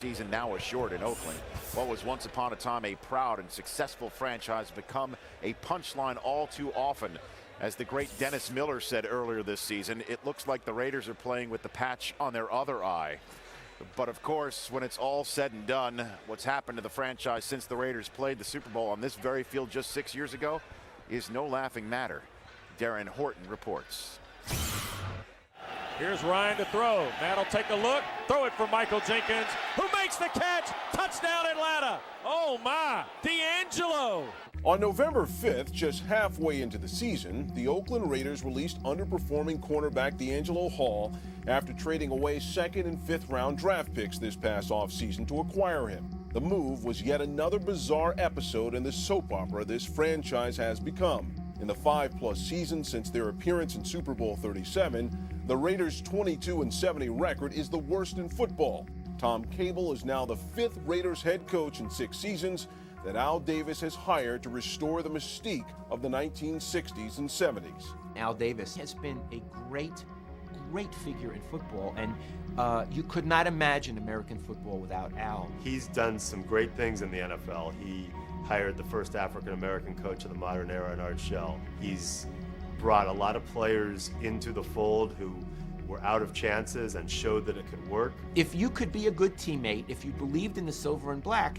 Season now assured in Oakland. What was once upon a time a proud and successful franchise has become a punchline all too often. As the great Dennis Miller said earlier this season, it looks like the Raiders are playing with the patch on their other eye. But of course, when it's all said and done, what's happened to the franchise since the Raiders played the Super Bowl on this very field just 6 years ago is no laughing matter. Darren Horton reports. Here's Ryan to throw. Matt will take a look. Throw it for Michael Jenkins, who makes the catch. Touchdown, Atlanta. Oh, my. D'Angelo. On November 5th, just halfway into the season, the Oakland Raiders released underperforming cornerback D'Angelo Hall after trading away 2nd and 5th round draft picks this past offseason to acquire him. The move was yet another bizarre episode in the soap opera this franchise has become. In the 5+ seasons since their appearance in Super Bowl 37, the Raiders' 22-70 record is the worst in football. Tom Cable is now the 5th Raiders head coach in 6 seasons that Al Davis has hired to restore the mystique of the 1960s and 70s. Al Davis has been a great figure in football, and you could not imagine American football without Al. He's done some great things in the NFL. He hired the first African-American coach of the modern era in Art Shell. He's brought a lot of players into the fold who were out of chances and showed that it could work. If you could be a good teammate, if you believed in the silver and black,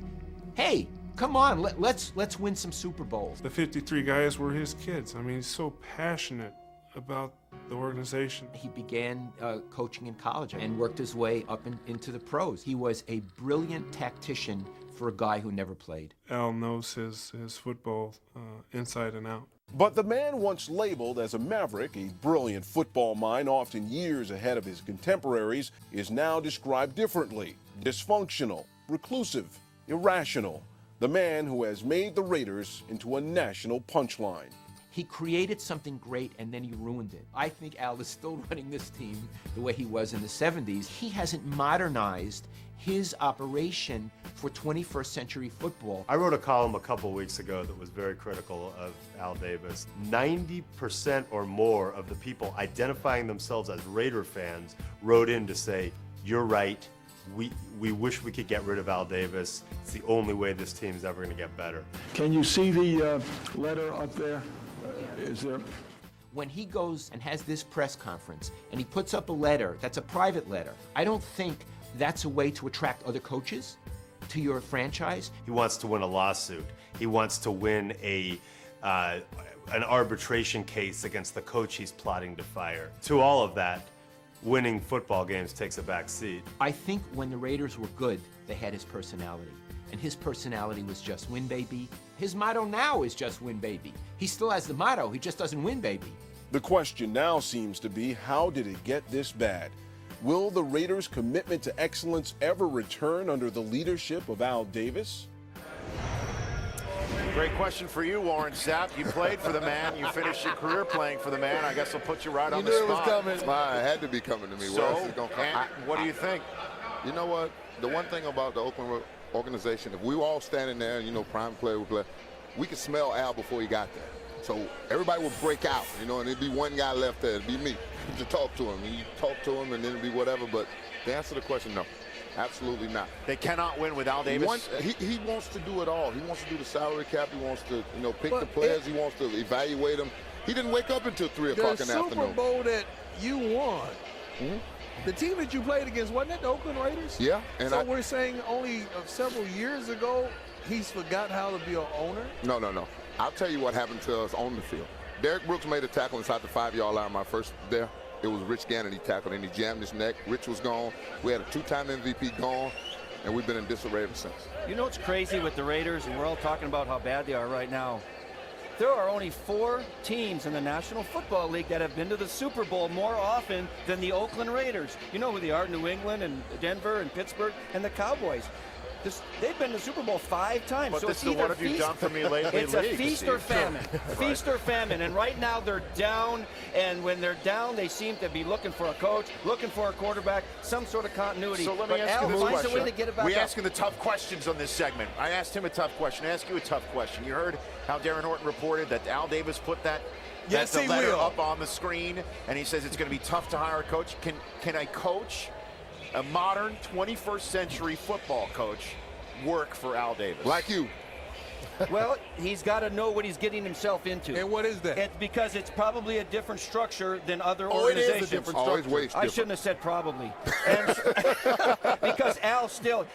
hey, come on, let's win some Super Bowls. The 53 guys were his kids. I mean, he's so passionate about the organization. He began coaching in college and worked his way up into the pros. He was a brilliant tactician for a guy who never played. Al knows his football inside and out. But the man once labeled as a maverick, a brilliant football mind often years ahead of his contemporaries, is now described differently: dysfunctional, reclusive, irrational. The man who has made the Raiders into a national punchline. He created something great and then he ruined it. I think Al is still running this team the way he was in the 70s. He hasn't modernized his operation for 21st century football. I wrote a column a couple weeks ago that was very critical of Al Davis. 90% or more of the people identifying themselves as Raider fans wrote in to say, you're right, we wish we could get rid of Al Davis. It's the only way this team is ever going to get better. Can you see the letter up there? Is there? When he goes and has this press conference and he puts up a letter that's a private letter, I don't think that's a way to attract other coaches to your franchise. He wants to win a lawsuit. He wants to win an arbitration case against the coach he's plotting to fire. To all of that, winning football games takes a back seat. I think when the Raiders were good, they had his personality. And his personality was just win, baby. His motto now is just win, baby. He still has the motto, he just doesn't win, baby. The question now seems to be, how did it get this bad? Will the Raiders' commitment to excellence ever return under the leadership of Al Davis? Great question for you, Warren Sapp. You played for the man. You finished your career playing for the man. I guess I'll put you right on the spot. You knew it was coming. It had to be coming to me. So, Where else is it gonna come? what do you think? You know what? The one thing about the Oakland organization, if we were all standing there, you know, prime player would play, we could smell Al before he got there. So everybody would break out, you know, and there'd be one guy left there. It'd be me to talk to him. And you talk to him, and then it'd be whatever. But to answer the question, no. Absolutely not. They cannot win with Al Davis? He wants to do it all. He wants to do the salary cap. He wants to, you know, pick the players. He wants to evaluate them. He didn't wake up until 3 o'clock in the afternoon. The Super Bowl that you won, the team that you played against, wasn't it the Oakland Raiders? Yeah. And so we're saying only several years ago, he's forgot how to be an owner? No. I'll tell you what happened to us on the field. Derek Brooks made a tackle inside the 5-yard line my first there. It was Rich Gannon he tackled, and he jammed his neck. Rich was gone. We had a 2-time MVP gone, and we've been in disarray ever since. You know what's crazy with the Raiders, and we're all talking about how bad they are right now? There are only 4 teams in the National Football League that have been to the Super Bowl more often than the Oakland Raiders. You know who they are: New England and Denver and Pittsburgh and the Cowboys. They've been to the Super Bowl 5 times. But so this it's is what have you done for me lately? It's a feast or famine. Feast or famine. And right now they're down. And when they're down, they seem to be looking for a coach, looking for a quarterback, some sort of continuity. So let me ask you this finds question. a way to get it back We up. asking the tough questions on this segment. I asked him a tough question. I ask you a tough question. You heard how Darren Horton reported that Al Davis put that letter up on the screen, and he says it's going to be tough to hire a coach. Can a coach a modern 21st century football coach work for Al Davis? Like you. Well, he's got to know what he's getting himself into. And what is that? It's because it's probably a different structure than other Oh, it is a organizations. different structure. Always I shouldn't have said probably. And because Al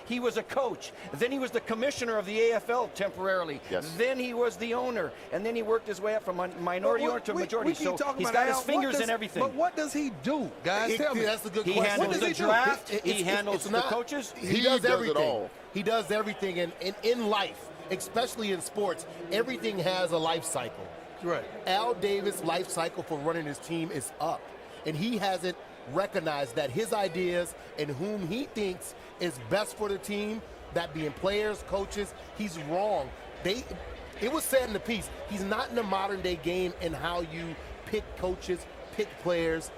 he was a coach. Then he was the commissioner of the AFL temporarily. Yes. Then he was the owner. And then he worked his way up from a minority owner to a majority. We keep So talking he's about got his Al. fingers in everything. But what does he do, guys? Tell me. That's a good He question. handles the draft. He handles the coaches. He does everything. It all. He does everything in life, especially in sports. Everything has a life cycle. Right. Al Davis' life cycle for running his team is up, and he hasn't recognized that his ideas and whom he thinks is best for the team, that being players, coaches, he's wrong. It was said in the piece, he's not in the modern day game in how you pick coaches, pick players.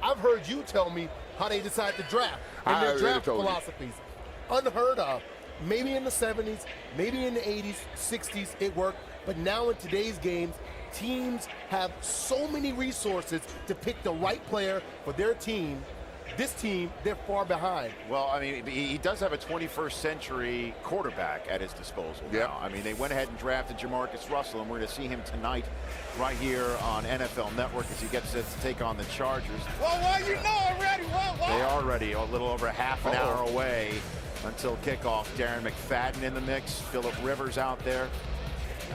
I've heard you tell me how they decide to draft and their draft philosophies. Unheard of. Maybe in the 70s, maybe in the 80s, 60s, it worked. But now in today's games, teams have so many resources to pick the right player for their team. This team, they're far behind. Well, I mean, he does have a 21st century quarterback at his disposal now. I mean, they went ahead and drafted Jamarcus Russell, and we're going to see him tonight right here on NFL Network as he gets set to take on the Chargers. Well, you know already. They are ready, a little over half an hour away until kickoff. Darren McFadden in the mix, Phillip Rivers out there.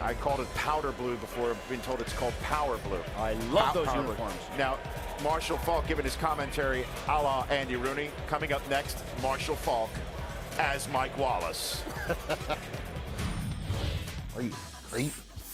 I called it powder blue before. I've been told it's called power blue. I love those Power uniforms. Blue. Now, Marshall Faulk giving his commentary a la Andy Rooney. Coming up next, Marshall Faulk as Mike Wallace. Are you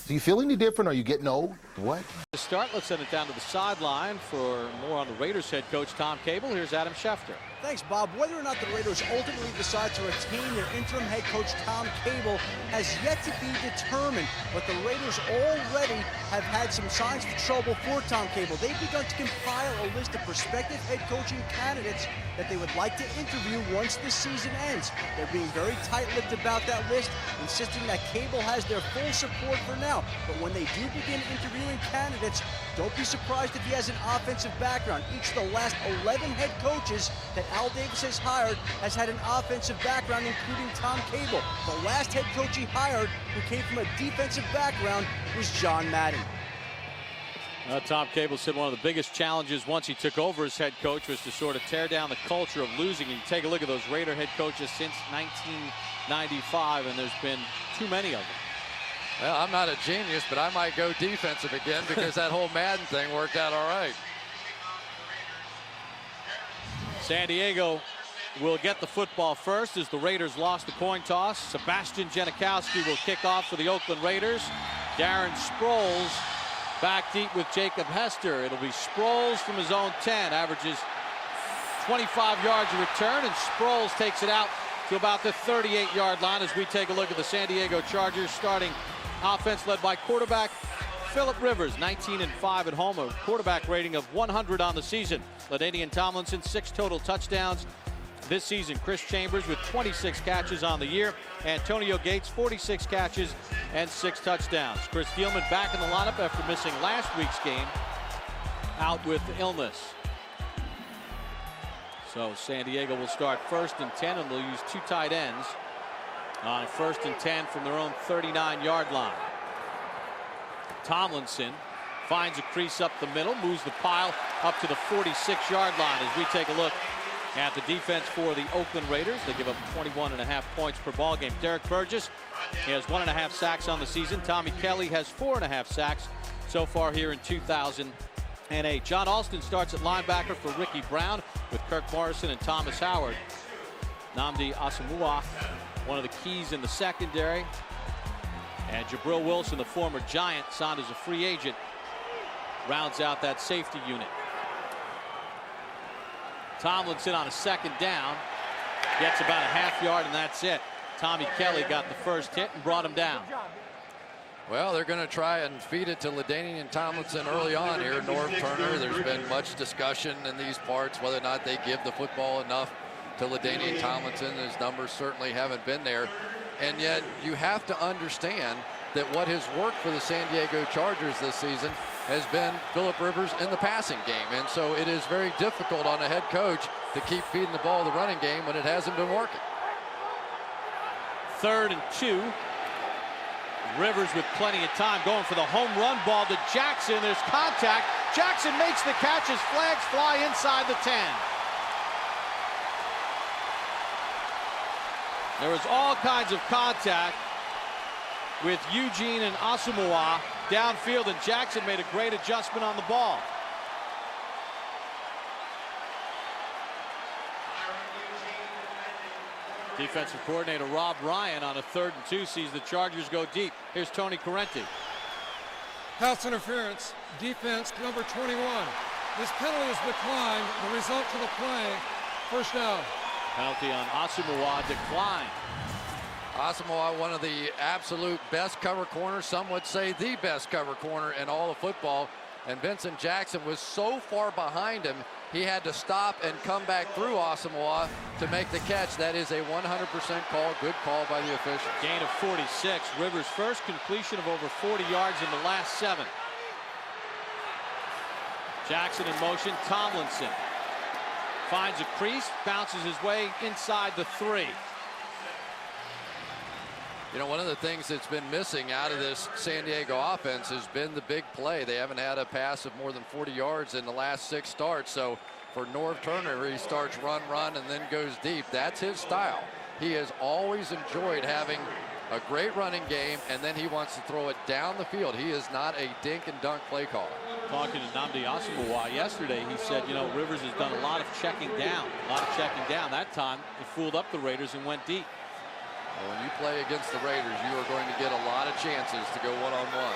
do you feel any different? Are you getting old? What? To start, let's send it down to the sideline for more on the Raiders head coach Tom Cable. Here's Adam Schefter. Thanks, Bob. Whether or not the Raiders ultimately decide to retain their interim head coach Tom Cable has yet to be determined, but the Raiders already have had some signs of trouble for Tom Cable. They've begun to compile a list of prospective head coaching candidates that they would like to interview once the season ends. They're being very tight-lipped about that list, insisting that Cable has their full support for now. But when they do begin interviewing candidates, don't be surprised if he has an offensive background. Each of the last 11 head coaches that Al Davis has hired has had an offensive background, including Tom Cable. The last head coach he hired, who came from a defensive background, was John Madden. Tom Cable said one of the biggest challenges once he took over as head coach was to sort of tear down the culture of losing. And you take a look at those Raider head coaches since 1995, and there's been too many of them. Well, I'm not a genius, but I might go defensive again because that whole Madden thing worked out all right. San Diego will get the football first as the Raiders lost the coin toss. Sebastian Janikowski will kick off for the Oakland Raiders. Darren Sproles back deep with Jacob Hester. It'll be Sproles from his own 10, averages 25 yards a return, and Sproles takes it out to about the 38-yard line as we take a look at the San Diego Chargers starting offense led by quarterback Phillip Rivers, 19-5 at home, a quarterback rating of 100 on the season. LaDainian Tomlinson, 6 total touchdowns this season. Chris Chambers with 26 catches on the year. Antonio Gates, 46 catches and 6 touchdowns. Chris Thielman back in the lineup after missing last week's game, out with illness. So San Diego will start 1st and 10, and they'll use 2 tight ends on 1st and 10 from their own 39-yard line. Tomlinson finds a crease up the middle, moves the pile up to the 46-yard line as we take a look at the defense for the Oakland Raiders. They give up 21.5 points per ball game. Derek Burgess, he has 1.5 sacks on the season. Tommy Kelly has 4.5 sacks so far here in 2008. John Alston starts at linebacker for Ricky Brown with Kirk Morrison and Thomas Howard. Nnamdi Asomugha, one of the keys in the secondary. And Jabril Wilson, the former Giant, signed as a free agent, rounds out that safety unit. Tomlinson on a 2nd down, gets about a half yard, and that's it. Tommy Kelly got the first hit and brought him down. Well, they're going to try and feed it to LaDainian Tomlinson early on here. Norv Turner, there's been much discussion in these parts whether or not they give the football enough to LaDainian Tomlinson. His numbers certainly haven't been there. And yet you have to understand that what has worked for the San Diego Chargers this season has been Phillip Rivers in the passing game. And so it is very difficult on a head coach to keep feeding the ball the running game when it hasn't been working. 3rd and 2. Rivers with plenty of time going for the home run ball to Jackson. There's contact. Jackson makes the catch as flags fly inside the 10. There was all kinds of contact with Eugene and Asamoah downfield, and Jackson made a great adjustment on the ball. Defensive coordinator Rob Ryan on a 3rd and 2 sees the Chargers go deep. Here's Tony Correnti. Pass interference, defense number 21. This penalty is declined. The result to the play, first down. Penalty on Asamoah declined. Asamoah, one of the absolute best cover corners, some would say the best cover corner in all of football. And Vincent Jackson was so far behind him, he had to stop and come back through Asamoah to make the catch. That is a 100% call. Good call by the official. Gain of 46. Rivers' first completion of over 40 yards in the last 7. Jackson in motion. Tomlinson finds a crease, bounces his way inside the 3. You know, one of the things that's been missing out of this San Diego offense has been the big play. They haven't had a pass of more than 40 yards in the last 6 starts. So for Norv Turner, he starts run, and then goes deep. That's his style. He has always enjoyed having a great running game, and then he wants to throw it down the field. He is not a dink and dunk play caller. Talking to Nnamdi Asomugha yesterday, he said, you know, Rivers has done a lot of checking down. That time, it fooled up the Raiders and went deep. Well, when you play against the Raiders, you are going to get a lot of chances to go one-on-one.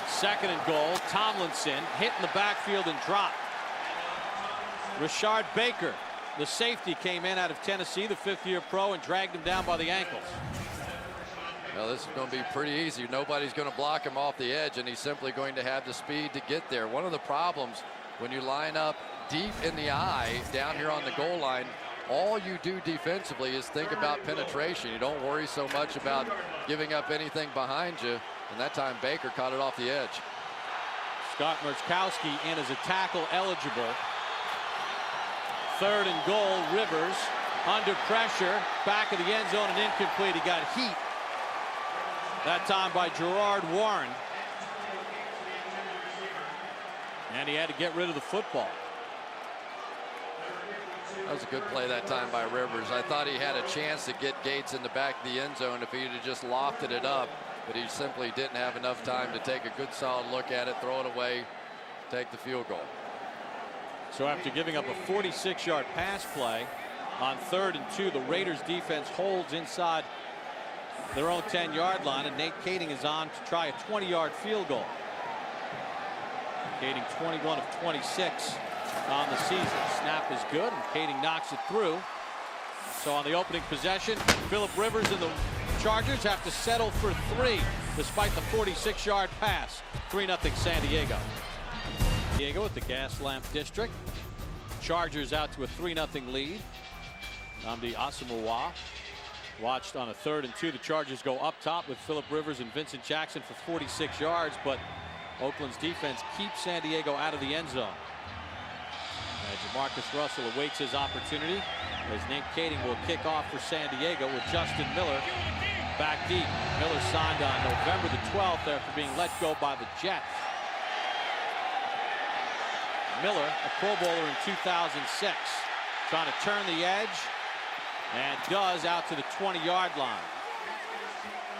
2nd and goal. Tomlinson hit in the backfield and dropped. Rashard Baker, the safety, came in out of Tennessee, the 5th-year pro, and dragged him down by the ankles. Well, this is going to be pretty easy. Nobody's going to block him off the edge, and he's simply going to have the speed to get there. One of the problems when you line up deep in the eye down here on the goal line, all you do defensively is think about penetration. You don't worry so much about giving up anything behind you. And that time Baker caught it off the edge. Scott Mertzkowski in as a tackle eligible. 3rd and goal. Rivers under pressure, back of the end zone and incomplete. He got heat that time by Gerard Warren. And he had to get rid of the football. That was a good play that time by Rivers. I thought he had a chance to get Gates in the back of the end zone if he had just lofted it up, but he simply didn't have enough time to take a good solid look at it, throw it away, take the field goal. So after giving up a 46-yard pass play on 3rd and 2, the Raiders defense holds inside their own 10-yard line, and Nate Kading is on to try a 20-yard field goal. Kading 21 of 26 on the season. Snap is good, and Kading knocks it through. So on the opening possession, Phillip Rivers and the Chargers have to settle for 3 despite the 46-yard pass. 3-0 San Diego. Diego at the Gaslamp District. Chargers out to a 3-0 lead. Nnamdi Asomugha watched on a 3rd and 2. The Chargers go up top with Phillip Rivers and Vincent Jackson for 46 yards, but Oakland's defense keeps San Diego out of the end zone. Jamarcus Russell awaits his opportunity as Nate Kading will kick off for San Diego with Justin Miller back deep. Miller signed on November the 12th after being let go by the Jets. Miller, a Pro Bowler in 2006, trying to turn the edge, and does out to the 20-yard line.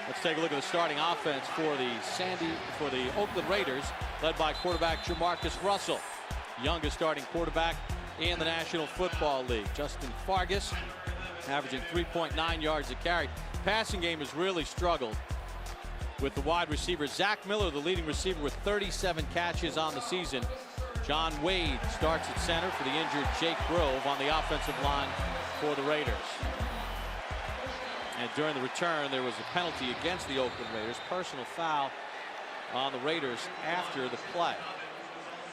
Let's take a look at the starting offense for the Oakland Raiders, led by quarterback Jamarcus Russell, youngest starting quarterback in the National Football League. Justin Fargas averaging 3.9 yards a carry. Passing game has really struggled with the wide receiver Zach Miller, the leading receiver, with 37 catches on the season. John Wade starts at center for the injured Jake Grove on the offensive line for the Raiders. And during the return, there was a penalty against the Oakland Raiders, personal foul on the Raiders after the play.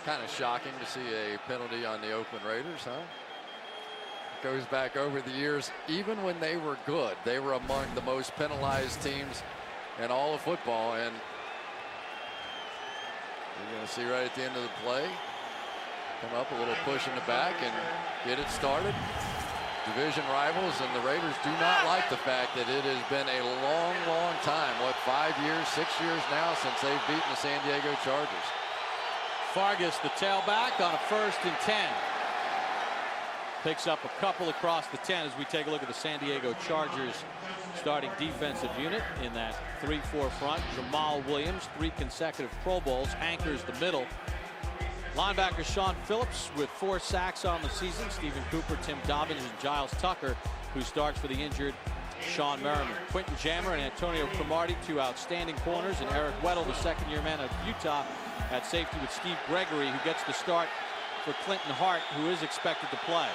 Kind of shocking to see a penalty on the Oakland Raiders, huh? It goes back over the years. Even when they were good, they were among the most penalized teams in all of football. And you're going to see right at the end of the play, Come up, a little push in the back and get it started. Division rivals, and the Raiders do not like the fact that it has been a long, long time. What, 5 years, 6 years now since they've beaten the San Diego Chargers. Fargas, the tailback, on a 1st and 10. Picks up a couple across the 10 as we take a look at the San Diego Chargers starting defensive unit in that 3-4 front. Jamal Williams, 3 consecutive Pro Bowls, anchors the middle. Linebacker Sean Phillips with 4 sacks on the season. Stephen Cooper, Tim Dobbins, and Giles Tucker, who starts for the injured Sean Merriman. Quentin Jammer and Antonio Cromartie, 2 outstanding corners, and Eric Weddle, the second-year man of Utah, at safety with Steve Gregory, who gets the start for Clinton Hart, who is expected to play.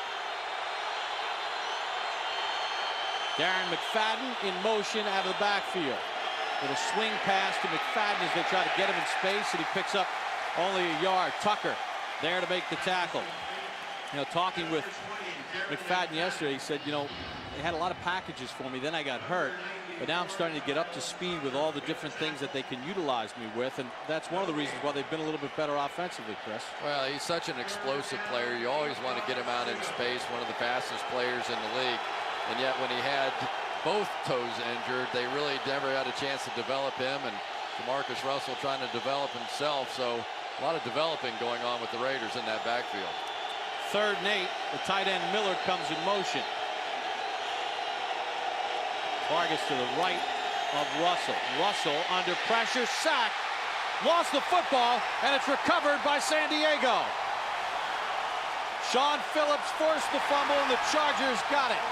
Darren McFadden in motion out of the backfield. With a swing pass to McFadden as they try to get him in space, and he picks up only a yard. Tucker there to make the tackle. You know, talking with McFadden yesterday, he said, you know, they had a lot of packages for me, then I got hurt, but now I'm starting to get up to speed with all the different things that they can utilize me with, and that's one of the reasons why they've been a little bit better offensively, Chris. Well, he's such an explosive player. You always want to get him out in space, one of the fastest players in the league, and yet when he had both toes injured, they really never had a chance to develop him, and DeMarcus Russell trying to develop himself, so a lot of developing going on with the Raiders in that backfield. 3rd and 8. The tight end Miller comes in motion. Fargas to the right of Russell. Russell under pressure, sack, lost the football, and it's recovered by San Diego. Sean Phillips forced the fumble, and the Chargers got it.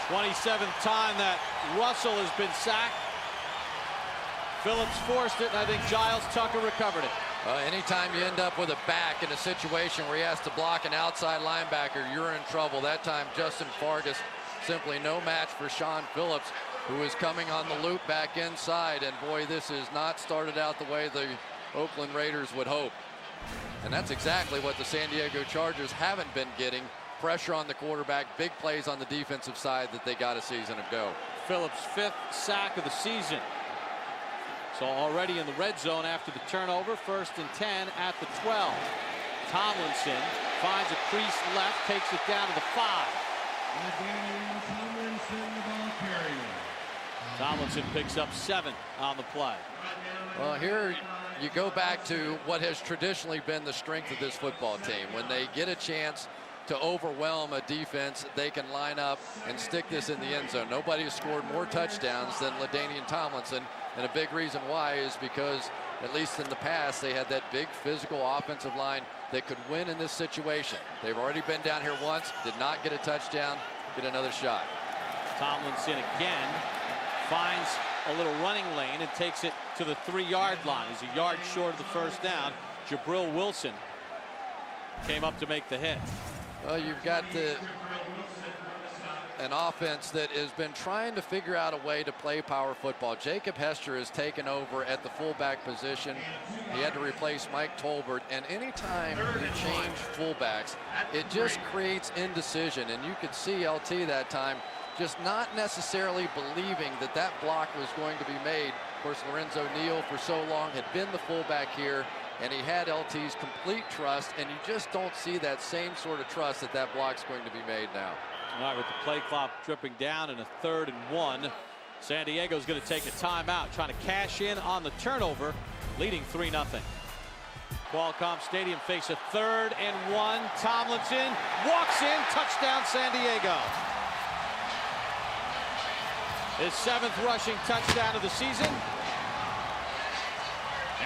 '27th time that Russell has been sacked. Phillips forced it, and I think Giles Tucker recovered it. Anytime you end up with a back in a situation where he has to block an outside linebacker, you're in trouble. That time, Justin Fargas simply no match for Sean Phillips, who is coming on the loop back inside. And boy, this has not started out the way the Oakland Raiders would hope. And that's exactly what the San Diego Chargers haven't been getting. Pressure on the quarterback, big plays on the defensive side that they got a season ago. Phillips' 5th sack of the season. So already in the red zone after the turnover. 1st and 10 at the 12. Tomlinson finds a crease left, takes it down to the 5. Tomlinson picks up 7 on the play. Well, here you go back to what has traditionally been the strength of this football team. When they get a chance to overwhelm a defense, they can line up and stick this in the end zone. Nobody has scored more touchdowns than LaDainian Tomlinson, and a big reason why is because, at least in the past, they had that big physical offensive line that could win in this situation. They've already been down here once, did not get a touchdown, get another shot. Tomlinson again finds a little running lane and takes it to the 3-yard line. He's a yard short of the 1st down. Jabril Wilson came up to make the hit. Well, you've got an offense that has been trying to figure out a way to play power football. Jacob Hester has taken over at the fullback position. He had to replace Mike Tolbert, and anytime you change fullbacks, it just creates indecision. And you could see LT that time just not necessarily believing that that block was going to be made. Of course, Lorenzo Neal for so long had been the fullback here, and he had LT's complete trust, and you just don't see that same sort of trust that that block's going to be made now. All right, with the play clock dripping down in a 3rd and 1, San Diego's going to take a timeout, trying to cash in on the turnover, leading 3-0. Qualcomm Stadium face a 3rd and 1. Tomlinson walks in, touchdown San Diego. His 7th rushing touchdown of the season.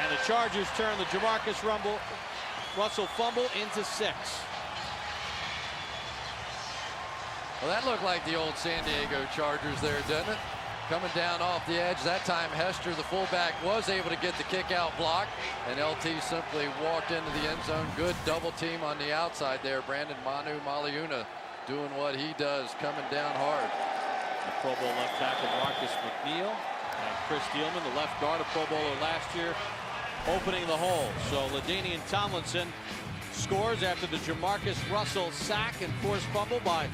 And the Chargers turn the Jamarcus Russell fumble into 6. Well, that looked like the old San Diego Chargers there, doesn't it? Coming down off the edge. That time Hester, the fullback, was able to get the kick out block, and LT simply walked into the end zone. Good double team on the outside there. Brandon Manu Maliuna doing what he does, coming down hard. The Pro Bowl left tackle Marcus McNeil and Chris Steelman, the left guard, a Pro Bowler last year, opening the hole. So LaDainian Tomlinson scores after the Jamarcus Russell sack and forced fumble by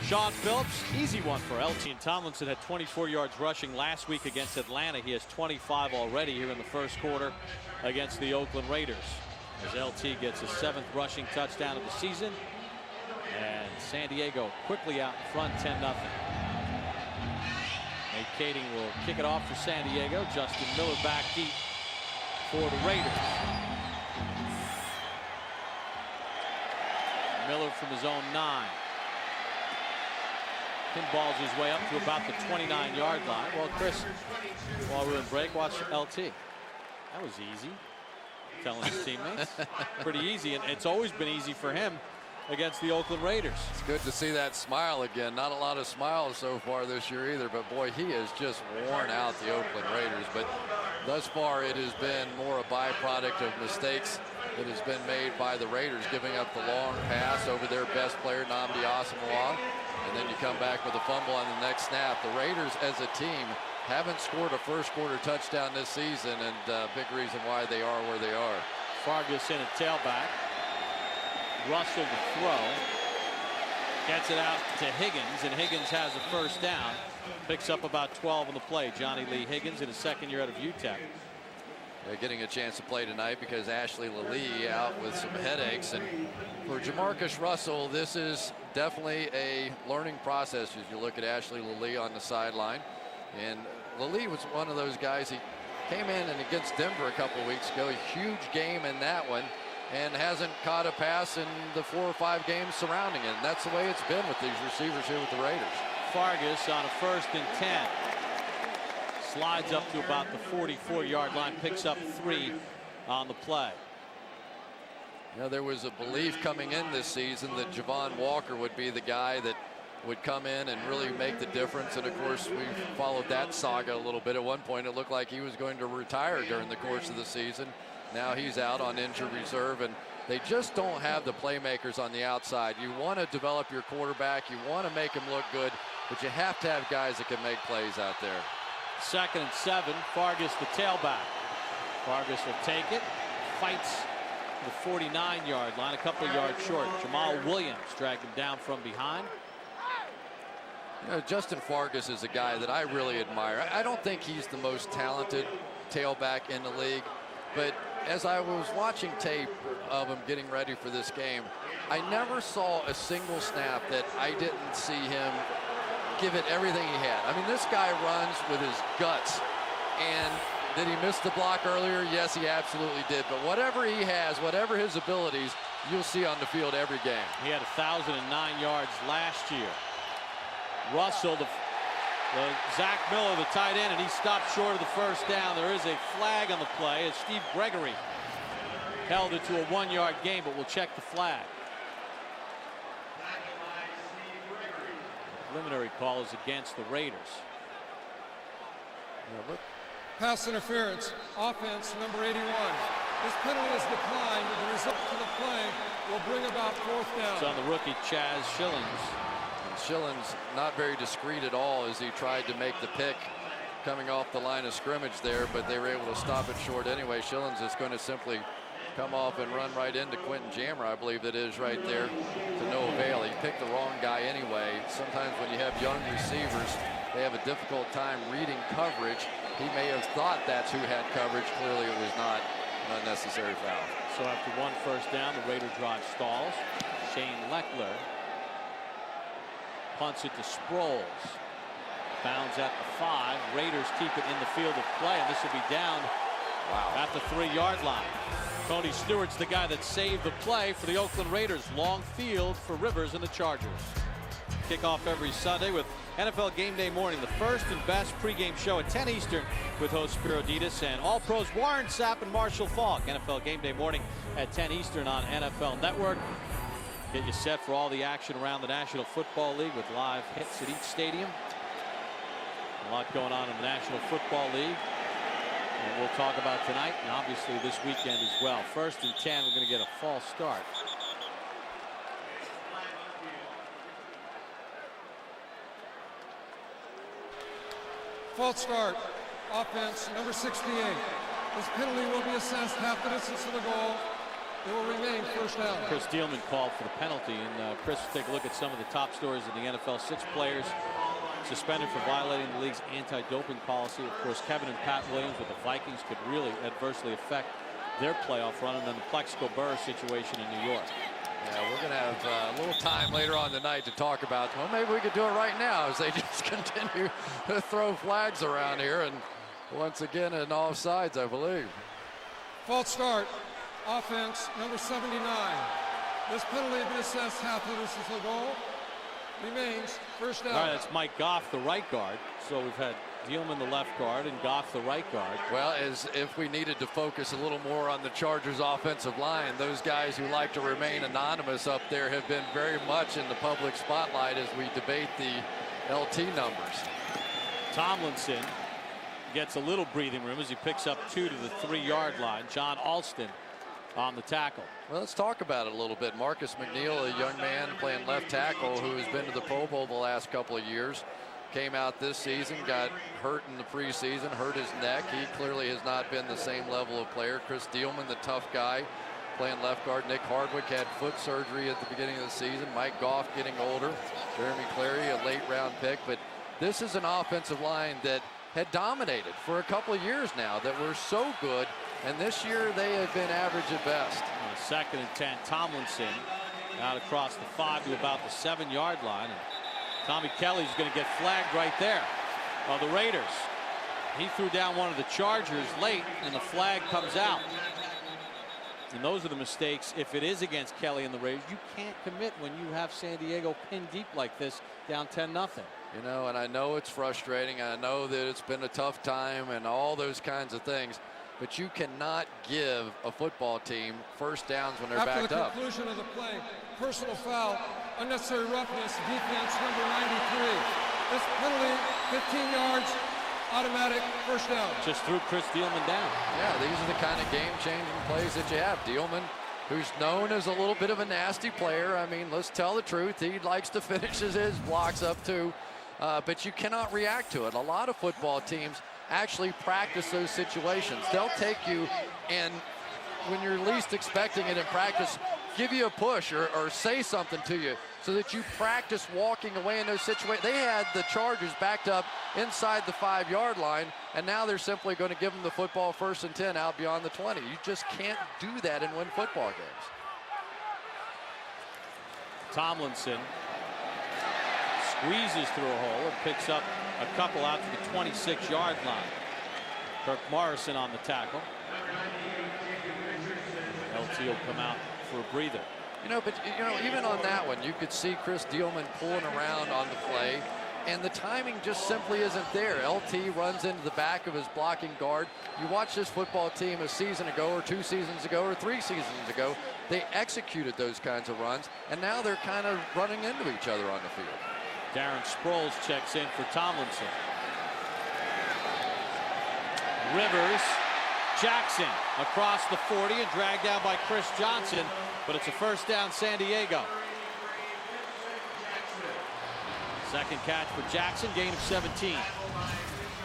Sean Phillips. Easy one for LT. And Tomlinson had 24 yards rushing last week against Atlanta. He has 25 already here in the first quarter against the Oakland Raiders. As LT gets his 7th rushing touchdown of the season. And San Diego quickly out in front, 10-0. Nate Kading will kick it off for San Diego. Justin Miller back deep for the Raiders. Miller from his own 9. Pinballs his way up to about the 29-yard line. Well, Chris, while we're in break, watch LT. That was easy. Telling his teammates. Pretty easy, and it's always been easy for him against the Oakland Raiders. It's good to see that smile again. Not a lot of smiles so far this year either, but boy, he has just worn out the Oakland Raiders. But thus far, it has been more a byproduct of mistakes that has been made by the Raiders, giving up the long pass over their best player, Nnamdi Asomugha, and then you come back with a fumble on the next snap. The Raiders, as a team, haven't scored a first-quarter touchdown this season, and big reason why they are where they are. Fargus in at tailback. Russell to throw. Gets it out to Higgins, and Higgins has a first down. Picks up about 12 on the play. Johnny Lee Higgins in his 2nd year out of UTEP. They're getting a chance to play tonight because Ashley Lally out with some headaches. And for Jamarcus Russell, this is definitely a learning process as you look at Ashley Lally on the sideline. And Lally was one of those guys. He came in and against Denver a couple of weeks ago, a huge game in that one, and hasn't caught a pass in the 4 or 5 games surrounding it. And that's the way it's been with these receivers here with the Raiders. Fargus on a 1st and 10. Slides up to about the 44-yard line, picks up 3 on the play. You know, there was a belief coming in this season that Javon Walker would be the guy that would come in and really make the difference. And of course, we followed that saga a little bit. At one point, it looked like he was going to retire during the course of the season. Now he's out on injured reserve, and they just don't have the playmakers on the outside. You want to develop your quarterback, you want to make him look good, but you have to have guys that can make plays out there. 2nd and 7. Fargus the tailback. Fargus will take it. Fights the 49-yard line, a couple of yards short. Jamal Williams dragged him down from behind. You know, Justin Fargus is a guy that I really admire. I don't think he's the most talented tailback in the league, but as I was watching tape of him getting ready for this game, I never saw a single snap that I didn't see him give it everything he had. I mean, this guy runs with his guts. And did he miss the block earlier? Yes, he absolutely did. But whatever he has, whatever his abilities, you'll see on the field every game. He had 1,009 yards last year. Russell, the Zach Miller, the tight end, and he stopped short of the first down. There is a flag on the play as Steve Gregory held it to a 1-yard gain, but we'll check the flag. Preliminary call is against the Raiders. Pass interference, offense number 81. This penalty is declined. The result to the play will bring about 4th down. It's on the rookie Chaz Schillings. Schillings not very discreet at all as he tried to make the pick coming off the line of scrimmage there, but they were able to stop it short anyway. Schillings is going to simply come off and run right into Quentin Jammer, I believe that is right there, to no avail. He picked the wrong guy anyway. Sometimes when you have young receivers, they have a difficult time reading coverage. He may have thought that's who had coverage. Clearly it was not an unnecessary foul. So after 1 first down, the Raider drive stalls. Shane Leckler punts it to Sproles. Bounds at the 5. Raiders keep it in the field of play, and this will be down at the 3-yard line. Tony Stewart's the guy that saved the play for the Oakland Raiders. Long field for Rivers and the Chargers. Kickoff every Sunday with NFL Game Day Morning, the first and best pregame show at 10 Eastern with host Spiro Ditas and All-Pros Warren Sapp and Marshall Falk. NFL Game Day Morning at 10 Eastern on NFL Network. Get you set for all the action around the National Football League with live hits at each stadium. A lot going on in the National Football League. And we'll talk about tonight and obviously this weekend as well. 1st and 10, we're going to get a false start. False start, offense number 68. This penalty will be assessed half the distance to the goal. It will remain first down. Chris Dielman called for the penalty, and Chris, take a look at some of the top stories in the NFL. 6 players suspended for violating the league's anti-doping policy. Of course, Kevin and Pat Williams with the Vikings could really adversely affect their playoff run, and then the Plexico Burress situation in New York. Yeah, we're going to have a little time later on tonight to talk about, well, maybe we could do it right now as they just continue to throw flags around here, and once again an offsides, I believe. False start. Offense, number 79. This penalty has been assessed half of this is a goal. Remains first down. All right, that's Mike Goff, the right guard. So we've had Dielman, the left guard, and Goff, the right guard. Well, as if we needed to focus a little more on the Chargers offensive line, those guys who like to remain anonymous up there have been very much in the public spotlight as we debate the LT numbers. Tomlinson gets a little breathing room as he picks up 2 to the 3-yard line. John Alston on the tackle. Well, let's talk about it a little bit. Marcus McNeil, a young man playing left tackle who has been to the Pro Bowl the last couple of years, came out this season, got hurt in the preseason, hurt his neck. He clearly has not been the same level of player. Chris Dielman, the tough guy, playing left guard. Nick Hardwick had foot surgery at the beginning of the season. Mike Goff getting older. Jeremy Clary, a late round pick. But this is an offensive line that had dominated for a couple of years now, that were so good, and this year they have been average at best. On 2nd and 10, Tomlinson out across the 5 to about the 7-yard line, and Tommy Kelly's going to get flagged right there. The Raiders, he threw down one of the Chargers late, and the flag comes out. And those are the mistakes. If it is against Kelly and the Raiders, you can't commit when you have San Diego pinned deep like this, down 10-0. You know, and I know it's frustrating. I know that it's been a tough time and all those kinds of things, but you cannot give a football team first downs when they're backed up. After the conclusion of the play, personal foul, unnecessary roughness, defense number 93. This penalty, 15 yards, automatic first down. Just threw Chris Dielman down. Yeah, these are the kind of game-changing plays that you have. Dielman, who's known as a little bit of a nasty player. I mean, let's tell the truth. He likes to finish his blocks up too. But you cannot react to it. A lot of football teams actually practice those situations. They'll take you, and when you're least expecting it in practice, give you a push or say something to you so that you practice walking away in those situations. They had the Chargers backed up inside the 5-yard line, and now they're simply going to give them the football 1st and 10 out beyond the 20. You just can't do that and win football games. Tomlinson squeezes through a hole and picks up a couple out to the 26-yard line. Kirk Morrison on the tackle. LT will come out for a breather. You know, but you know, even on that one, you could see Chris Dielman pulling around on the play, and the timing just simply isn't there. LT runs into the back of his blocking guard. You watch this football team a season ago or 2 seasons ago or 3 seasons ago, they executed those kinds of runs, and now they're kind of running into each other on the field. Darren Sproles checks in for Tomlinson. Rivers, Jackson across the 40 and dragged down by Chris Johnson, but it's a first down San Diego. Second catch for Jackson, gain of 17.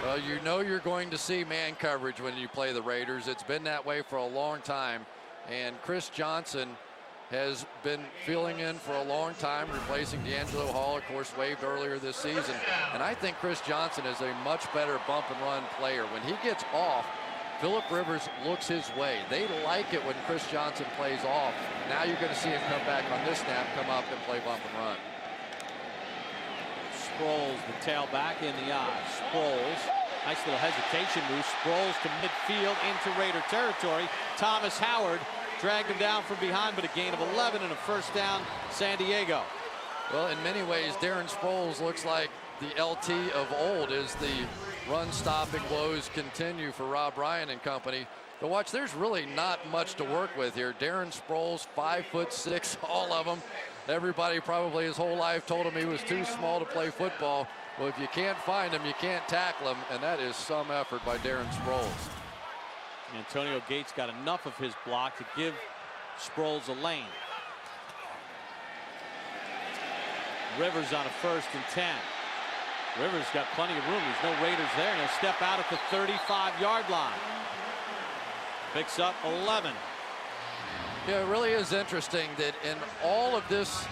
Well, you know you're going to see man coverage when you play the Raiders. It's been that way for a long time, and Chris Johnson has been filling in for a long time, replacing D'Angelo Hall, of course, waived earlier this season. And I think Chris Johnson is a much better bump and run player. When he gets off, Phillip Rivers looks his way. They like it when Chris Johnson plays off. Now you're going to see him come back on this snap, come up and play bump and run. Sproles, the tailback in the eye. Sproles, nice little hesitation move. Sproles to midfield into Raider territory. Thomas Howard dragged him down from behind, but a gain of 11 and a first down, San Diego. Well, in many ways, Darren Sproles looks like the LT of old as the run-stopping woes continue for Rob Ryan and company. But watch, there's really not much to work with here. Darren Sproles, 5'6", all of them. Everybody probably his whole life told him he was too small to play football. Well, if you can't find him, you can't tackle him, and that is some effort by Darren Sproles. Antonio Gates got enough of his block to give Sproles a lane. Rivers on a 1st and 10. Rivers got plenty of room. There's no Raiders there, and he'll step out at the 35-yard line. Picks up 11. Yeah, it really is interesting that in all of this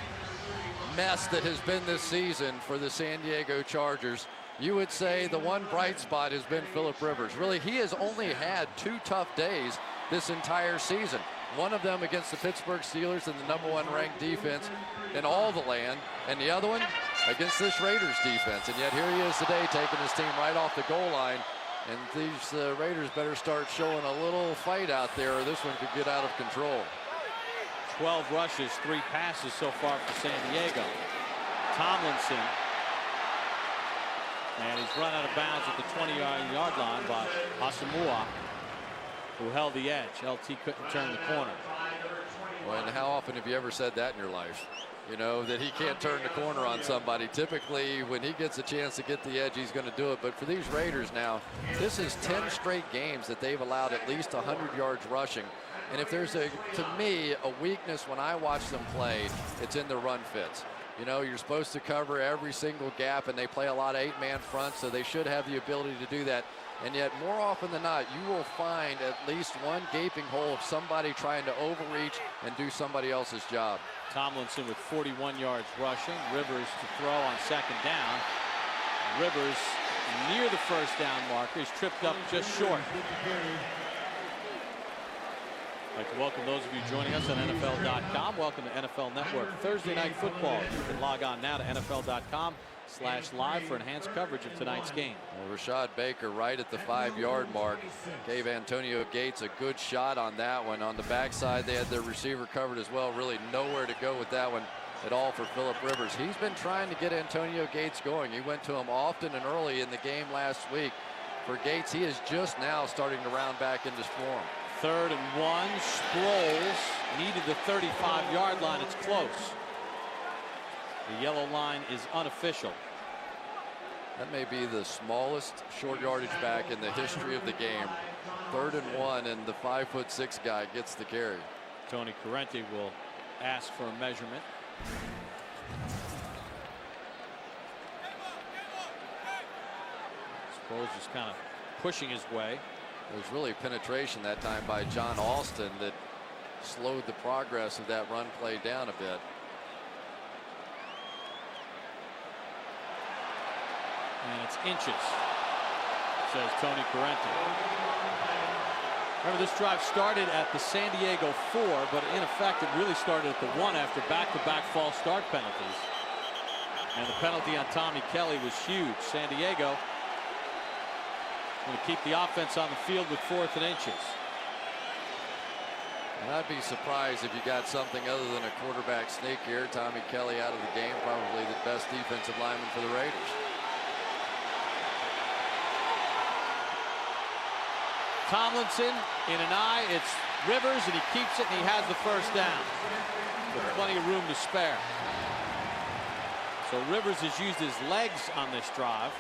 mess that has been this season for the San Diego Chargers, you would say the one bright spot has been Phillip Rivers. Really, he has only had 2 tough days this entire season. One of them against the Pittsburgh Steelers and the #1 ranked defense in all the land, and the other one against this Raiders defense. And yet here he is today taking his team right off the goal line. And these Raiders better start showing a little fight out there, or this one could get out of control. 12 rushes, 3 passes so far for San Diego. Tomlinson. And he's run out of bounds at the 20-yard line by Asamoah, who held the edge. LT couldn't turn the corner. Well, and how often have you ever said that in your life? You know, that he can't turn the corner on somebody. Typically, when he gets a chance to get the edge, he's going to do it. But for these Raiders now, this is 10 straight games that they've allowed at least 100 yards rushing. And if there's, to me, a weakness when I watch them play, it's in the run fits. You know, you're supposed to cover every single gap, and they play a lot of 8-man fronts, so they should have the ability to do that. And yet, more often than not, you will find at least one gaping hole of somebody trying to overreach and do somebody else's job. Tomlinson with 41 yards rushing. Rivers to throw on 2nd down. Rivers near the 1st down marker. He's tripped up just short. I'd like to welcome those of you joining us on NFL.com. Welcome to NFL Network Thursday Night Football. You can log on now to NFL.com/live for enhanced coverage of tonight's game. Well, Rashad Baker right at the 5-yard mark gave Antonio Gates a good shot on that one. On the backside, they had their receiver covered as well. Really nowhere to go with that one at all for Phillip Rivers. He's been trying to get Antonio Gates going. He went to him often and early in the game last week. For Gates, he is just now starting to round back into form. 3rd and 1. Sproles needed the 35-yard line. It's close. The yellow line is unofficial. That may be the smallest short yardage back in the history of the game. 3rd and 1, and the 5'6" guy gets the carry. Tony Corrente will ask for a measurement. Sproles just kind of pushing his way. There was really penetration that time by John Alston that slowed the progress of that run play down a bit. And it's inches, says Tony Corrente. Remember, this drive started at the San Diego 4, but in effect, it really started at the 1 after back-to-back false start penalties. And the penalty on Tommy Kelly was huge. San Diego going to keep the offense on the field with 4th and inches. And I'd be surprised if you got something other than a quarterback sneak here. Tommy Kelly out of the game, probably the best defensive lineman for the Raiders. Tomlinson in an eye. It's Rivers, and he keeps it, and he has the 1st down with plenty of room to spare. So Rivers has used his legs on this drive.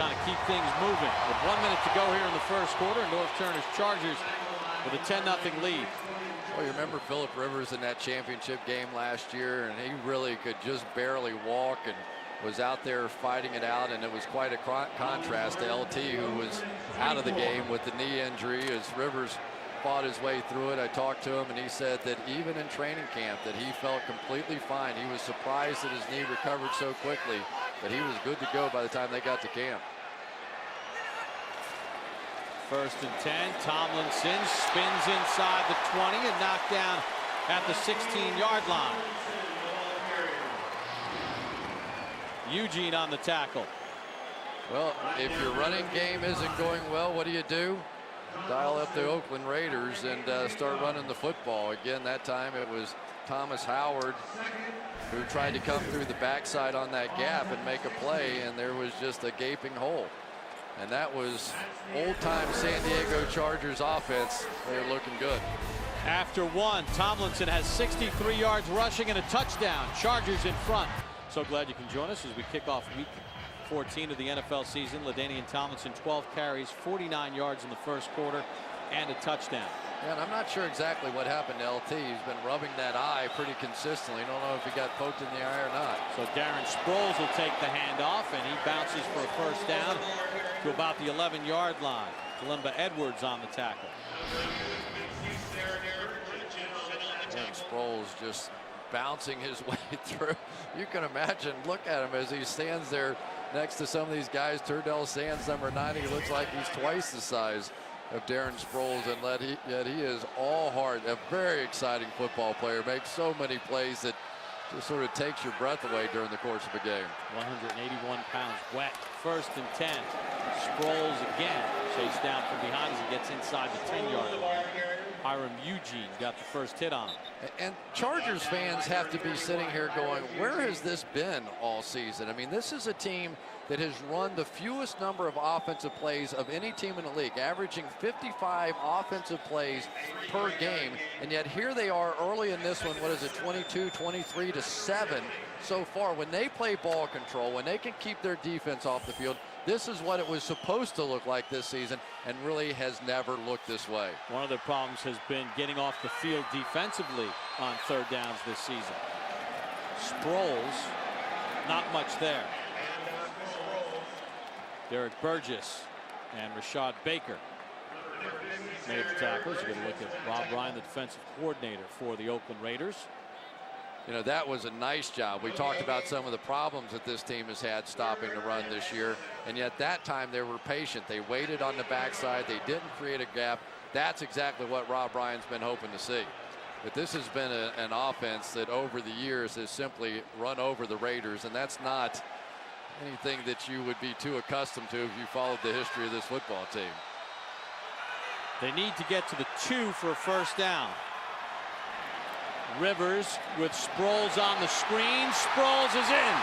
Kind of keep things moving. With 1 minute to go here in the 1st quarter, North Turner's Chargers with a 10-0 lead. Well, you remember Phillip Rivers in that championship game last year, and he really could just barely walk and was out there fighting it out, and it was quite a contrast to LT, who was out of the game with the knee injury as Rivers fought his way through it. I talked to him, and he said that even in training camp that he felt completely fine. He was surprised that his knee recovered so quickly, but he was good to go by the time they got to camp. 1st and 10. Tomlinson spins inside the 20 and knocked down at the 16-yard line. Eugene on the tackle. Well, if your running game isn't going well, what do? Dial up the Oakland Raiders and start running the football. Again, that time it was Thomas Howard who tried to come through the backside on that gap and make a play, and there was just a gaping hole. And that was old-time San Diego Chargers offense. They're looking good. After 1, Tomlinson has 63 yards rushing and a touchdown. Chargers in front. So glad you can join us as we kick off week 14 of the NFL season. LaDainian Tomlinson, 12 carries, 49 yards in the 1st quarter, and a touchdown. Yeah, and I'm not sure exactly what happened to LT. He's been rubbing that eye pretty consistently. Don't know if he got poked in the eye or not. So Darren Sproles will take the handoff, and he bounces for a 1st down to about the 11-yard line. Kalimba Edwards on the tackle. Darren Sproles just bouncing his way through. You can imagine, look at him as he stands there next to some of these guys. Turdell Sands, number 90, looks like he's twice the size of Darren Sproles, and yet he is all heart. A very exciting football player, makes so many plays that just sort of takes your breath away during the course of a game. 181 pounds, wet. 1st and 10. Sproles again, chased down from behind as he gets inside the 10-yard line. Hiram Eugene got the first hit on him. And Chargers fans have to be sitting here going, where has this been all season? I mean, this is a team that has run the fewest number of offensive plays of any team in the league, averaging 55 offensive plays per game. And yet here they are early in this one, what is it, 22-23-7 so far. When they play ball control, when they can keep their defense off the field, this is what it was supposed to look like this season, and really has never looked this way. One of their problems has been getting off the field defensively on 3rd downs this season. Sproles, not much there. Derek Burgess and Rashad Baker made the tackles. You're going to look at Rob Ryan, the defensive coordinator for the Oakland Raiders. You know, that was a nice job. We talked about some of the problems that this team has had stopping the run this year, and yet that time they were patient. They waited on the backside. They didn't create a gap. That's exactly what Rob Ryan's been hoping to see. But this has been an offense that over the years has simply run over the Raiders, and that's not anything that you would be too accustomed to if you followed the history of this football team. They need to get to the 2 for a 1st down. Rivers with Sproles on the screen. Sproles is in.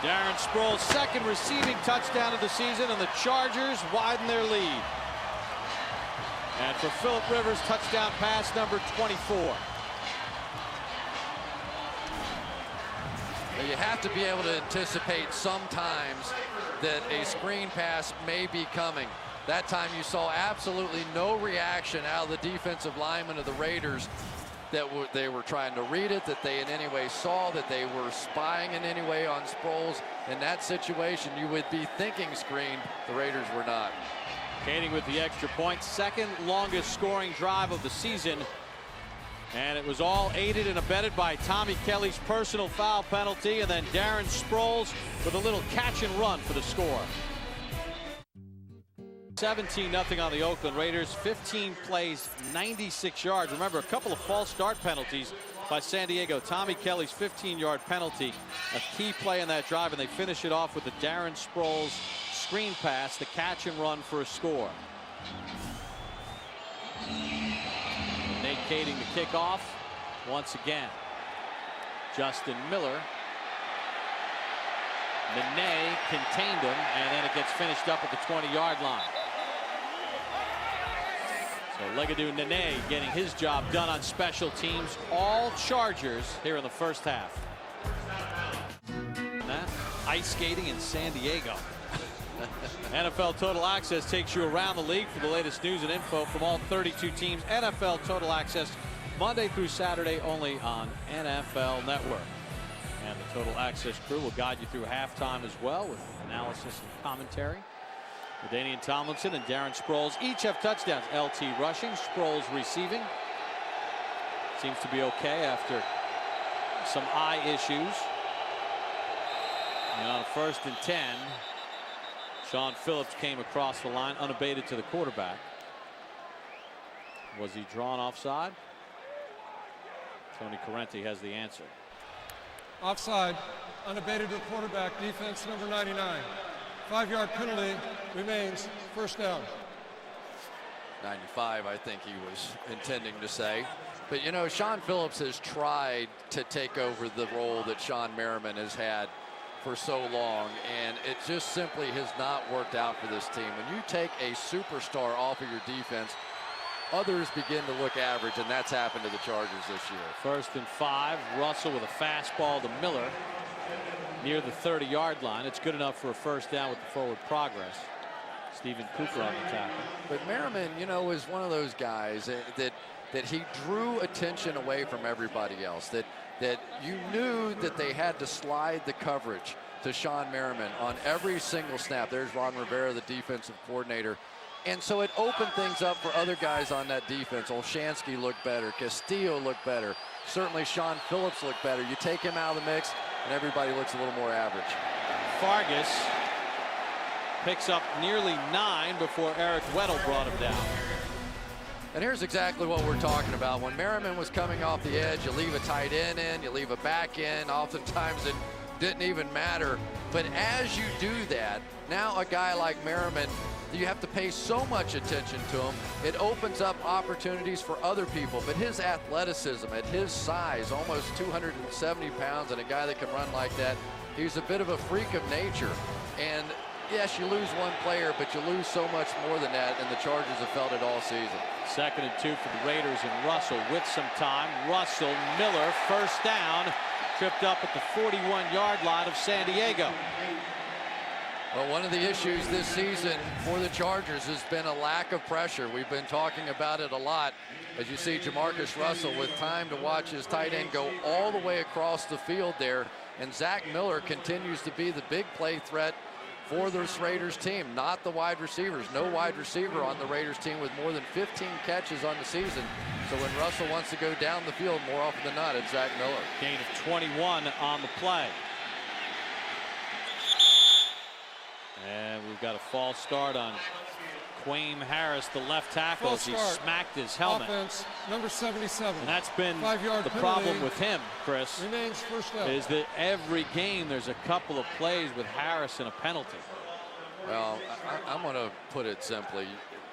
Darren Sproles' 2nd receiving touchdown of the season, and the Chargers widen their lead. And for Phillip Rivers, touchdown pass number 24. You have to be able to anticipate sometimes that a screen pass may be coming. That time you saw absolutely no reaction out of the defensive linemen of the Raiders, that they were trying to read it, that they in any way saw, that they were spying in any way on Sproles. In that situation, you would be thinking screen. The Raiders were not. Kading with the extra point, 2nd longest scoring drive of the season. And it was all aided and abetted by Tommy Kelly's personal foul penalty, and then Darren Sproles with a little catch and run for the score. 17-0 on the Oakland Raiders. 15 plays, 96 yards. Remember, a couple of false start penalties by San Diego. Tommy Kelly's 15-yard penalty, a key play in that drive, and they finish it off with the Darren Sproles screen pass, the catch and run for a score. Nate Kading the kickoff once again. Justin Miller. Nene contained him, and then it gets finished up at the 20-yard line. So Legadou Nene getting his job done on special teams. All Chargers here in the 1st half. Ice skating in San Diego. NFL Total Access takes you around the league for the latest news and info from all 32 teams. NFL Total Access Monday through Saturday only on NFL Network. And the Total Access crew will guide you through halftime as well with analysis and commentary. LaDainian Tomlinson and Darren Sproles each have touchdowns. LT rushing, Sproles receiving. Seems to be okay after some eye issues. And on 1st and 10, Sean Phillips came across the line unabated to the quarterback. Was he drawn offside? Tony Corrente has the answer. Offside, unabated to the quarterback, defense number 99. 5-yard penalty remains 1st down. 95, I think he was intending to say. But you know, Sean Phillips has tried to take over the role that Sean Merriman has had for so long, and it just simply has not worked out for this team. When you take a superstar off of your defense, others begin to look average, and that's happened to the Chargers this year. 1st and 5, Russell with a fastball to Miller near the 30-yard line. It's good enough for a 1st down with the forward progress. Stephen Cooper on the tackle. But Merriman, you know, is one of those guys that he drew attention away from everybody else. That you knew that they had to slide the coverage to Sean Merriman on every single snap. There's Ron Rivera, the defensive coordinator. And so it opened things up for other guys on that defense. Olshansky looked better. Castillo looked better. Certainly Sean Phillips looked better. You take him out of the mix, and everybody looks a little more average. Fargas picks up nearly 9 before Eric Weddle brought him down. And here's exactly what we're talking about. When Merriman was coming off the edge, you leave a tight end in, you leave a back in. Oftentimes it didn't even matter. But as you do that, now a guy like Merriman, you have to pay so much attention to him. It opens up opportunities for other people. But his athleticism at his size, almost 270 pounds, and a guy that can run like that, he's a bit of a freak of nature. And yes, you lose one player, but you lose so much more than that, and the Chargers have felt it all season. 2nd and 2 for the Raiders, and Russell with some time. Russell, Miller, first down, tripped up at the 41-yard line of San Diego. Well, one of the issues this season for the Chargers has been a lack of pressure. We've been talking about it a lot. As you see Jamarcus Russell with time to watch his tight end go all the way across the field there. And Zach Miller continues to be the big play threat for this Raiders team, not the wide receivers. No wide receiver on the Raiders team with more than 15 catches on the season. So when Russell wants to go down the field, more often than not, it's Zach Miller. Gain of 21 on the play. And we've got a false start on Quaim Harris, the left tackle, as he smacked his helmet. Offense, number 77. And that's been 5-yard the penalty. problem with him, Chris. Remains first down. Is that every game there's a couple of plays with Harris and a penalty. Well, I'm going to put it simply.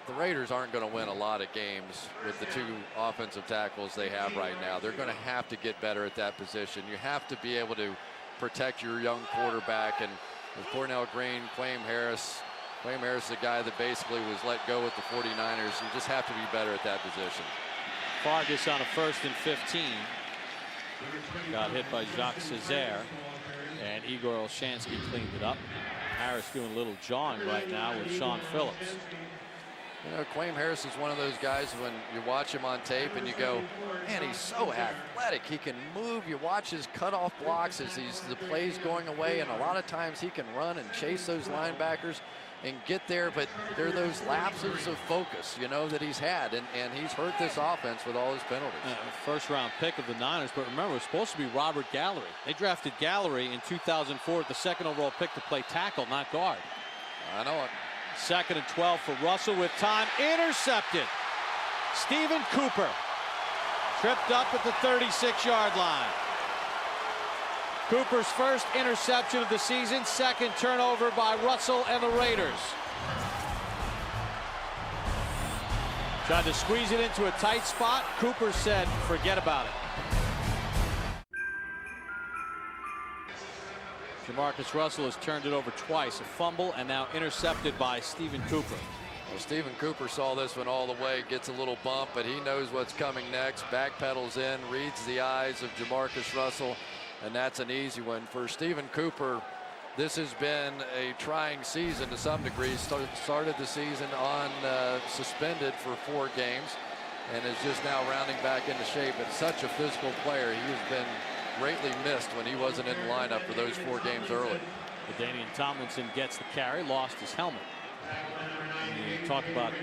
The Raiders aren't going to win a lot of games with the 2 offensive tackles they have right now. They're going to have to get better at that position. You have to be able to protect your young quarterback. And with Cornell Green, Quaim Harris is a guy that basically was let go with the 49ers. You just have to be better at that position. Fargas on a 1st and 15. Got hit by Jacques Césaire, and Igor Olshansky cleaned it up. Harris doing a little jawing right now with Sean Phillips. You know, Quaim Harris is one of those guys when you watch him on tape and you go, man, he's so athletic. He can move. You watch his cutoff blocks as the play's going away, and a lot of times he can run and chase those linebackers and get there, but there are those lapses of focus, you know, that he's had, and he's hurt this offense with all his penalties. First-round pick of the Niners, but remember, it's supposed to be Robert Gallery. They drafted Gallery in 2004 with the 2nd overall pick to play tackle, not guard. I know it. 2nd and 12 for Russell with time. Intercepted. Stephen Cooper tripped up at the 36-yard line. Cooper's first interception of the season, 2nd turnover by Russell and the Raiders. Tried to squeeze it into a tight spot. Cooper said, forget about it. Jamarcus Russell has turned it over twice, a fumble, and now intercepted by Stephen Cooper. Well, Stephen Cooper saw this one all the way, gets a little bump, but he knows what's coming next. Backpedals in, reads the eyes of Jamarcus Russell, and that's an easy one for Stephen Cooper. This has been a trying season to some degree. Started the season on suspended for 4 games, and is just now rounding back into shape. But such a physical player. He has been greatly missed when he wasn't in the lineup for those 4 games early. LaDainian Tomlinson gets the carry, lost his helmet. You talk about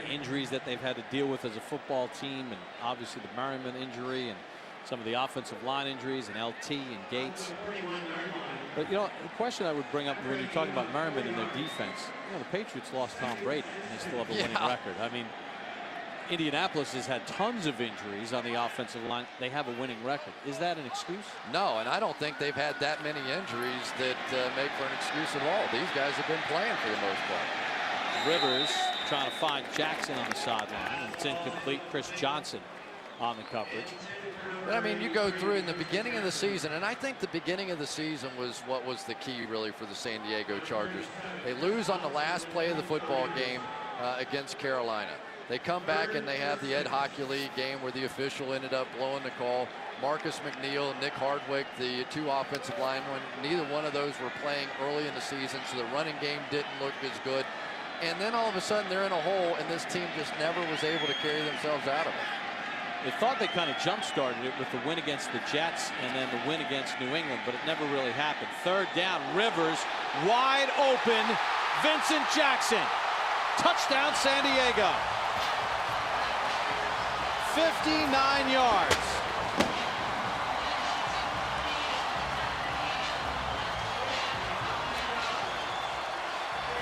the injuries that they've had to deal with as a football team, and obviously the Merriman injury and some of the offensive line injuries and LT and Gates. But, you know, the question I would bring up when you're talking about Merriman and their defense, you know, the Patriots lost Tom Brady and they still have a winning record. I mean, Indianapolis has had tons of injuries on the offensive line. They have a winning record. Is that an excuse? No, and I don't think they've had that many injuries that make for an excuse at all. These guys have been playing for the most part. Rivers trying to find Jackson on the sideline, and it's incomplete. Chris Johnson on the coverage. But I mean, you go through in the beginning of the season, and I think the beginning of the season was what was the key really for the San Diego Chargers. They lose on the last play of the football game against Carolina. They come back and they have the Ed Hochuli game where the official ended up blowing the call. Marcus McNeil, Nick Hardwick, the 2 offensive linemen, neither one of those were playing early in the season, so the running game didn't look as good. And then all of a sudden they're in a hole, and this team just never was able to carry themselves out of it. They thought they kind of jump-started it with the win against the Jets and then the win against New England, but it never really happened. 3rd down, Rivers, wide open, Vincent Jackson. Touchdown, San Diego. 59 yards.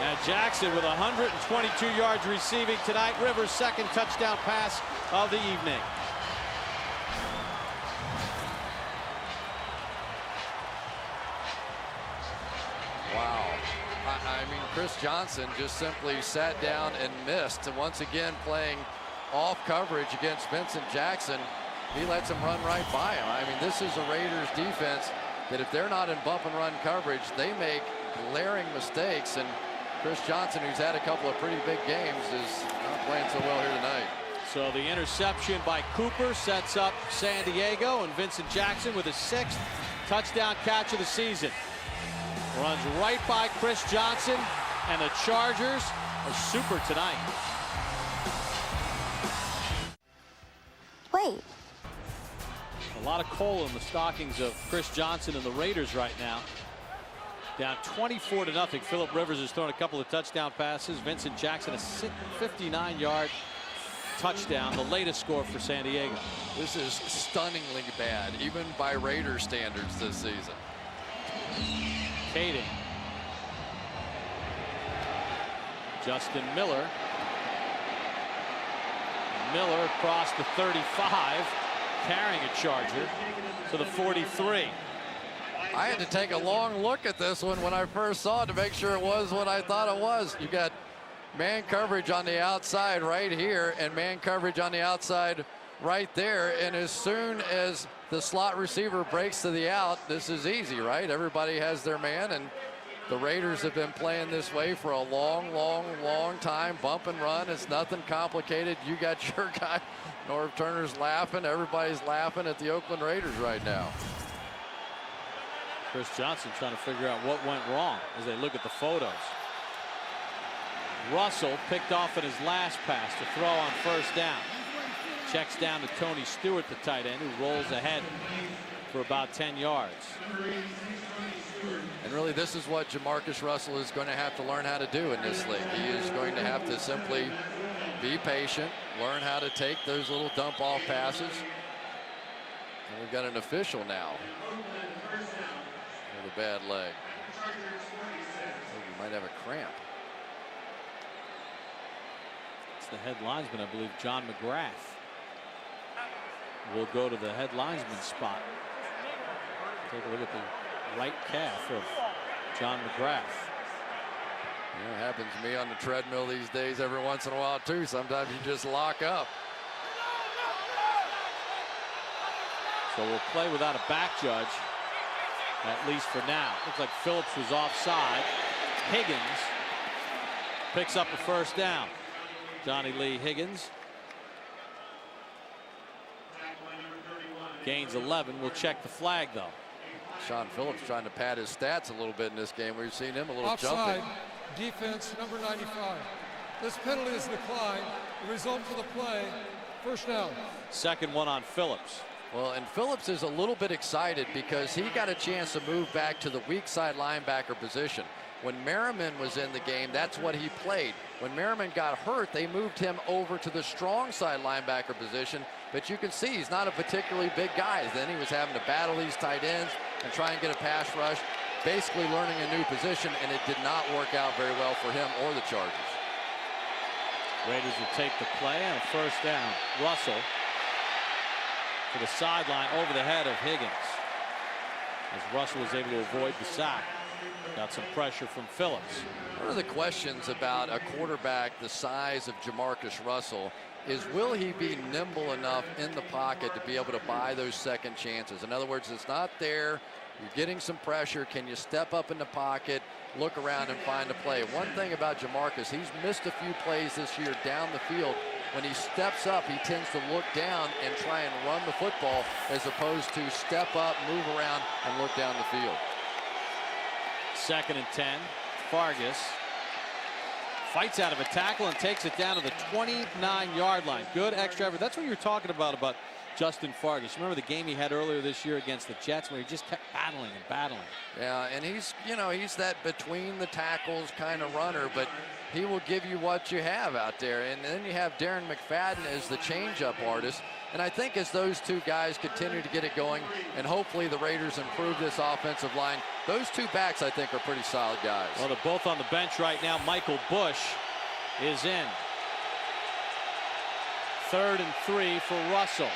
And Jackson with 122 yards receiving tonight. Rivers' second touchdown pass of the evening. Wow. I mean, Chris Johnson just simply sat down and missed. And once again, playing off coverage against Vincent Jackson, he lets him run right by him. I mean, this is a Raiders defense that if they're not in bump and run coverage, they make glaring mistakes. And Chris Johnson, who's had a couple of pretty big games, is not playing so well here tonight. So the interception by Cooper sets up San Diego, and Vincent Jackson with his 6th touchdown catch of the season. Runs right by Chris Johnson, and the Chargers are super tonight. Wait. A lot of coal in the stockings of Chris Johnson and the Raiders right now. Down 24-0. Philip Rivers has thrown a couple of touchdown passes. Vincent Jackson, a 59-yard touchdown, the latest score for San Diego. This is stunningly bad, even by Raiders standards this season. Kading. Justin Miller. Miller across the 35, carrying a Charger to the 43. I had to take a long look at this one when I first saw it to make sure it was what I thought it was. You got man coverage on the outside right here and man coverage on the outside right there. And as soon as the slot receiver breaks to the out, this is easy, right? Everybody has their man, and the Raiders have been playing this way for a long time. Bump and run. It's nothing complicated. You got your guy. Norv Turner's laughing. Everybody's laughing at the Oakland Raiders right now. Chris Johnson trying to figure out what went wrong as they look at the photos. Russell picked off in his last pass to throw on first down. Checks down to Tony Stewart, the tight end, who rolls ahead for about 10 yards. And really, this is what Jamarcus Russell is going to have to learn how to do in this league. He is going to have to simply be patient, learn how to take those little dump off passes. And we've got an official now with a bad leg. He might have a cramp. It's the head linesman, I believe, John McGrath. Will go to the head linesman spot. Take a look at the right calf of John McGrath. Yeah, it happens to me on the treadmill these days every once in a while too. Sometimes you just lock up. So we'll play without a back judge, at least for now. Looks like Phillips was offside. Higgins picks up a first down. Johnny Lee Higgins gains 11. We'll check the flag though. Sean Phillips trying to pad his stats a little bit in this game. We've seen him a little Offside, jumping. defense number 95. This penalty is declined. The result for the play, first down. Second one on Phillips. Well, and Phillips is a little bit excited because he got a chance to move back to the weak side linebacker position. When Merriman was in the game, that's what he played. When Merriman got hurt, they moved him over to the strong side linebacker position. But you can see he's not a particularly big guy. Then he was having to battle these tight ends and try and get a pass rush, basically learning a new position, and it did not work out very well for him or the Chargers. Raiders will take the play and a first down. Russell to the sideline over the head of Higgins. As Russell was able to avoid the sack. Got some pressure from Phillips. One of the questions about a quarterback the size of Jamarcus Russell is, will he be nimble enough in the pocket to be able to buy those second chances? In other words, it's not there. You're getting some pressure. Can you step up in the pocket, look around and find a play? One thing about Jamarcus, he's missed a few plays this year down the field. When he steps up, he tends to look down and try and run the football as opposed to step up, move around, and look down the field. 2nd and 10. Fargas fights out of a tackle and takes it down to the 29-yard line. Good extra effort. That's what you were talking about Justin Fargas. Remember the game he had earlier this year against the Jets where he just kept battling and battling. Yeah, and he's, you know, he's that between the tackles kind of runner, but he will give you what you have out there. And then you have Darren McFadden as the changeup artist. And I think as those two guys continue to get it going, and hopefully the Raiders improve this offensive line, those two backs I think are pretty solid guys. Well, they're both on the bench right now. Michael Bush is in. 3rd and 3 for Russell.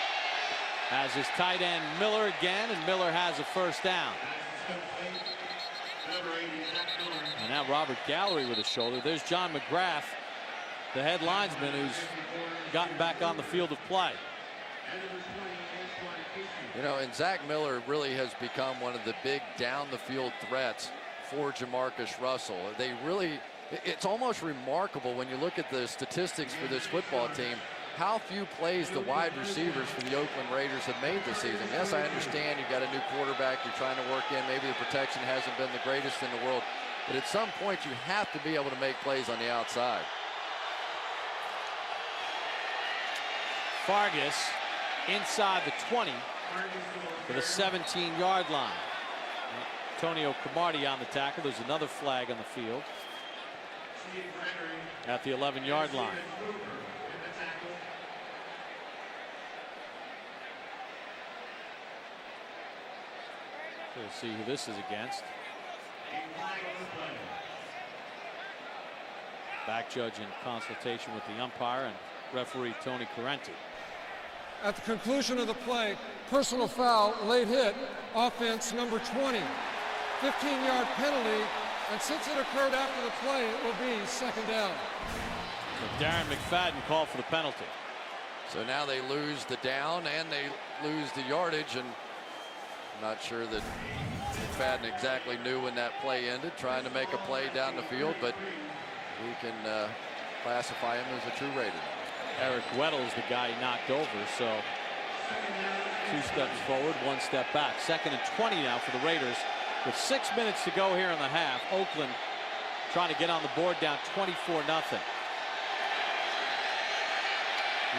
Has his tight end Miller again, and Miller has a first down. And now Robert Gallery with a shoulder. There's John McGrath, the head linesman, who's gotten back on the field of play. You know, and Zach Miller really has become one of the big down the field threats for Jamarcus Russell. They really, it's almost remarkable when you look at the statistics for this football team, how few plays the wide receivers for the Oakland Raiders have made this season. Yes, I understand you've got a new quarterback you're trying to work in. Maybe the protection hasn't been the greatest in the world. But at some point, you have to be able to make plays on the outside. Fargas inside the 20 for the 17-yard line. Antonio Cromartie on the tackle. There's another flag on the field at the 11-yard line. We'll see who this is against. Back judge in consultation with the umpire and referee Tony Correnti. At the conclusion of the play, personal foul, late hit, offense number 20. 15-yard penalty, and since it occurred after the play, it will be second down. So Darren McFadden called for the penalty. So now they lose the down and they lose the yardage, and I'm not sure that McFadden exactly knew when that play ended, trying to make a play down the field, but we can classify him as a true Raider. Eric Weddle is the guy he knocked over, so 2 steps forward, 1 step back. 2nd and 20 now for the Raiders with 6 minutes to go here in the half. Oakland trying to get on the board, down 24-0.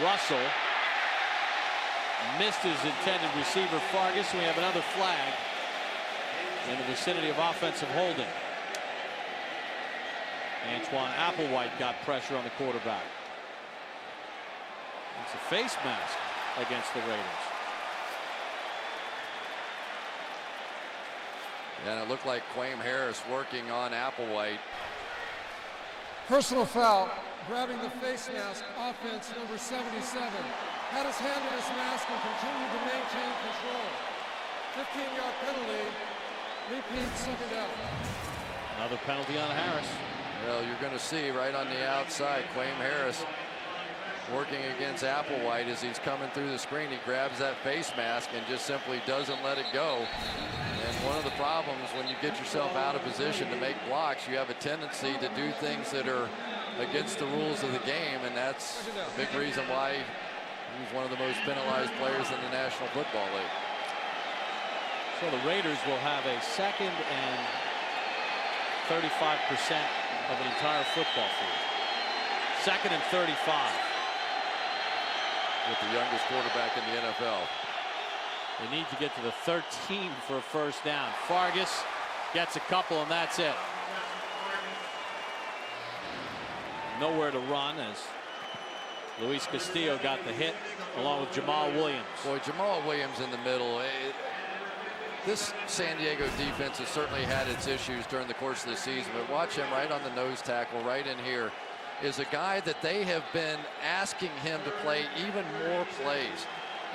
Russell missed his intended receiver Fargas, and we have another flag in the vicinity of offensive holding. Antoine Applewhite got pressure on the quarterback. It's a face mask against the Raiders. And it looked like Quaim Harris working on Applewhite. Personal foul, grabbing the face mask, offense number 77. Had his hand in his mask and continued to maintain control. 15-yard penalty, repeat, second down. Another penalty on Harris. Well, you're going to see right on the outside, Quaim Harris working against Applewhite as he's coming through the screen. He grabs that face mask and just simply doesn't let it go. And one of the problems when you get yourself out of position to make blocks, you have a tendency to do things that are against the rules of the game, and that's a big reason why he's one of the most penalized players in the National Football League. So the Raiders will have a 2nd and 35% of an entire football field. 2nd and 35. With the youngest quarterback in the NFL. They need to get to the 13 for a first down. Fargas gets a couple, and that's it. Nowhere to run as Luis Castillo got the hit along with Jamal Williams. Boy, Jamal Williams in the middle. This San Diego defense has certainly had its issues during the course of the season, but watch him right on the nose tackle right in here. Is a guy that they have been asking him to play even more plays.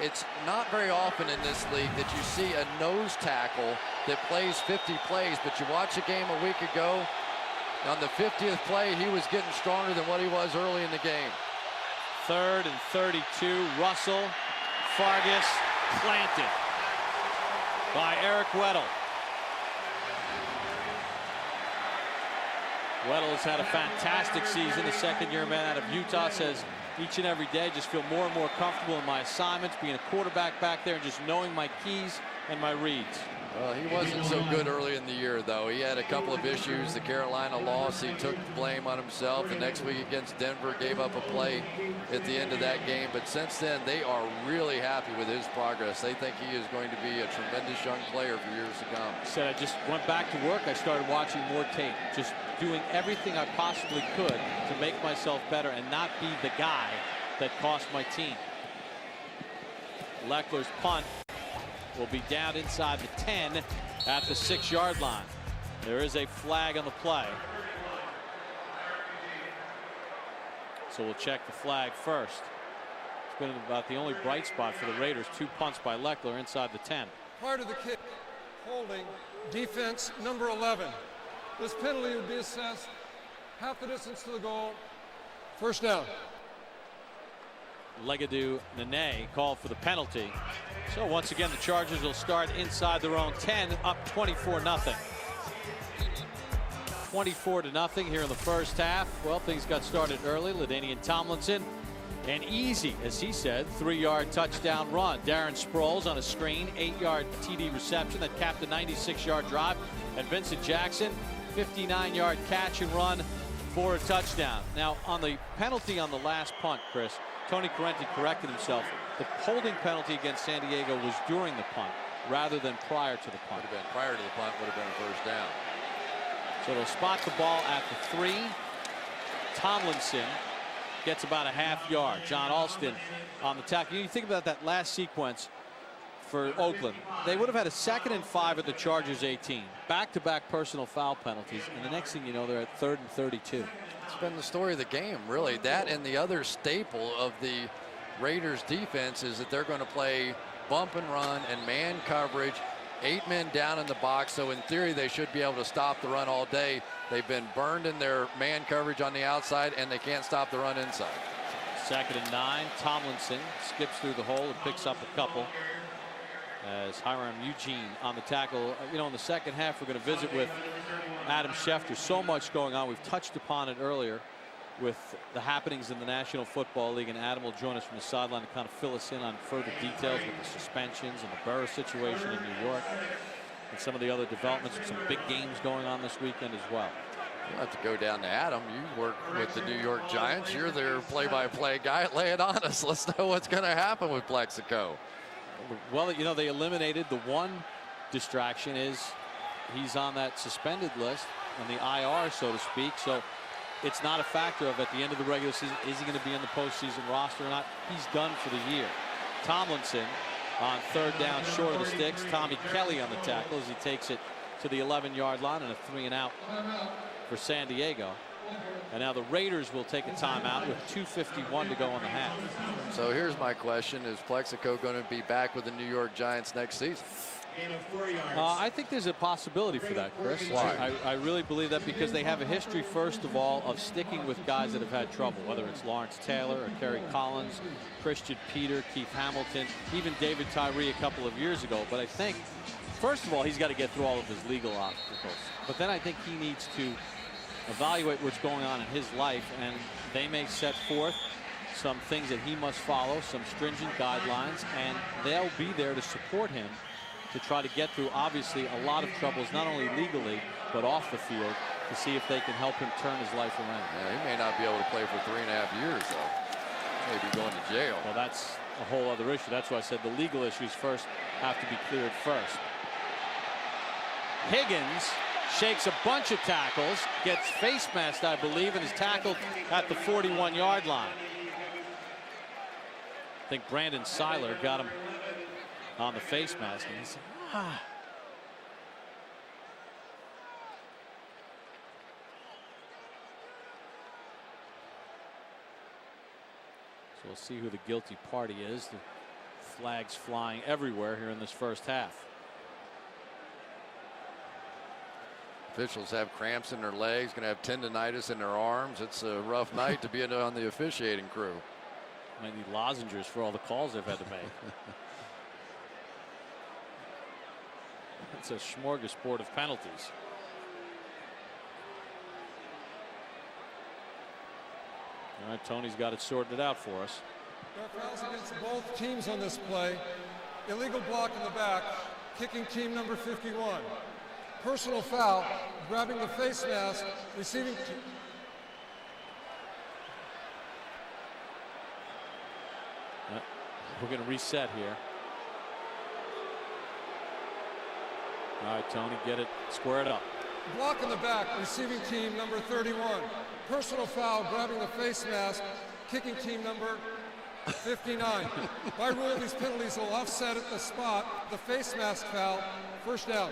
It's not very often in this league that you see a nose tackle that plays 50 plays, but you watch a game a week ago, on the 50th play, he was getting stronger than what he was early in the game. 3rd and 32, Russell, Fargas, planted by Eric Weddle. Weddle has had a fantastic season. The 2nd-year man out of Utah says each and every day just feel more and more comfortable in my assignments, being a quarterback back there and just knowing my keys and my reads. Well, he wasn't so good early in the year, though. He had a couple of issues. The Carolina loss, he took the blame on himself. The next week against Denver, gave up a play at the end of that game. But since then, they are really happy with his progress. They think he is going to be a tremendous young player for years to come. Said I just went back to work. I started watching more tape, just doing everything I possibly could to make myself better and not be the guy that cost my team. Leckler's punt will be down inside the 10 at the 6-yard line. There is a flag on the play. So we'll check the flag first. It's been about the only bright spot for the Raiders. 2 punts by Leckler inside the 10. Prior to the kick, holding defense number 11. This penalty would be assessed half the distance to the goal. First down. Legadou Nene called for the penalty. So once again, the Chargers will start inside their own 10, up 24-0. 24-0 here in the first half. Well, things got started early. LaDainian Tomlinson, an easy, as he said, 3-yard touchdown run. Darren Sproles on a screen, 8-yard TD reception that capped a 96-yard drive. And Vincent Jackson, 59-yard catch and run for a touchdown. Now, on the penalty on the last punt, Chris, Tony Correnti corrected himself. The holding penalty against San Diego was during the punt rather than prior to the punt. Would have been prior to the punt, would have been a first down. So they'll spot the ball at the 3. Tomlinson gets about a half-yard. John Alston on the tackle. You think about that last sequence for Oakland. They would have had a 2nd and 5 at the Chargers 18. Back-to-back personal foul penalties, and the next thing you know, they're at 3rd and 32. It's been the story of the game, really. That and the other staple of the Raiders defense is that they're going to play bump and run and man coverage, 8 men down in the box. So in theory, they should be able to stop the run all day. They've been burned in their man coverage on the outside, and they can't stop the run inside. 2nd and 9. Tomlinson skips through the hole and picks up a couple. As Hiram Eugene on the tackle. You know, in the second half, we're going to visit with Adam Schefter. So much going on. We've touched upon it earlier with the happenings in the National Football League, and Adam will join us from the sideline to kind of fill us in on further details with the suspensions and the Burrow situation in New York and some of the other developments. Some big games going on this weekend as well. You'll have to go down to Adam. You work with the New York Giants. You're their play-by-play guy. Lay it on us. Let's know what's going to happen with Plexico. Well, you know, they eliminated the one distraction is he's on that suspended list on the IR, so to speak. So it's not a factor of at the end of the regular season, is he going to be in the postseason roster or not? He's done for the year. Tomlinson on 3rd down short of the sticks. Tommy Kelly on the tackle as he takes it to the 11-yard line and a 3-and-out for San Diego. And now the Raiders will take a timeout with 2:51 to go in the half. So here's my question. Is Plexico going to be back with the New York Giants next season? I think there's a possibility for that, Chris. Why? I really believe that because they have a history, first of all, of sticking with guys that have had trouble, whether it's Lawrence Taylor or Kerry Collins, Christian Peter, Keith Hamilton, even David Tyree a couple of years ago. But I think, first of all, he's got to get through all of his legal obstacles. But then I think he needs to evaluate what's going on in his life, and they may set forth some things that he must follow, some stringent guidelines, and they'll be there to support him to try to get through, obviously, a lot of troubles, not only legally, but off the field, to see if they can help him turn his life around. Yeah, he may not be able to play for 3.5 years, though. Maybe going to jail. Well, that's a whole other issue. That's why I said the legal issues first have to be cleared first. Higgins shakes a bunch of tackles, gets face masked, I believe, and is tackled at the 41-yard line. I think Brandon Seiler got him on the face mask, and he said, ah. So we'll see who the guilty party is. The flags flying everywhere here in this first half. Officials have cramps in their legs, going to have tendonitis in their arms. It's a rough night to be on the officiating crew. Might need lozenges for all the calls they've had to make. It's a smorgasbord of penalties. All right, Tony's got it sorted out for us. There are fouls against both teams on this play. Illegal block in the back. kicking team number 51. Personal foul, grabbing the face mask, receiving. We're going to reset here. All right, Tony, get it squared up. Block in the back, receiving team number 31. Personal foul, grabbing the face mask, kicking team number 59. By rule, these penalties will offset at the spot. The face mask foul, first down.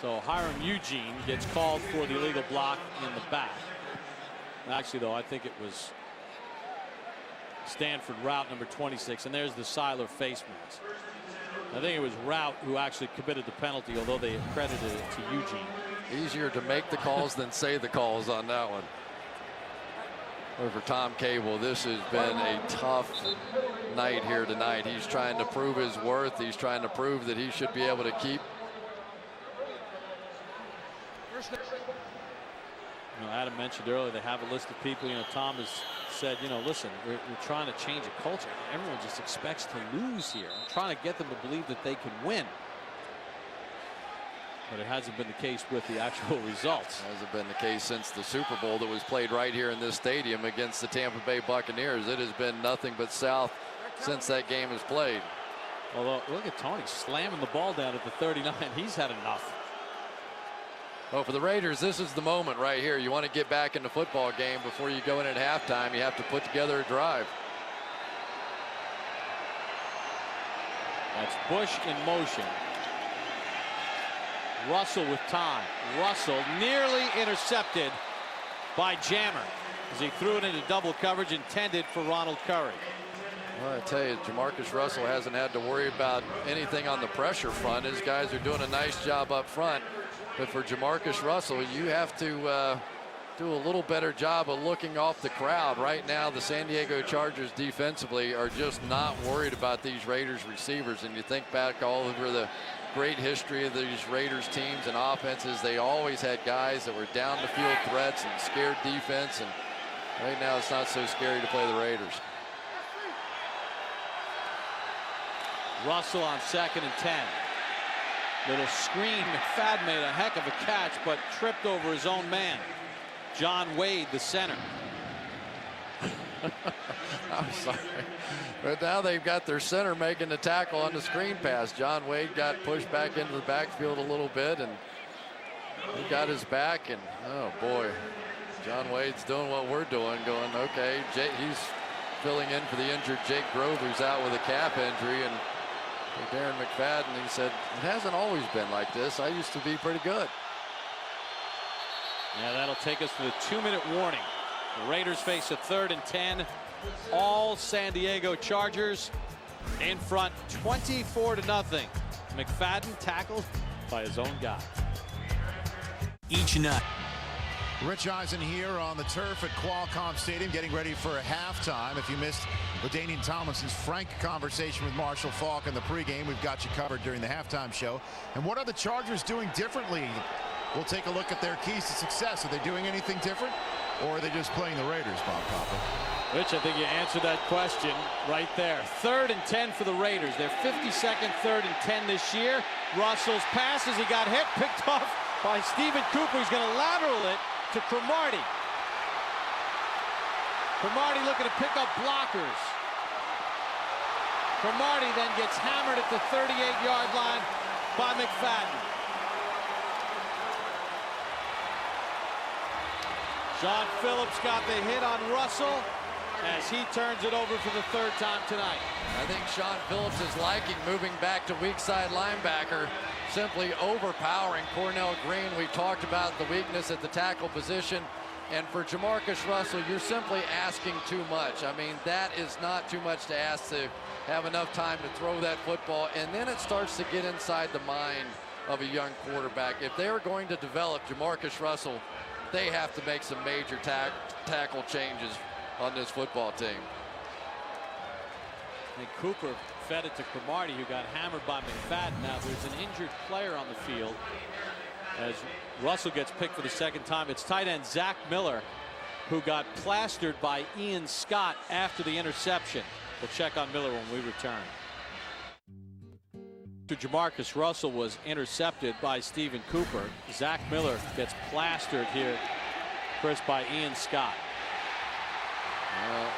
So Hiram Eugene gets called for the illegal block in the back. Actually, though, I think it was Stanford route number 26, and there's the Seiler face mask. I think it was Route who actually committed the penalty, although they credited it to Eugene. Easier to make the calls than say the calls on that one. For Tom Cable, this has been a tough night here tonight. He's trying to prove his worth. He's trying to prove that he should be able to keep. Adam mentioned earlier they have a list of people. Tom has said, listen, we're trying to change a culture. Everyone just expects to lose here. I'm trying to get them to believe that they can win. But it hasn't been the case with the actual results. It hasn't been the case since the Super Bowl that was played right here in this stadium against the Tampa Bay Buccaneers. It has been nothing but south since that game was played. Although, look at Tony slamming the ball down at the 39. He's had enough. Well, for the Raiders, this is the moment right here. You want to get back in the football game before you go in at halftime. You have to put together a drive. That's Bush in motion. Russell with time. Russell nearly intercepted by Jammer as he threw it into double coverage intended for Ronald Curry. Well, I tell you, Jamarcus Russell hasn't had to worry about anything on the pressure front. His guys are doing a nice job up front. But for Jamarcus Russell, you have to do a little better job of looking off the crowd. Right now, the San Diego Chargers defensively are just not worried about these Raiders receivers. And you think back all over the great history of these Raiders teams and offenses, they always had guys that were down the field threats and scared defense. And right now, it's not so scary to play the Raiders. Russell on 2nd and 10. Little screen. McFadden made a heck of a catch, but tripped over his own man. John Wade, the center. I'm sorry. But now they've got their center making the tackle on the screen pass. John Wade got pushed back into the backfield a little bit, and he got his back. And, oh, boy, John Wade's doing what we're doing, going, okay, he's filling in for the injured Jake Grove, who's out with a calf injury. And Darren McFadden, he said, it hasn't always been like this. I used to be pretty good. Yeah, that'll take us to the 2-minute warning. The Raiders face a 3rd and 10. All San Diego Chargers in front 24-0. McFadden tackled by his own guy. Each night. Rich Eisen here on the turf at Qualcomm Stadium getting ready for a halftime. If you missed LaDainian Tomlinson's frank conversation with Marshall Faulk in the pregame, we've got you covered during the halftime show. And what are the Chargers doing differently? We'll take a look at their keys to success. Are they doing anything different, or are they just playing the Raiders, Bob Copper? Rich, I think you answered that question right there. 3rd and 10 for the Raiders. Their 52nd 3rd and 10 this year. Russell's passes, he got hit, picked off by Stephen Cooper. He's going to lateral it to Cromartie. Cromartie looking to pick up blockers. Cromartie then gets hammered at the 38-yard line by McFadden. John Phillips got the hit on Russell as he turns it over for the 3rd time tonight. I think Sean Phillips is liking moving back to weak side linebacker, simply overpowering Cornell Green. We talked about the weakness at the tackle position. And for Jamarcus Russell, you're simply asking too much. I mean, that is not too much to ask to have enough time to throw that football. And then it starts to get inside the mind of a young quarterback. If they are going to develop Jamarcus Russell, they have to make some major tackle changes on this football team. And Cooper fed it to Cromartie, who got hammered by McFadden. Now there's an injured player on the field as Russell gets picked for the 2nd time. It's tight end Zach Miller, who got plastered by Ian Scott after the interception. We'll check on Miller when we return. Jamarcus Russell was intercepted by Stephen Cooper. Zach Miller gets plastered here, Chris, by Ian Scott.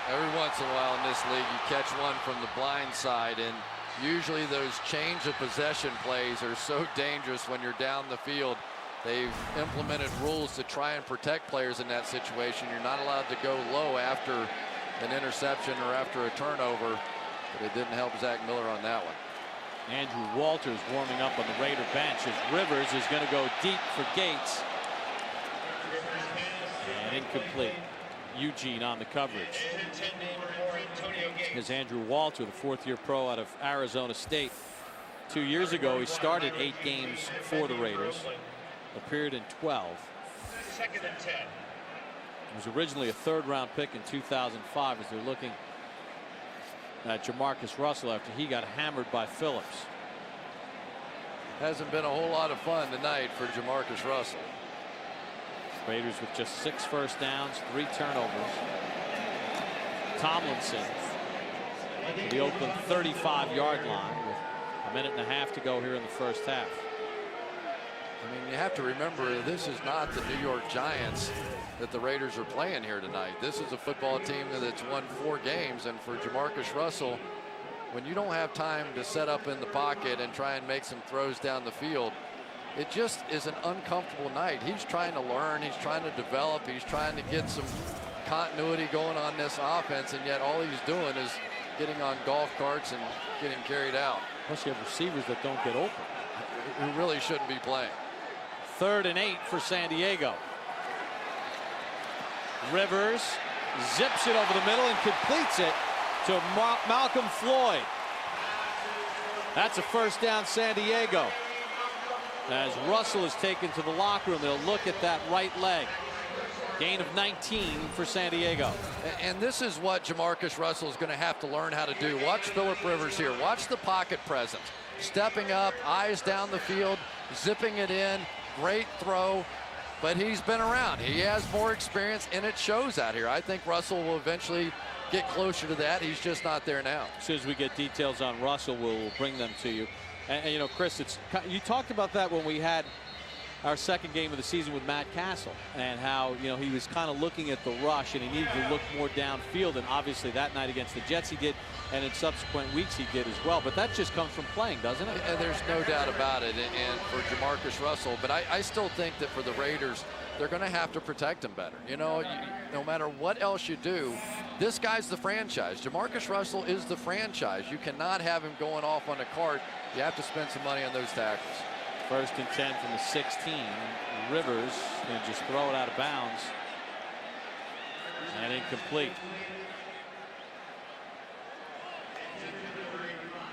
Every once in a while in this league, you catch one from the blind side, and usually those change of possession plays are so dangerous when you're down the field. They've implemented rules to try and protect players in that situation. You're not allowed to go low after an interception or after a turnover, but it didn't help Zach Miller on that one. Andrew Walters warming up on the Raider bench as Rivers is going to go deep for Gates. And incomplete. Eugene on the coverage. Here's Andrew Walter, the fourth-year pro out of Arizona State. 2 years ago, he started 8 games for the Raiders, appeared in 12. Second and 10. He was originally a third-round pick in 2005 as they're looking at Jamarcus Russell after he got hammered by Phillips. Hasn't been a whole lot of fun tonight for Jamarcus Russell. Raiders with just 6 first downs, 3 turnovers. Tomlinson to the Oakland 35-yard line with a minute and a half to go here in the first half. I mean, you have to remember, this is not the New York Giants that the Raiders are playing here tonight. This is a football team that's won 4 games, and for Jamarcus Russell, when you don't have time to set up in the pocket and try and make some throws down the field, it just is an uncomfortable night. He's trying to learn, he's trying to develop, he's trying to get some continuity going on this offense, and yet all he's doing is getting on golf carts and getting carried out. Plus you have receivers that don't get open, who really shouldn't be playing. 3rd and 8 for San Diego. Rivers zips it over the middle and completes it to Malcolm Floyd. That's a first down, San Diego. As Russell is taken to the locker room, they'll look at that right leg. Gain of 19 for San Diego. And this is what Jamarcus Russell is going to have to learn how to do. Watch Phillip Rivers here. Watch the pocket presence. Stepping up, eyes down the field, zipping it in. Great throw, but he's been around. He has more experience, and it shows out here. I think Russell will eventually get closer to that. He's just not there now. As soon as we get details on Russell, we'll bring them to you. And you know, Chris, you talked about that when we had our second game of the season with Matt Castle, and how, you know, he was kind of looking at the rush and he needed to look more downfield, and obviously that night against the Jets he did, and in subsequent weeks he did as well. But that just comes from playing, doesn't it? And there's no doubt about it, and for Jamarcus Russell. But I still think that for the Raiders, they're going to have to protect him better. You know, no matter what else you do, this guy's the franchise. Jamarcus Russell is the franchise. You cannot have him going off on a cart. You have to spend some money on those tackles. 1st and 10 from the 16. Rivers going to just throw it out of bounds. And incomplete.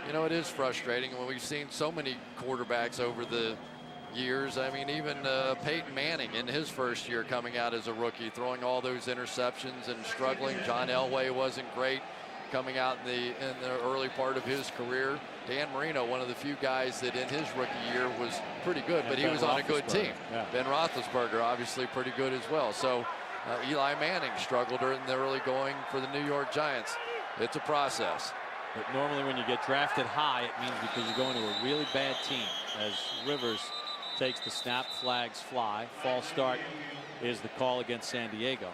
You know, it is frustrating when we've seen so many quarterbacks over the years. I mean, even Peyton Manning in his first year coming out as a rookie, throwing all those interceptions and struggling. John Elway wasn't great coming out in the early part of his career. Dan Marino, one of the few guys that in his rookie year was pretty good, but he was on a good team. Yeah. Ben Roethlisberger, obviously pretty good as well. So Eli Manning struggled in the early going for the New York Giants. It's a process. But normally when you get drafted high, it means because you're going to a really bad team. As Rivers takes the snap, flags fly. False start is the call against San Diego.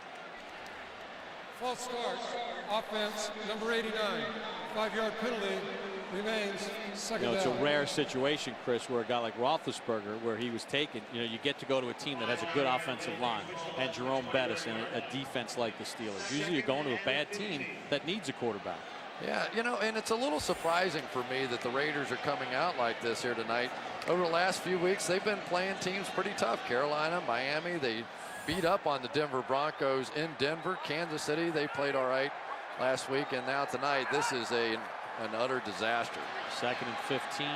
False start, offense, number 89. 5-yard penalty, remains second down. It's a rare situation, Chris, where a guy like Roethlisberger, where he was taken, you know, you get to go to a team that has a good offensive line, and Jerome Bettis and a defense like the Steelers. Usually you're going to a bad team that needs a quarterback. Yeah, you know, and it's a little surprising for me that the Raiders are coming out like this here tonight. Over the last few weeks, they've been playing teams pretty tough. Carolina, Miami, they beat up on the Denver Broncos in Denver. Kansas City, they played all right last week, and now tonight this is an utter disaster. 2nd and 15.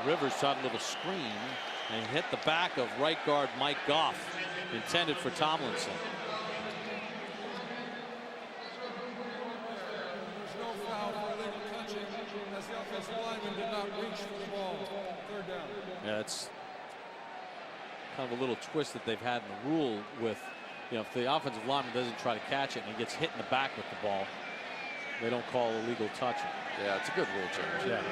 Rivers tried a little screen and hit the back of right guard Mike Goff, intended for Tomlinson. There's no foul for illegal touching as the offensive lineman did not reach for the ball. 3rd down. Yeah, it's kind of a little twist that they've had in the rule with, you know, if the offensive lineman doesn't try to catch it and he gets hit in the back with the ball, they don't call illegal touching. Yeah, it's a good rule change. Yeah.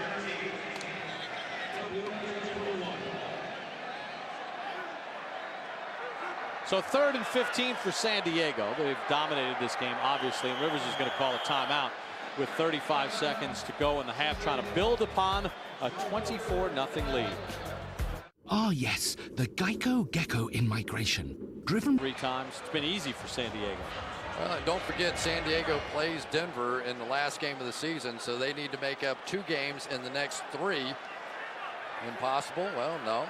So 3rd and 15 for San Diego. They've dominated this game, obviously, and Rivers is going to call a timeout with 35 seconds to go in the half, trying to build upon a 24-0 lead. Ah, yes, the Geico Gecko in migration. Driven 3 times. It's been easy for San Diego. Well, and don't forget, San Diego plays Denver in the last game of the season, so they need to make up 2 games in the next 3. Impossible? Well, no.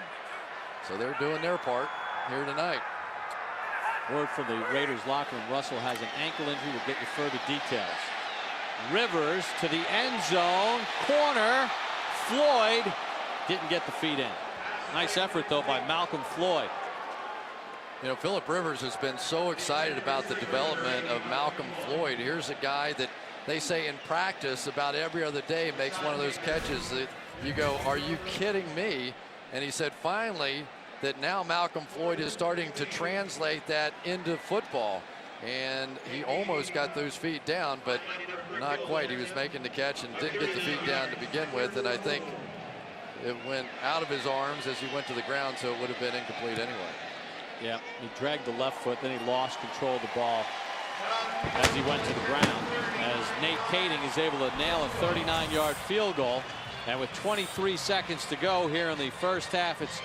So they're doing their part here tonight. Word from the Raiders locker room, Russell has an ankle injury. We'll get you further details. Rivers to the end zone, corner. Floyd didn't get the feet in. Nice effort, though, by Malcolm Floyd. You know, Phillip Rivers has been so excited about the development of Malcolm Floyd. Here's a guy that they say in practice about every other day makes one of those catches that you go, are you kidding me? And he said finally that now Malcolm Floyd is starting to translate that into football. And he almost got those feet down, but not quite. He was making the catch and didn't get the feet down to begin with. And I think it went out of his arms as he went to the ground, so it would have been incomplete anyway. Yeah, he dragged the left foot, then he lost control of the ball as he went to the ground. As Nate Kading is able to nail a 39-yard field goal. And with 23 seconds to go here in the first half, it's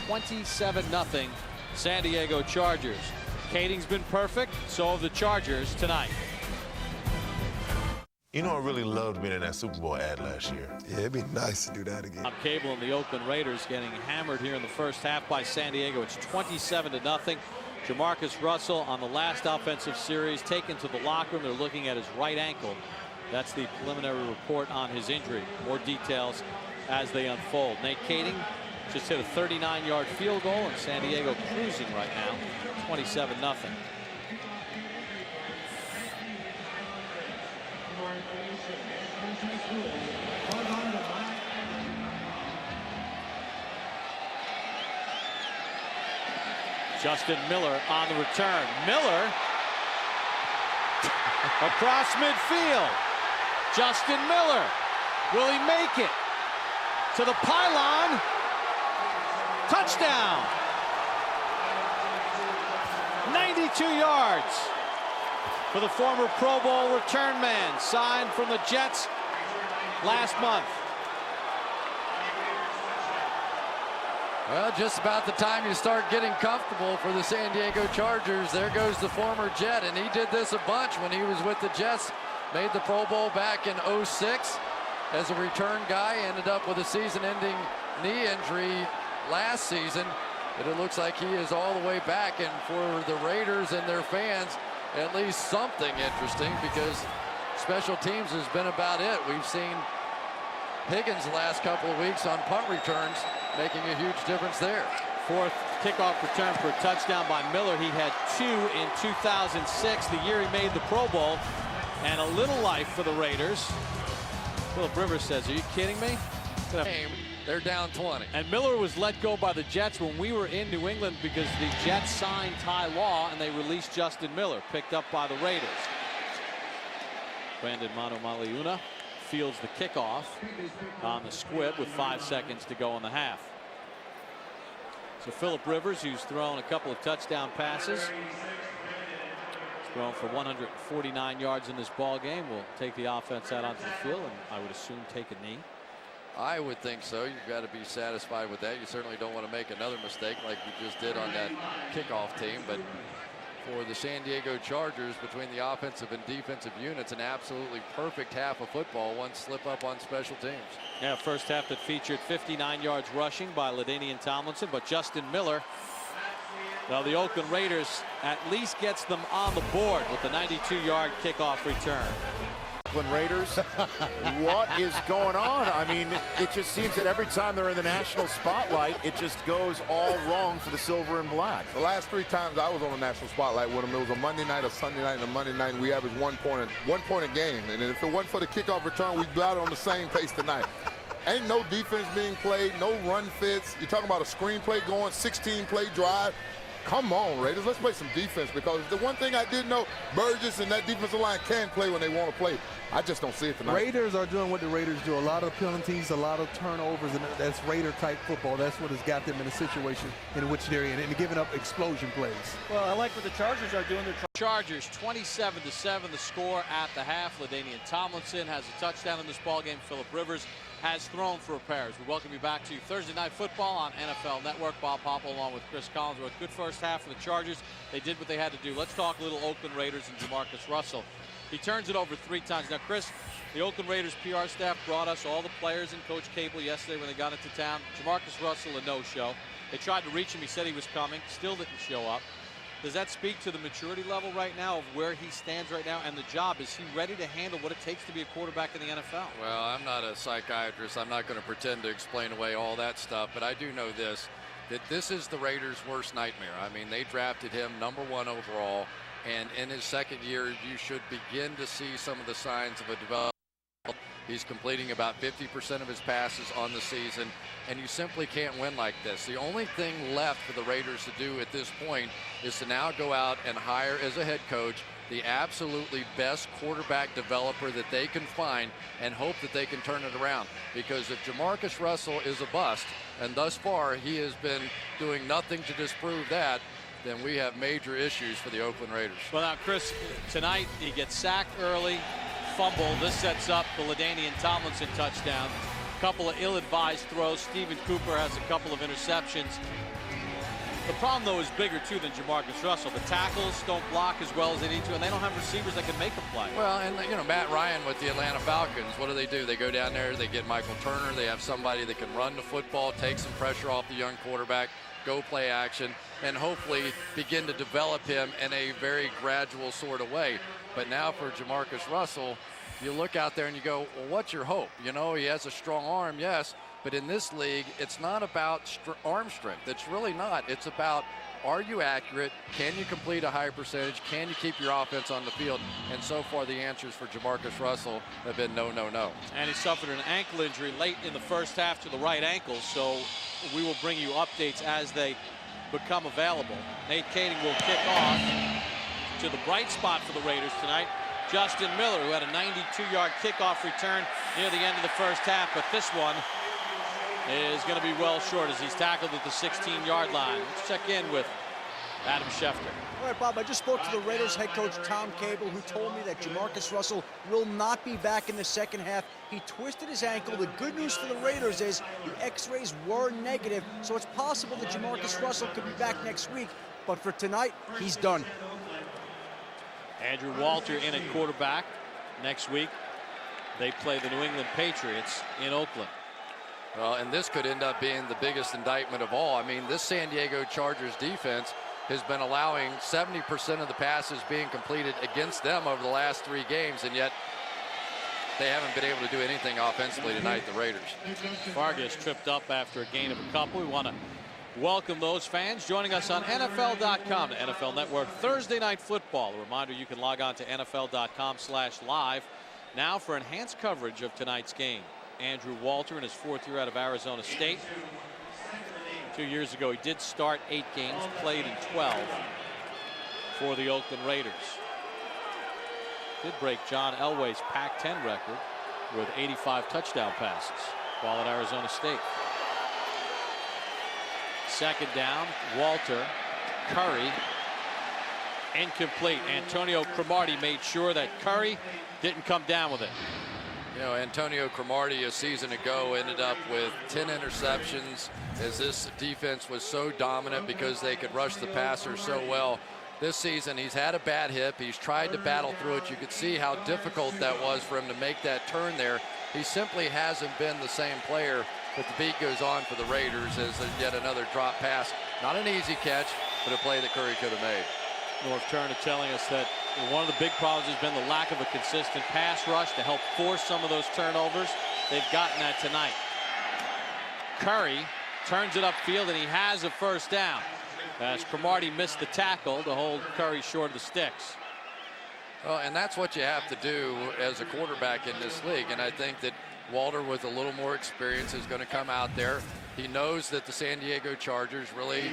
27-0 San Diego Chargers. Kading's been perfect, so have the Chargers tonight. You know, I really loved being in that Super Bowl ad last year. Yeah, it'd be nice to do that again. On Cable and the Oakland Raiders getting hammered here in the first half by San Diego. It's 27-0. Jamarcus Russell on the last offensive series taken to the locker room. They're looking at his right ankle. That's the preliminary report on his injury. More details as they unfold. Nate Kading just hit a 39-yard field goal, and San Diego cruising right now, 27-0. Justin Miller on the return. Miller across midfield. Justin Miller. Will he make it? To the pylon. Touchdown. 92 yards for the former Pro Bowl return man, signed from the Jets last month. Well, just about the time you start getting comfortable for the San Diego Chargers, there goes the former Jet, and he did this a bunch when he was with the Jets. Made the Pro Bowl back in '06 as a return guy, ended up with a season-ending knee injury last season, but it looks like he is all the way back. And for the Raiders and their fans, at least something interesting, because special teams has been about it. We've seen Higgins the last couple of weeks on punt returns, making a huge difference there. 4th kickoff return for a touchdown by Miller. He had 2 in 2006, the year he made the Pro Bowl. And a little life for the Raiders. Phillip Rivers says, are you kidding me? They're down 20. And Miller was let go by the Jets when we were in New England because the Jets signed Ty Law and they released Justin Miller, picked up by the Raiders. Brandon Manumaleuga fields the kickoff on the squib with 5 seconds to go in the half. So Phillip Rivers, who's thrown a couple of touchdown passes, thrown for 149 yards in this ball game, will take the offense out onto the field and I would assume take a knee. I would think so. You've got to be satisfied with that. You certainly don't want to make another mistake like you just did on that kickoff team. But for the San Diego Chargers, between the offensive and defensive units, an absolutely perfect half of football. One slip up on special teams. Yeah, first half that featured 59 yards rushing by LaDainian Tomlinson, but Justin Miller, well, the Oakland Raiders at least gets them on the board with the 92-yard kickoff return. Oakland Raiders, what is going on? I mean, it just seems that every time they're in the national spotlight, it just goes all wrong for the silver and black. The last 3 times I was on the national spotlight with them, it was a Monday night, a Sunday night, and a Monday night, and we averaged 1 point a game. And if it wasn't for the kickoff return, we'd be out on the same pace tonight. Ain't no defense being played, no run fits. You're talking about a screenplay going, 16-play drive. Come on, Raiders, let's play some defense, because the one thing I did know, Burgess and that defensive line can play when they want to play. I just don't see it tonight. Raiders are doing what the Raiders do. A lot of penalties, a lot of turnovers, and that's Raider-type football. That's what has got them in a situation in which they're in, and giving up explosion plays. Well, I like what the Chargers are doing. Chargers 27-7 the score at the half. LaDainian Tomlinson has a touchdown in this ballgame. Phillip Rivers has thrown for repairs. We welcome you back to Thursday Night Football on NFL Network. Bob Popple along with Chris Collinsworth. Good first half for the Chargers. They did what they had to do. Let's talk a little Oakland Raiders and Jamarcus Russell. He turns it over 3 times. Now, Chris, the Oakland Raiders PR staff brought us all the players and Coach Cable yesterday when they got into town. Jamarcus Russell, a no-show. They tried to reach him. He said he was coming. Still didn't show up. Does that speak to the maturity level right now of where he stands right now and the job? Is he ready to handle what it takes to be a quarterback in the NFL? Well, I'm not a psychiatrist. I'm not going to pretend to explain away all that stuff, but I do know this, that this is the Raiders' worst nightmare. I mean, they drafted him #1 overall, and in his second year, you should begin to see some of the signs of a development. He's completing about 50% of his passes on the season, and you simply can't win like this. The only thing left for the Raiders to do at this point is to now go out and hire as a head coach the absolutely best quarterback developer that they can find and hope that they can turn it around. Because if Jamarcus Russell is a bust, and thus far he has been doing nothing to disprove that, then we have major issues for the Oakland Raiders. Well, now, Chris, tonight he gets sacked early, fumble. This sets up the LaDainian Tomlinson touchdown. A couple of ill-advised throws. Stephen Cooper has a couple of interceptions. The problem, though, is bigger, too, than Jamarcus Russell. The tackles don't block as well as they need to, and they don't have receivers that can make a play. Well, and, you know, Matt Ryan with the Atlanta Falcons, what do? They go down there, they get Michael Turner, they have somebody that can run the football, take some pressure off the young quarterback, go play action, and hopefully begin to develop him in a very gradual sort of way. But now for Jamarcus Russell, you look out there and you go, well, what's your hope? You know, he has a strong arm, yes, but in this league, it's not about arm strength. It's really not. It's about, are you accurate? Can you complete a high percentage? Can you keep your offense on the field? And so far, the answers for Jamarcus Russell have been no, no, no. And he suffered an ankle injury late in the first half to the right ankle, so we will bring you updates as they become available. Nate Kading will kick off to the bright spot for the Raiders tonight. Justin Miller, who had a 92-yard kickoff return near the end of the first half, but this one is going to be well short as he's tackled at the 16-yard line. Let's check in with Adam Schefter. All right, Bob, I just spoke to the Raiders head coach Tom Cable, who told me that Jamarcus Russell will not be back in the second half. He twisted his ankle. The good news for the Raiders is the x-rays were negative, so it's possible that Jamarcus Russell could be back next week. But for tonight, he's done. Andrew Walter in at quarterback. Next week, they play the New England Patriots in Oakland. Well, and this could end up being the biggest indictment of all. I mean, this San Diego Chargers defense has been allowing 70% of the passes being completed against them over the last 3 games, and yet they haven't been able to do anything offensively tonight, the Raiders. Vargas tripped up after a gain of a couple. We want to welcome those fans joining us on NFL.com, the NFL Network Thursday Night Football. A reminder, you can log on to NFL.com/live now for enhanced coverage of tonight's game. Andrew Walter in his 4th year out of Arizona State. 2 years ago, he did start 8 games, played in 12 for the Oakland Raiders. Did break John Elway's Pac-10 record with 85 touchdown passes while at Arizona State. Second down, Walter, Curry, incomplete. Antonio Cromartie made sure that Curry didn't come down with it. You know, Antonio Cromartie a season ago ended up with 10 interceptions as this defense was so dominant because they could rush the passer so well. This season, he's had a bad hip. He's tried to battle through it. You could see how difficult that was for him to make that turn there. He simply hasn't been the same player, but the beat goes on for the Raiders as there's yet another drop pass. Not an easy catch, but a play that Curry could have made. North Turner telling us that one of the big problems has been the lack of a consistent pass rush to help force some of those turnovers. They've gotten that tonight. Curry turns it upfield, and he has a first down as Cromartie missed the tackle to hold Curry short of the sticks. Well, and that's what you have to do as a quarterback in this league. And I think that Walter, with a little more experience, is going to come out there. He knows that the San Diego Chargers really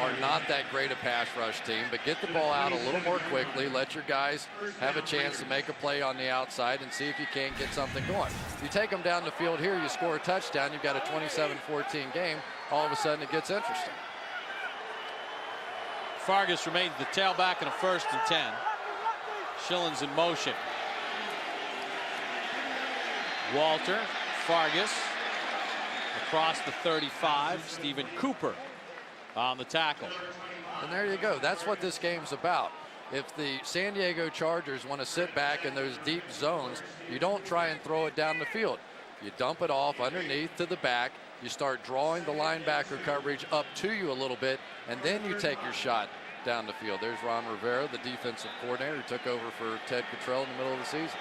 are not that great a pass rush team, but get the ball out a little more quickly. Let your guys have a chance to make a play on the outside and see if you can't get something going. You take them down the field here, you score a touchdown, you've got a 27-14 game. All of a sudden it gets interesting. Fargas remains the tailback in a 1st and 10. Schillen's in motion. Walter, Fargas, across the 35. Stephen Cooper on the tackle. And there you go. That's what this game's about. If the San Diego Chargers want to sit back in those deep zones, you don't try and throw it down the field. You dump it off underneath to the back. You start drawing the linebacker coverage up to you a little bit, and then you take your shot down the field. There's Ron Rivera, the defensive coordinator, who took over for Ted Cottrell in the middle of the season.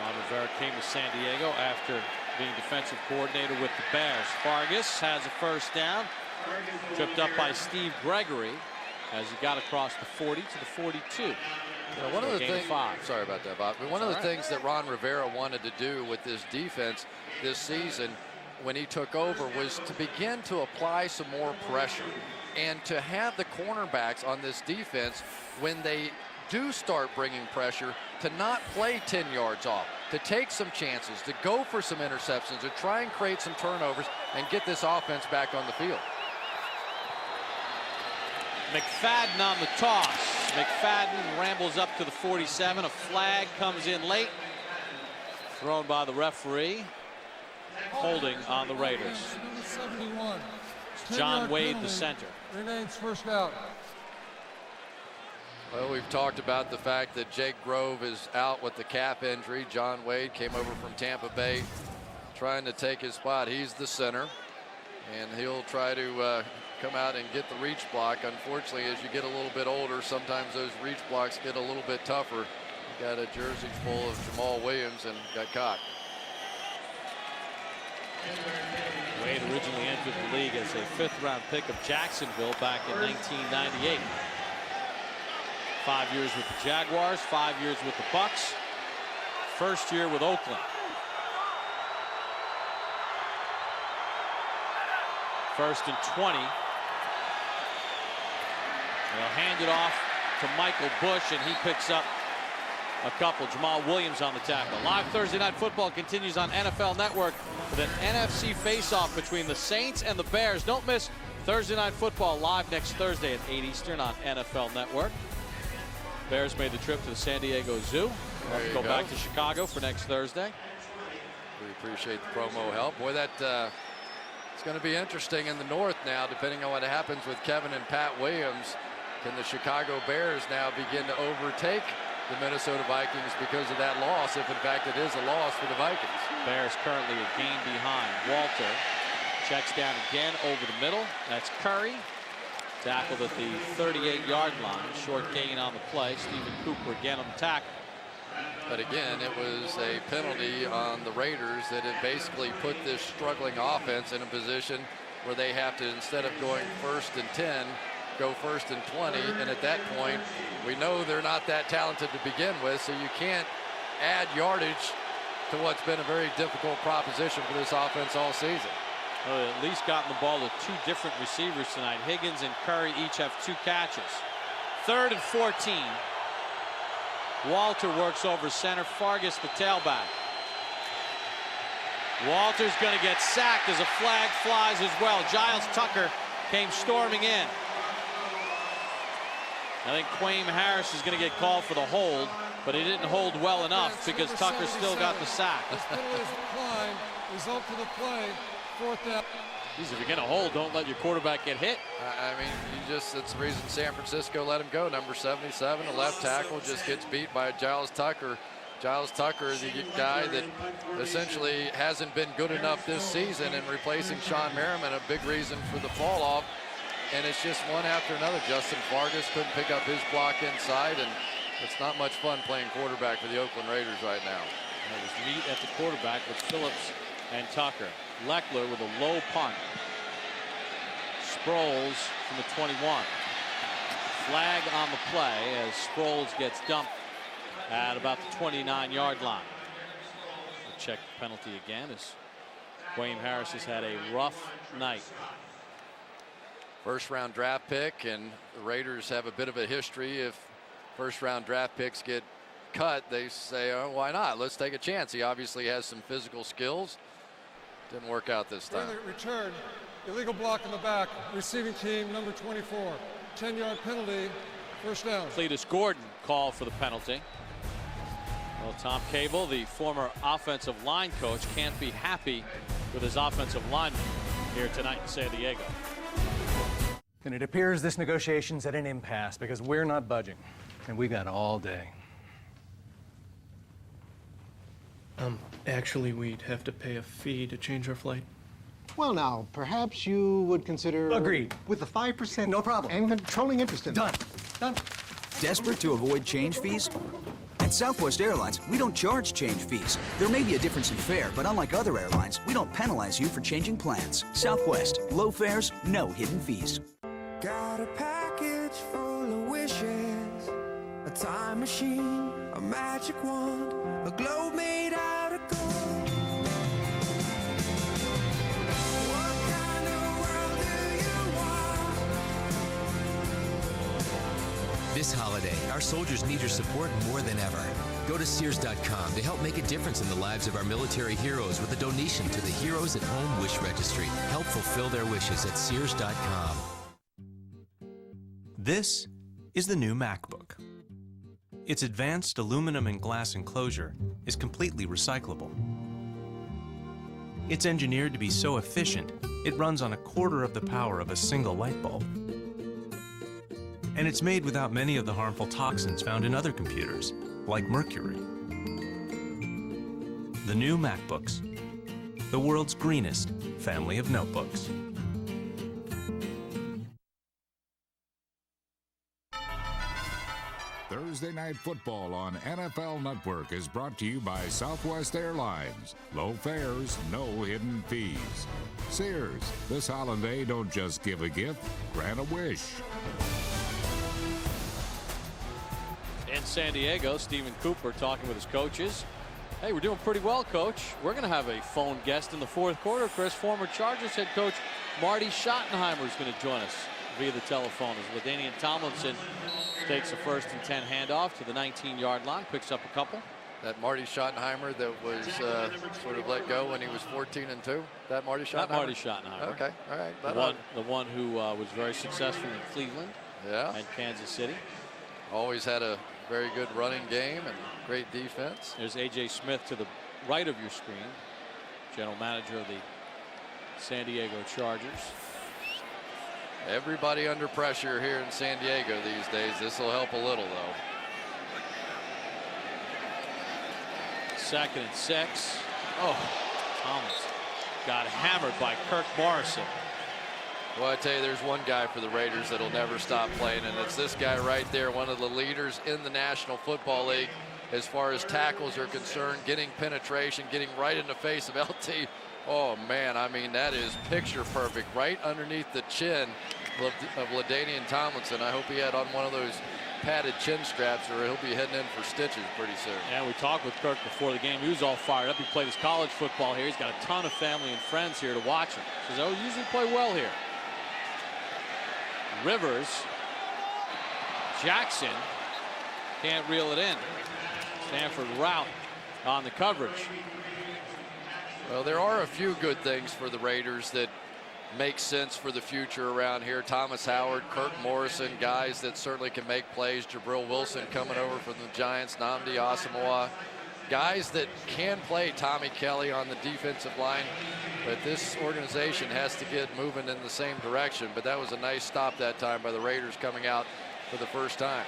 Ron Rivera came to San Diego after being defensive coordinator with the Bears. Fargas has a 1st down. Tripped up by Steve Gregory as he got across the 40 to the 42. One of the things, sorry about that, Bob. But one of the things that Ron Rivera wanted to do with this defense this season when he took over was to begin to apply some more pressure and to have the cornerbacks on this defense, when they do start bringing pressure, to not play 10 yards off, to take some chances, to go for some interceptions, to try and create some turnovers and get this offense back on the field. McFadden on the toss. McFadden rambles up to the 47. A flag comes in late. Thrown by the referee. Holding on the Raiders. 71. John Wade, the center. Remains 1st out. Well, we've talked about the fact that Jake Grove is out with the calf injury. John Wade came over from Tampa Bay trying to take his spot. He's the center, and he'll try to come out and get the reach block. Unfortunately, as you get a little bit older, sometimes those reach blocks get a little bit tougher. Got a jersey full of Jamal Williams and got caught. Wade originally entered the league as a 5th-round pick of Jacksonville back in 1998. 5 years with the Jaguars, 5 years with the Bucks. 1st year with Oakland. First and 20. They'll hand it off to Michael Bush, and he picks up a couple. Jamal Williams on the tackle. Live Thursday Night Football continues on NFL Network with an NFC face-off between the Saints and the Bears. Don't miss Thursday Night Football live next Thursday at 8 Eastern on NFL Network. Bears made the trip to the San Diego Zoo. Go back to Chicago for next Thursday. We appreciate the promo help. Boy, that it's going to be interesting in the North now, depending on what happens with Kevin and Pat Williams. Can the Chicago Bears now begin to overtake the Minnesota Vikings because of that loss, if in fact it is a loss for the Vikings? Bears currently a game behind. Walter checks down again over the middle. That's Curry. Tackled at the 38-yard line. Short gain on the play. Stephen Cooper again on the tackle. But again, it was a penalty on the Raiders that had basically put this struggling offense in a position where they have to, instead of going 1st and 10, go 1st and 20. And at that point, we know they're not that talented to begin with, so you can't add yardage to what's been a very difficult proposition for this offense all season. Well, at least gotten the ball to 2 different receivers tonight. Higgins and Curry each have 2 catches. 3rd and 14. Walter works over center. Fargas, the tailback. Walter's going to get sacked as a flag flies as well. Giles Tucker came storming in. I think Quaim Harris is going to get called for the hold, but he didn't hold well enough because Tucker still got the sack. Result to the play. 4th down. If you're going to hold, don't let your quarterback get hit. I mean, that's the reason San Francisco let him go. Number 77, a left tackle, just gets beat by Giles Tucker. Giles Tucker is the guy that essentially hasn't been good enough this season, and replacing Sean Merriman, a big reason for the fall off. And it's just one after another. Justin Fargas couldn't pick up his block inside, and it's not much fun playing quarterback for the Oakland Raiders right now. And it was meat at the quarterback with Phillips and Tucker. Leckler with a low punt. Sproles from the 21. Flag on the play as Sproles gets dumped at about the 29-yard line. We'll check the penalty again as Wayne Harris has had a rough night. First-round draft pick, and the Raiders have a bit of a history. If first-round draft picks get cut, they say, oh, why not? Let's take a chance. He obviously has some physical skills. Didn't work out this time. Return, illegal block in the back, receiving team number 24. 10-yard penalty, first down. Cletus Gordon called for the penalty. Well, Tom Cable, the former offensive line coach, can't be happy with his offensive lineman here tonight in San Diego. And it appears this negotiation's at an impasse because we're not budging, and we got all day. Actually, we'd have to pay a fee to change our flight. Well, now, perhaps you would consider... Agreed. With the 5%... No problem. And controlling interest in... Done. Done. Desperate to avoid change fees? At Southwest Airlines, we don't charge change fees. There may be a difference in fare, but unlike other airlines, we don't penalize you for changing plans. Southwest, low fares, no hidden fees. Got a package full of wishes, a time machine, a magic wand, a globe made out of gold. What kind of world do you want? This holiday, our soldiers need your support more than ever. Go to Sears.com to help make a difference in the lives of our military heroes with a donation to the Heroes at Home Wish Registry. Help fulfill their wishes at Sears.com. This is the new MacBook. Its advanced aluminum and glass enclosure is completely recyclable. It's engineered to be so efficient, it runs on 1/4 of the power of a single light bulb. And it's made without many of the harmful toxins found in other computers, like mercury. The new MacBooks, the world's greenest family of notebooks. Thursday Night Football on NFL Network is brought to you by Southwest Airlines. Low fares, no hidden fees. Sears, this holiday, don't just give a gift, grant a wish. In San Diego, Stephen Cooper talking with his coaches. Hey, we're doing pretty well, Coach. We're going to have a phone guest in the fourth quarter, Chris. Former Chargers head coach Marty Schottenheimer is going to join us via the telephone as LaDainian Tomlinson takes a 1st and 10 handoff to the 19-yard line, picks up a couple. That Marty Schottenheimer that was sort of let go when he was 14-2. That Marty Schottenheimer? Not Marty Schottenheimer. Okay, all right. The one who was very successful in Cleveland and Kansas City. Always had a very good running game and great defense. There's A.J. Smith to the right of your screen, general manager of the San Diego Chargers. Everybody under pressure here in San Diego these days. This will help a little, though. 2nd and 6. Oh, Thomas got hammered by Kirk Morrison. Well, I tell you, there's one guy for the Raiders that'll never stop playing, and it's this guy right there, one of the leaders in the National Football League as far as tackles are concerned, getting penetration, getting right in the face of LT. Oh, man, I mean, that is picture perfect, right underneath the chin of LaDainian Tomlinson. I hope he had on one of those padded chin straps or he'll be heading in for stitches pretty soon. Yeah, we talked with Kirk before the game. He was all fired up. He played his college football here. He's got a ton of family and friends here to watch him. He says, oh, usually play well here. Rivers, Jackson can't reel it in. Stanford route on the coverage. Well, there are a few good things for the Raiders that make sense for the future around here. Thomas Howard, Kirk Morrison, guys that certainly can make plays. Jabril Wilson coming over from the Giants, Nnamdi Asomugha, guys that can play. Tommy Kelly on the defensive line. But this organization has to get moving in the same direction. But that was a nice stop that time by the Raiders coming out for the first time.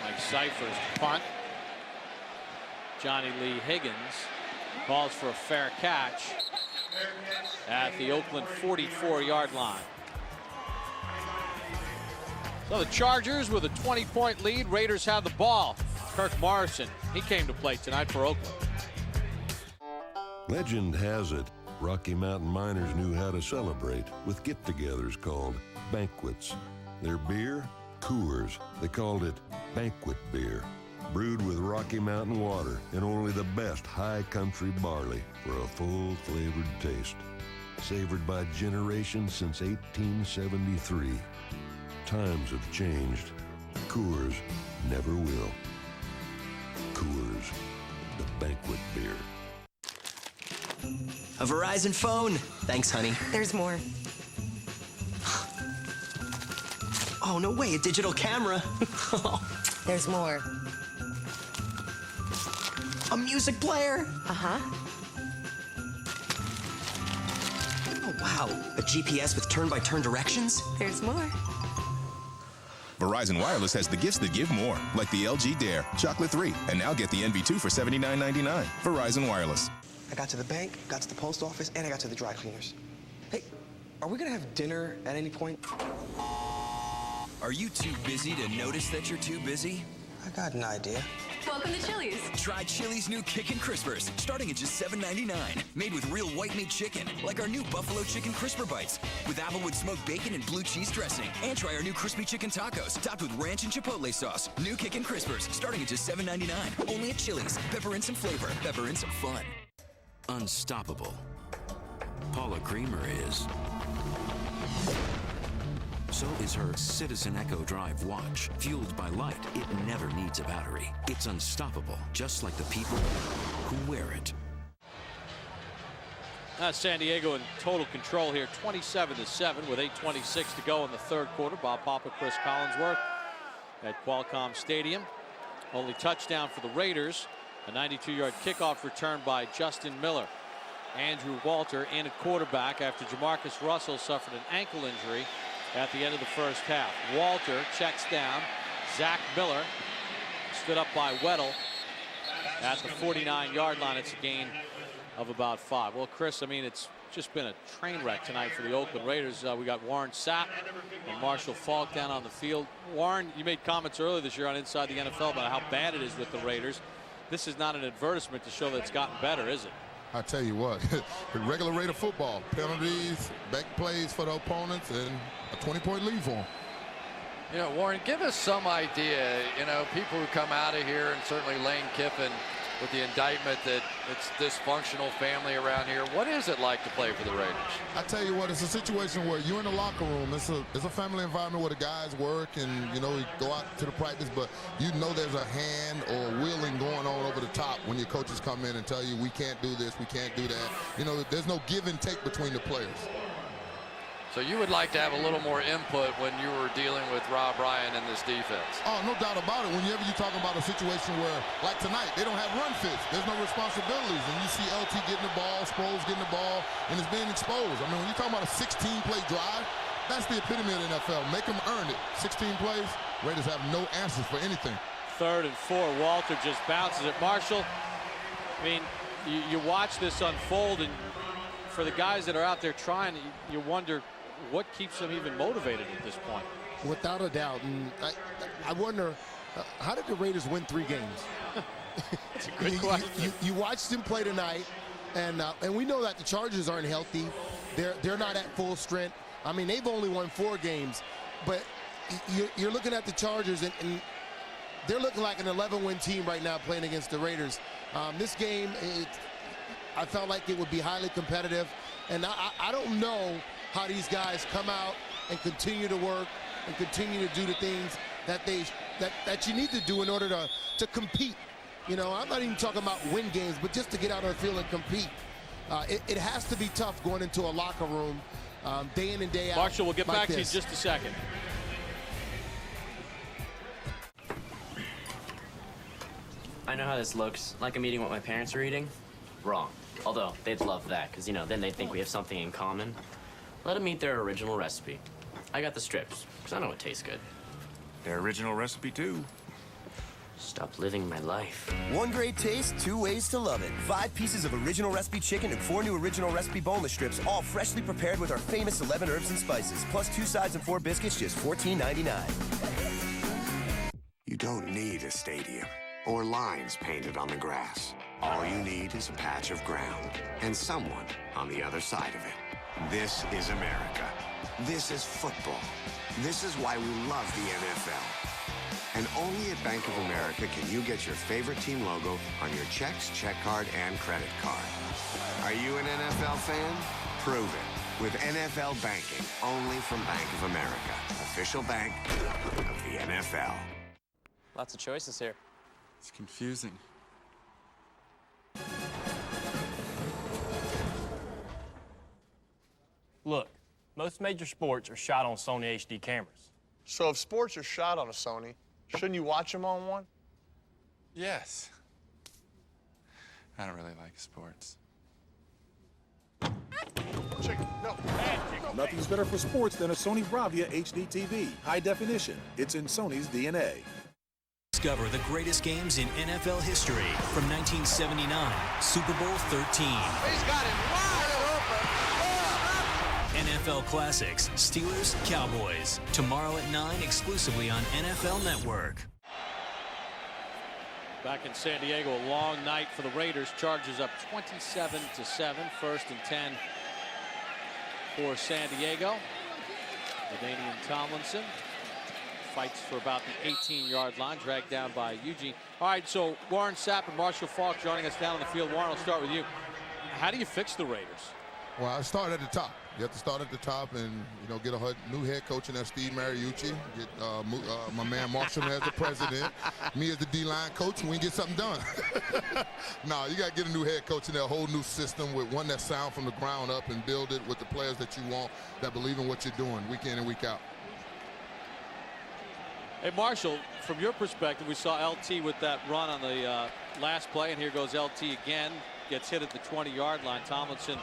Mike Cyphers punt. Johnny Lee Higgins calls for a fair catch at the Oakland 44-yard line. So the Chargers with a 20-point lead. Raiders have the ball. Kirk Morrison, he came to play tonight for Oakland. Legend has it, Rocky Mountain miners knew how to celebrate with get-togethers called banquets. Their beer, Coors, they called it banquet beer. brewed with Rocky Mountain water and only the best high country barley for a full flavored taste. Savored by generations since 1873. Times have changed. Coors never will. Coors, the banquet beer. A Verizon phone. Thanks, honey. There's more. Oh, no way, a digital camera. There's more. A music player. Uh-huh. Oh, wow. A GPS with turn-by-turn directions? There's more. Verizon Wireless has the gifts that give more, like the LG Dare, chocolate-free, and now get the NV2 for $79.99. Verizon Wireless. I got to the bank, got to the post office, and I got to the dry cleaners. Hey, are we gonna have dinner at any point? Are you too busy to notice that you're too busy? I got an idea. Welcome to Chili's. Try Chili's new Kickin' Crispers, starting at just $7.99. Made with real white meat chicken, like our new Buffalo Chicken Crisper Bites, with Applewood smoked bacon and blue cheese dressing. And try our new crispy chicken tacos, topped with ranch and chipotle sauce. New Kickin' Crispers, starting at just $7.99. Only at Chili's. Pepper and some flavor, pepper and some fun. Unstoppable. Paula Creamer is. So is her Citizen Echo Drive watch. Fueled by light, it never needs a battery. It's unstoppable, just like the people who wear it. San Diego in total control here, 27-7 with 8:26 to go in the third quarter. Bob Papa, Chris Collinsworth at Qualcomm Stadium. Only touchdown for the Raiders. A 92-yard kickoff return by Justin Miller. Andrew Walter in at quarterback after Jamarcus Russell suffered an ankle injury at the end of the first half. Walter checks down. Zach Miller stood up by Weddle at the 49-yard line. It's a gain of about 5. Well, Chris, I mean, it's just been a train wreck tonight for the Oakland Raiders. We got Warren Sapp and Marshall Faulk down on the field. Warren, you made comments earlier this year on Inside the NFL about how bad it is with the Raiders. This is not an advertisement to show that it's gotten better, is it? I tell you what, regular Raider football, penalties, back plays for the opponents, and a 20-point lead for them. You know, Warren, give us some idea, you know, people who come out of here, and certainly Lane Kiffin with the indictment that it's dysfunctional family around here. What is it like to play for the Raiders? I tell you what, it's a situation where you're in the locker room. It's a family environment where the guys work and, you know, you go out to the practice, but you know there's a hand or wheeling going on over the top when your coaches come in and tell you, we can't do this, we can't do that. You know, there's no give and take between the players. So you would like to have a little more input when you were dealing with Rob Ryan and this defense. Oh, no doubt about it. Whenever you're talking about a situation where, like tonight, they don't have run fits. There's no responsibilities. And you see LT getting the ball, Sproles getting the ball, and it's being exposed. I mean, when you're talking about a 16-play drive, that's the epitome of the NFL. Make them earn it. 16 plays, Raiders have no answers for anything. 3rd and 4. Walter just bounces it. Marshall, I mean, you watch this unfold, and for the guys that are out there trying, you wonder what keeps them even motivated at this point. Without a doubt. And I wonder, how did the Raiders win 3 games? That's a good question. You watched them play tonight, and we know that the Chargers aren't healthy. They're not at full strength. I mean, they've only won 4 games, but you're looking at the Chargers, and they're looking like an 11-win team right now playing against the Raiders. This game, I felt like it would be highly competitive, and I don't know how these guys come out and continue to work and continue to do the things that you need to do in order to compete. You know, I'm not even talking about win games, but just to get out on the field and compete. It has to be tough going into a locker room day in and day out. Marshall, we'll get like back to you in this. just a second. I know how this looks, like I'm eating what my parents are eating. Wrong. Although, they'd love that, because, you know, then they'd think we have something in common. Let them eat their original recipe. I got the strips, because I know it tastes good. Their original recipe, too. Stop living my life. One great taste, 2 ways to love it. 5 pieces of original recipe chicken and 4 new original recipe boneless strips, all freshly prepared with our famous 11 herbs and spices, plus 2 sides and 4 biscuits, just $14.99. You don't need a stadium or lines painted on the grass. All you need is a patch of ground and someone on the other side of it. This is America. This is football. This is why we love the NFL. And only at Bank of America can you get your favorite team logo on your checks, check card, and credit card. Are you an NFL fan? Prove it with NFL banking, only from Bank of America, official bank of the NFL. Lots of choices here. It's confusing. Look, most major sports are shot on Sony HD cameras. So if sports are shot on a Sony, shouldn't you watch them on one? Yes. I don't really like sports. Chicken, no. Nothing's better for sports than a Sony Bravia HD TV. High definition. It's in Sony's DNA. Discover the greatest games in NFL history from 1979, Super Bowl 13. He's got it wide open. NFL Classics, Steelers, Cowboys. Tomorrow at 9, exclusively on NFL Network. Back in San Diego, a long night for the Raiders. Chargers up 27-7. 1st and 10 for San Diego. LaDainian Tomlinson fights for about the 18-yard line, dragged down by Eugene. All right, so Warren Sapp and Marshall Faulk joining us down on the field. Warren, I'll start with you. How do you fix the Raiders? Well, I start at the top. You have to start at the top and, get a new head coach, and that's Steve Mariucci. Get my man Marshall as the president, me as the D-line coach, and we can get something done. No, you got to get a new head coach in there, a whole new system with one that's sound from the ground up and build it with the players that you want, that believe in what you're doing week in and week out. Hey, Marshall, from your perspective, we saw LT with that run on the last play, and here goes LT again. Gets hit at the 20-yard line. Tomlinson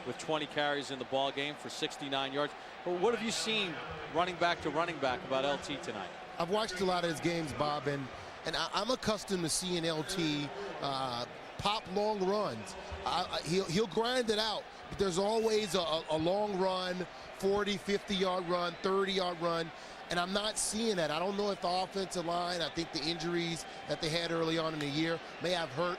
with 20 carries in the ball game for 69 yards. But what have you seen running back to running back about LT tonight? I've watched a lot of his games, Bob, and I'm accustomed to seeing LT pop long runs. He'll grind it out, but there's always a long run, 40, 50-yard run, 30-yard run, and I'm not seeing that. I don't know if the offensive line, I think the injuries that they had early on in the year may have hurt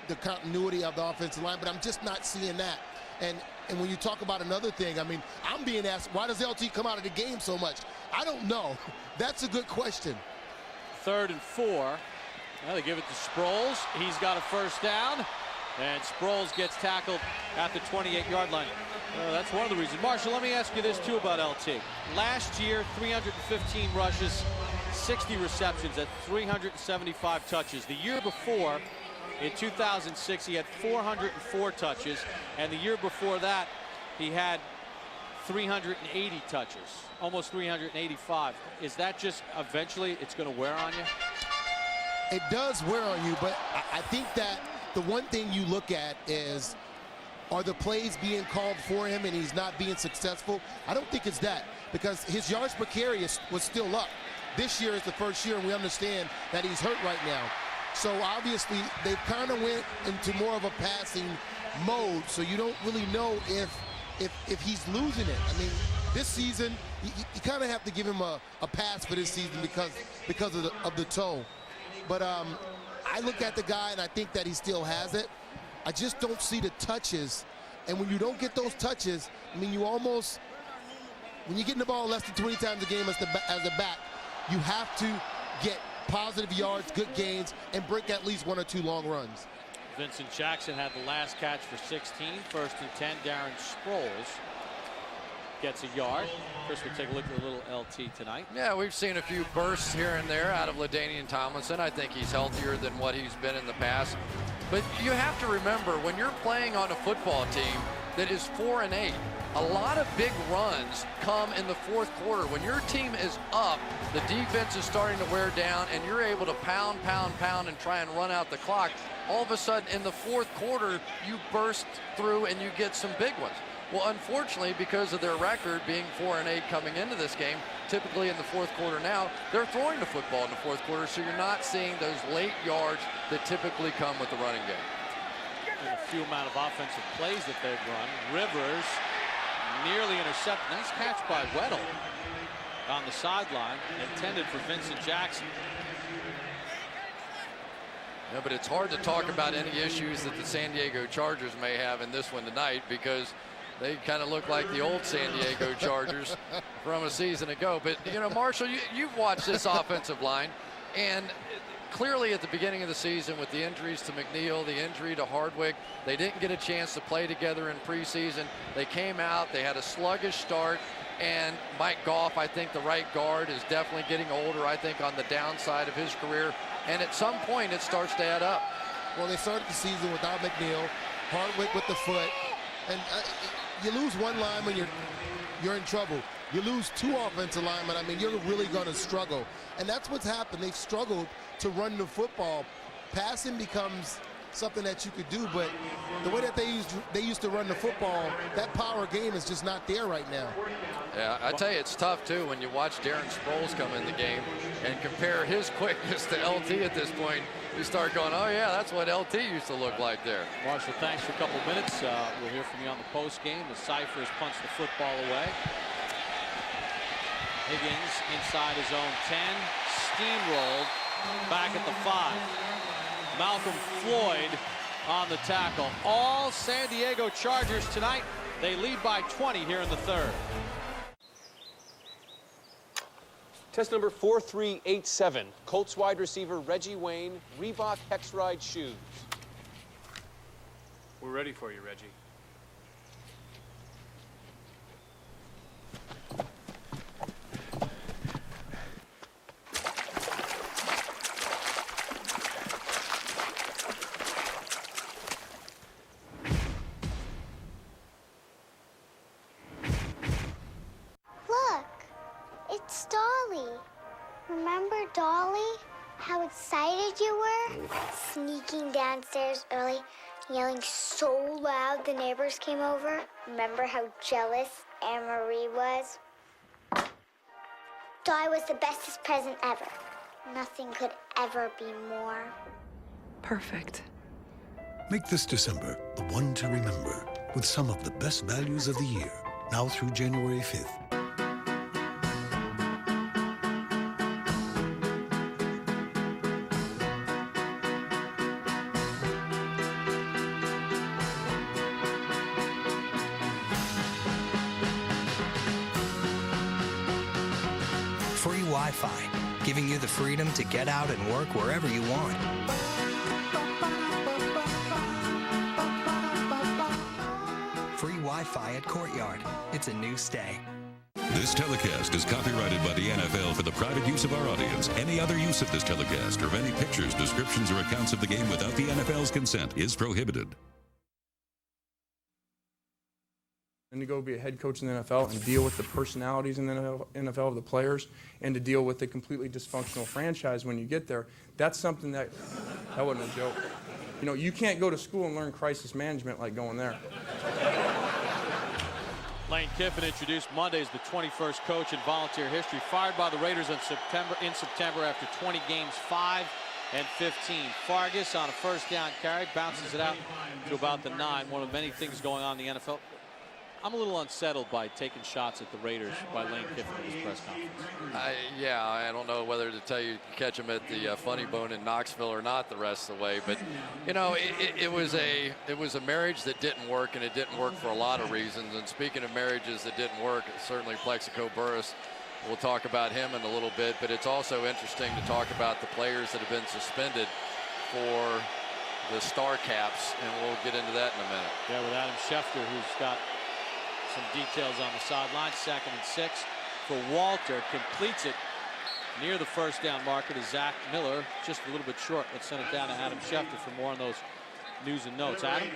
the continuity of the offensive line, but I'm just not seeing that. And when you talk about another thing, I mean, I'm being asked, why does LT come out of the game so much? I don't know. That's a good question. 3rd and 4. Well, they give it to Sproles. He's got a first down. And Sproles gets tackled at the 28-yard line. That's one of the reasons. Marshall, let me ask you this, too, about LT. Last year, 315 rushes, 60 receptions at 375 touches. The year before, in 2006, he had 404 touches, and the year before that, he had 380 touches, almost 385. Is that just eventually it's going to wear on you? It does wear on you, but I think that the one thing you look at is, are the plays being called for him and he's not being successful? I don't think it's that, because his yards per carry was still up. This year is the first year, and we understand that he's hurt right now. So obviously they've kind of went into more of a passing mode, so you don't really know if he's losing it. I mean, this season you kind of have to give him a pass for this season because of the toe. But I look at the guy and I think that he still has it. I just don't see the touches, and when you don't get those touches, I mean, you almost, when you're getting the ball less than 20 times a game as a back, you have to get positive yards, good gains, and break at least 1 or 2 long runs. Vincent Jackson had the last catch for 16. 1st and 10. Darren Sproles gets a yard. Chris, we'll take a look at a little LT tonight. Yeah, we've seen a few bursts here and there out of LaDainian Tomlinson. I think he's healthier than what he's been in the past. But you have to remember, when you're playing on a football team that is 4-8, a lot of big runs come in the 4th quarter. When your team is up, the defense is starting to wear down, and you're able to pound, and try and run out the clock. All of a sudden, in the 4th quarter, you burst through and you get some big ones. Well, unfortunately, because of their record being 4-8 coming into this game, typically in the 4th quarter now, they're throwing the football in the 4th quarter, so you're not seeing those late yards that typically come with the running game. And a few amount of offensive plays that they've run. Rivers nearly intercepted. Nice catch by Weddle on the sideline, intended for Vincent Jackson. Yeah, but it's hard to talk about any issues that the San Diego Chargers may have in this one tonight, because they kind of look like the old San Diego Chargers from a season ago. But, Marshall, you've watched this offensive line. And clearly at the beginning of the season with the injuries to McNeil, the injury to Hardwick, they didn't get a chance to play together in preseason. They came out, they had a sluggish start, and Mike Goff, I think the right guard, is definitely getting older, I think, on the downside of his career. And at some point, it starts to add up. Well, they started the season without McNeil, Hardwick with the foot, and you lose one lineman, you're in trouble. You lose two offensive linemen, I mean, you're really going to struggle. And that's what's happened. They've struggled to run the football. Passing becomes something that you could do, but the way that they used to run the football, that power game is just not there right now. Yeah, I tell you, it's tough, too, when you watch Darren Sproles come in the game and compare his quickness to LT at this point. You start going, oh, yeah, that's what LT used to look like there. Marshall, thanks for a couple of minutes. We'll hear from you on the post game. The Cypher has punched the football away. Higgins inside his own 10, steamrolled back at the 5. Malcolm Floyd on the tackle. All San Diego Chargers tonight. They lead by 20 here in the third. Test number 4387. Colts wide receiver Reggie Wayne, Reebok Hex Ride shoes. We're ready for you, Reggie. Remember Dolly? How excited you were? Sneaking downstairs early, yelling so loud the neighbors came over. Remember how jealous Anne-Marie was? Dolly was the bestest present ever. Nothing could ever be more. Perfect. Make this December the one to remember with some of the best values of the year, now through January 5th. Free Wi-Fi, giving you the freedom to get out and work wherever you want. Free Wi-Fi at Courtyard. It's a new stay. This telecast is copyrighted by the NFL for the private use of our audience. Any other use of this telecast or of any pictures, descriptions, or accounts of the game without the NFL's consent is prohibited. And to go be a head coach in the NFL and deal with the personalities in the NFL of the players and to deal with the completely dysfunctional franchise when you get there, that's something that wasn't a joke. You know, you can't go to school and learn crisis management like going there. Lane Kiffin introduced Monday as the 21st coach in volunteer history, fired by the Raiders in September after 20 games, 5 and 15. Fargas on a first down carry, bounces it out to about the 9. One of many things going on in the NFL. I'm a little unsettled by taking shots at the Raiders by Lane Kiffin in his press conference. Yeah, I don't know whether to tell you to catch him at the Funny Bone in Knoxville or not the rest of the way, but you know, it was a marriage that didn't work, and it didn't work for a lot of reasons. And speaking of marriages that didn't work, certainly Plexico Burress, we'll talk about him in a little bit, but it's also interesting to talk about the players that have been suspended for the star caps, and we'll get into that in a minute. Yeah, with Adam Schefter, who's got some details on the sideline. 2nd and 6 for Walter. Completes it near the first down marker to Zach Miller. Just a little bit short. Let's send it down to Adam Schefter for more on those news and notes. Adam?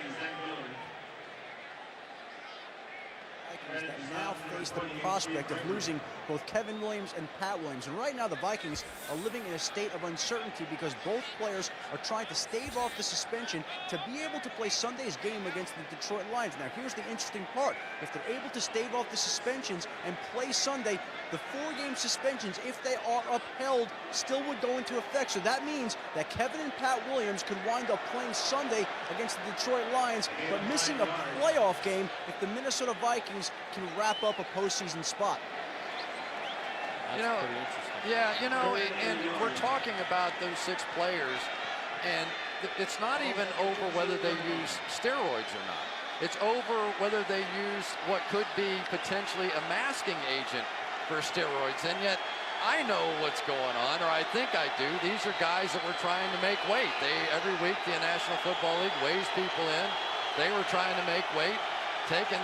That now face the prospect of losing both Kevin Williams and Pat Williams. And right now the Vikings are living in a state of uncertainty because both players are trying to stave off the suspension to be able to play Sunday's game against the Detroit Lions. Now here's the interesting part. If they're able to stave off the suspensions and play Sunday, the 4-game suspensions, if they are upheld, still would go into effect. So that means that Kevin and Pat Williams could wind up playing Sunday against the Detroit Lions, but missing a playoff game if the Minnesota Vikings can wrap up a postseason spot. You know, yeah, you know, and we're talking about those 6 players, and it's not even over whether they use steroids or not. It's over whether they use what could be potentially a masking agent for steroids, and yet I know what's going on, or I think I do. These are guys that were trying to make weight. Every week the National Football League weighs people in. They were trying to make weight, taking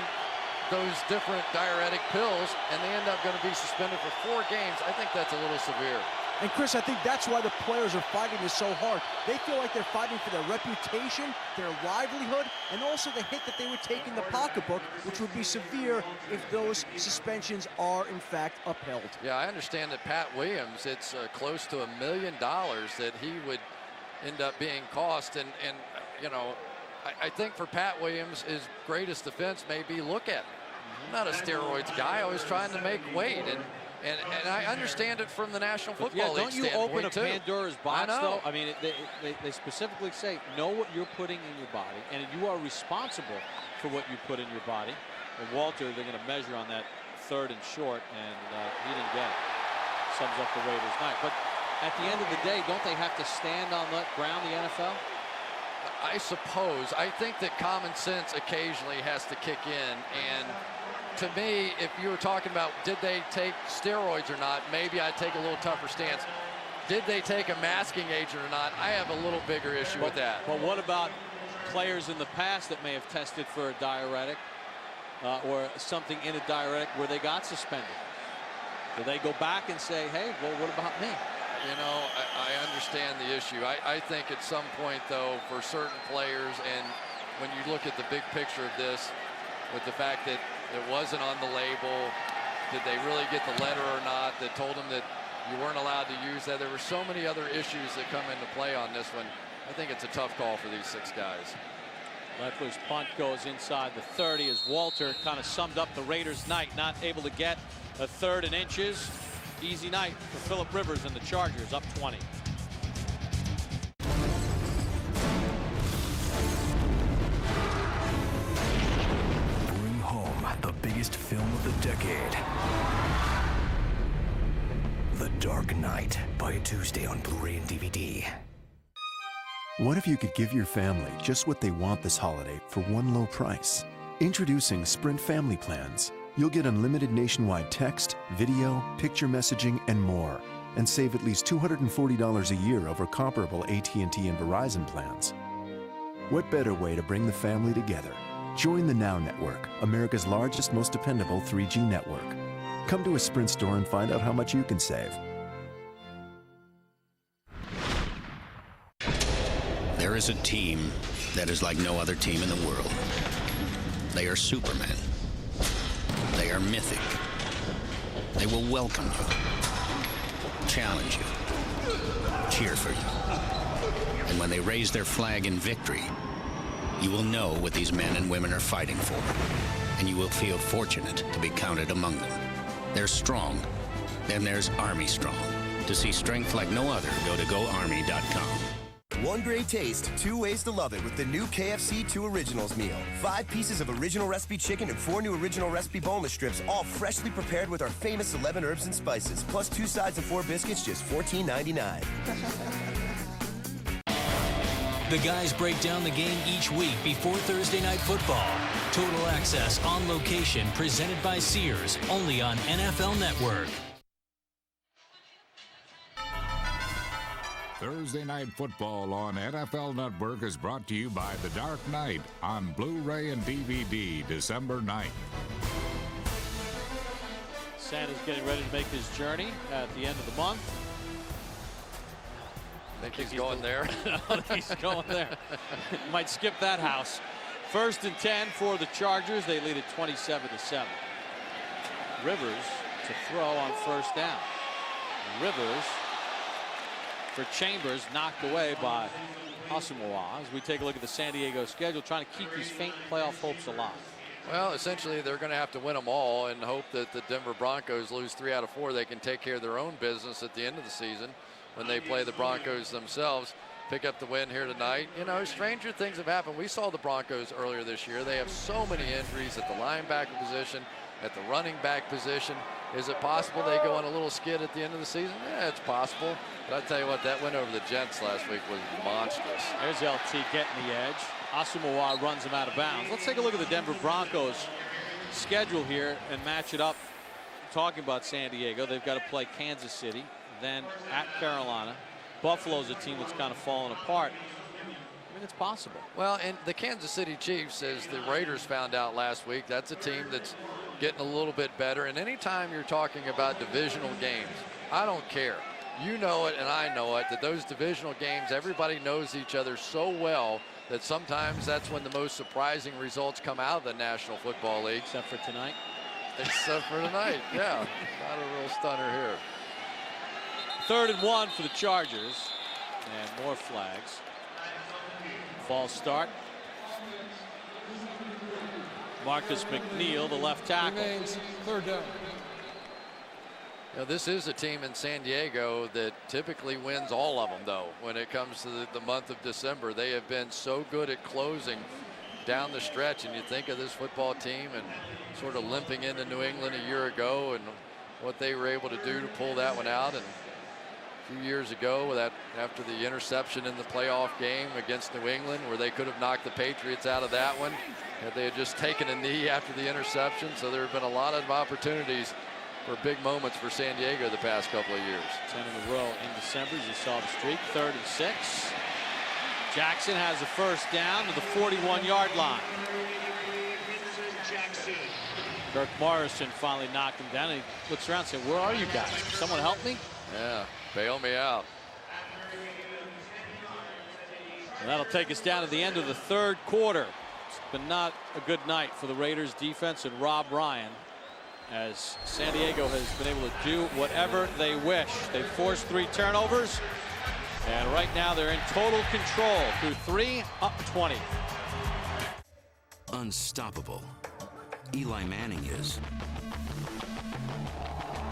those different diuretic pills, and they end up going to be suspended for 4 games. I think that's a little severe. And Chris, I think that's why the players are fighting this so hard. They feel like they're fighting for their reputation, their livelihood, and also the hit that they would take in the pocketbook, which would be severe if those suspensions are in fact upheld. Yeah, I understand that Pat Williams, it's close to $1 million that he would end up being cost. And you know, I think for Pat Williams, his greatest defense may be look at me. I'm not a steroids guy. I was trying to make weight. And I understand it from the National Football League standpoint. Don't you open a too. Pandora's box, though? I mean, they specifically say, know what you're putting in your body, and you are responsible for what you put in your body. And Walter, they're going to measure on that 3rd and short, and he didn't get it. Sums up the Raiders' night. But at the end of the day, don't they have to stand on that ground, the NFL? I suppose. I think that common sense occasionally has to kick in, and to me, if you were talking about did they take steroids or not, maybe I'd take a little tougher stance. Did they take a masking agent or not? I have a little bigger issue with that. But what about players in the past that may have tested for a diuretic or something in a diuretic where they got suspended? Do they go back and say, hey, well, what about me? You know, I understand the issue. I think at some point, though, for certain players, and when you look at the big picture of this, with the fact that it wasn't on the label, did they really get the letter or not that told them that you weren't allowed to use that? There were so many other issues that come into play on this one. I think it's a tough call for these 6 guys. Leffler's punt goes inside the 30 as Walter kind of summed up the Raiders' night, not able to get a 3rd and inches. Easy night for Phillip Rivers and the Chargers, up 20. Bring home the biggest film of the decade. The Dark Knight. Buy it Tuesday on Blu-ray and DVD. What if you could give your family just what they want this holiday for one low price? Introducing Sprint Family Plans. You'll get unlimited nationwide text, video, picture messaging, and more, and save at least $240 a year over comparable AT&T and Verizon plans. What better way to bring the family together? Join the Now Network, America's largest, most dependable 3G network. Come to a Sprint store and find out how much you can save. There is a team that is like no other team in the world. They are Supermen. They are mythic. They will welcome you, challenge you, cheer for you. And when they raise their flag in victory, you will know what these men and women are fighting for, and you will feel fortunate to be counted among them. They're strong. Then there's Army Strong. To see strength like no other, go to GoArmy.com. One great taste, 2 ways to love it with the new KFC 2 Originals meal. 5 pieces of original recipe chicken and 4 new original recipe boneless strips, all freshly prepared with our famous 11 herbs and spices, plus 2 sides and 4 biscuits, just $14.99. The guys break down the game each week before Thursday Night Football. Total access on location, presented by Sears, only on NFL Network. Thursday Night Football on NFL Network is brought to you by The Dark Knight on Blu-ray and DVD, December 9th. Santa's getting ready to make his journey at the end of the month. Think he's going there? No, he's going there. Might skip that house. 1st and 10 for the Chargers. They lead it 27-7. Rivers to throw on 1st down. Rivers for Chambers, knocked away by Asamoah. As we take a look at the San Diego schedule, trying to keep these faint playoff hopes alive. Well, essentially, they're going to have to win them all and hope that the Denver Broncos lose 3 out of 4. They can take care of their own business at the end of the season when they play the Broncos themselves. Pick up the win here tonight. You know, stranger things have happened. We saw the Broncos earlier this year. They have so many injuries at the linebacker position, at the running back position. Is it possible they go on a little skid at the end of the season? Yeah, it's possible. But I tell you what, that win over the Jets last week was monstrous. There's LT getting the edge. Asamoah runs him out of bounds. Let's take a look at the Denver Broncos schedule here and match it up talking about San Diego. They've got to play Kansas City, then at Carolina. Buffalo's a team that's kind of fallen apart. I mean, it's possible. Well, and the Kansas City Chiefs, as the Raiders found out last week, that's a team that's getting a little bit better. And anytime you're talking about divisional games, I don't care. You know it and I know it, that those divisional games, everybody knows each other so well that sometimes that's when the most surprising results come out of the National Football League. Except for tonight. Except for tonight, yeah. Not a real stunner here. 3rd and 1 for the Chargers. And more flags. False start. Marcus McNeil, the left tackle. Remains 3rd down. Now, this is a team in San Diego that typically wins all of them, though, when it comes to the month of December. They have been so good at closing down the stretch, and you think of this football team and sort of limping into New England a year ago and what they were able to do to pull that one out. And a few years ago, after the interception in the playoff game against New England, where they could have knocked the Patriots out of that one had they had just taken a knee after the interception. So there have been a lot of opportunities for big moments for San Diego the past couple of years. 10 in a row in December, as you saw the streak. 3rd and 6. Jackson has a first down to the 41-yard line. Kirk Morrison finally knocked him down, and he looks around and says, "Where are you guys? Someone help me?" Yeah, bail me out. And that'll take us down to the end of the 3rd quarter. It's been not a good night for the Raiders defense and Rob Ryan, as San Diego has been able to do whatever they wish. They've forced 3 turnovers, and right now they're in total control through 3, up 20. Unstoppable. Eli Manning is.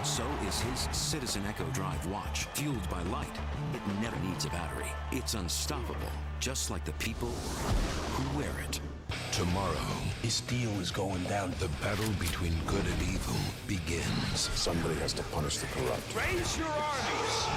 So is his Citizen Echo Drive watch, fueled by light. It never needs a battery. It's unstoppable, just like the people who wear it. Tomorrow, this deal is going down. The battle between good and evil begins. Somebody has to punish the corrupt. Raise your armies.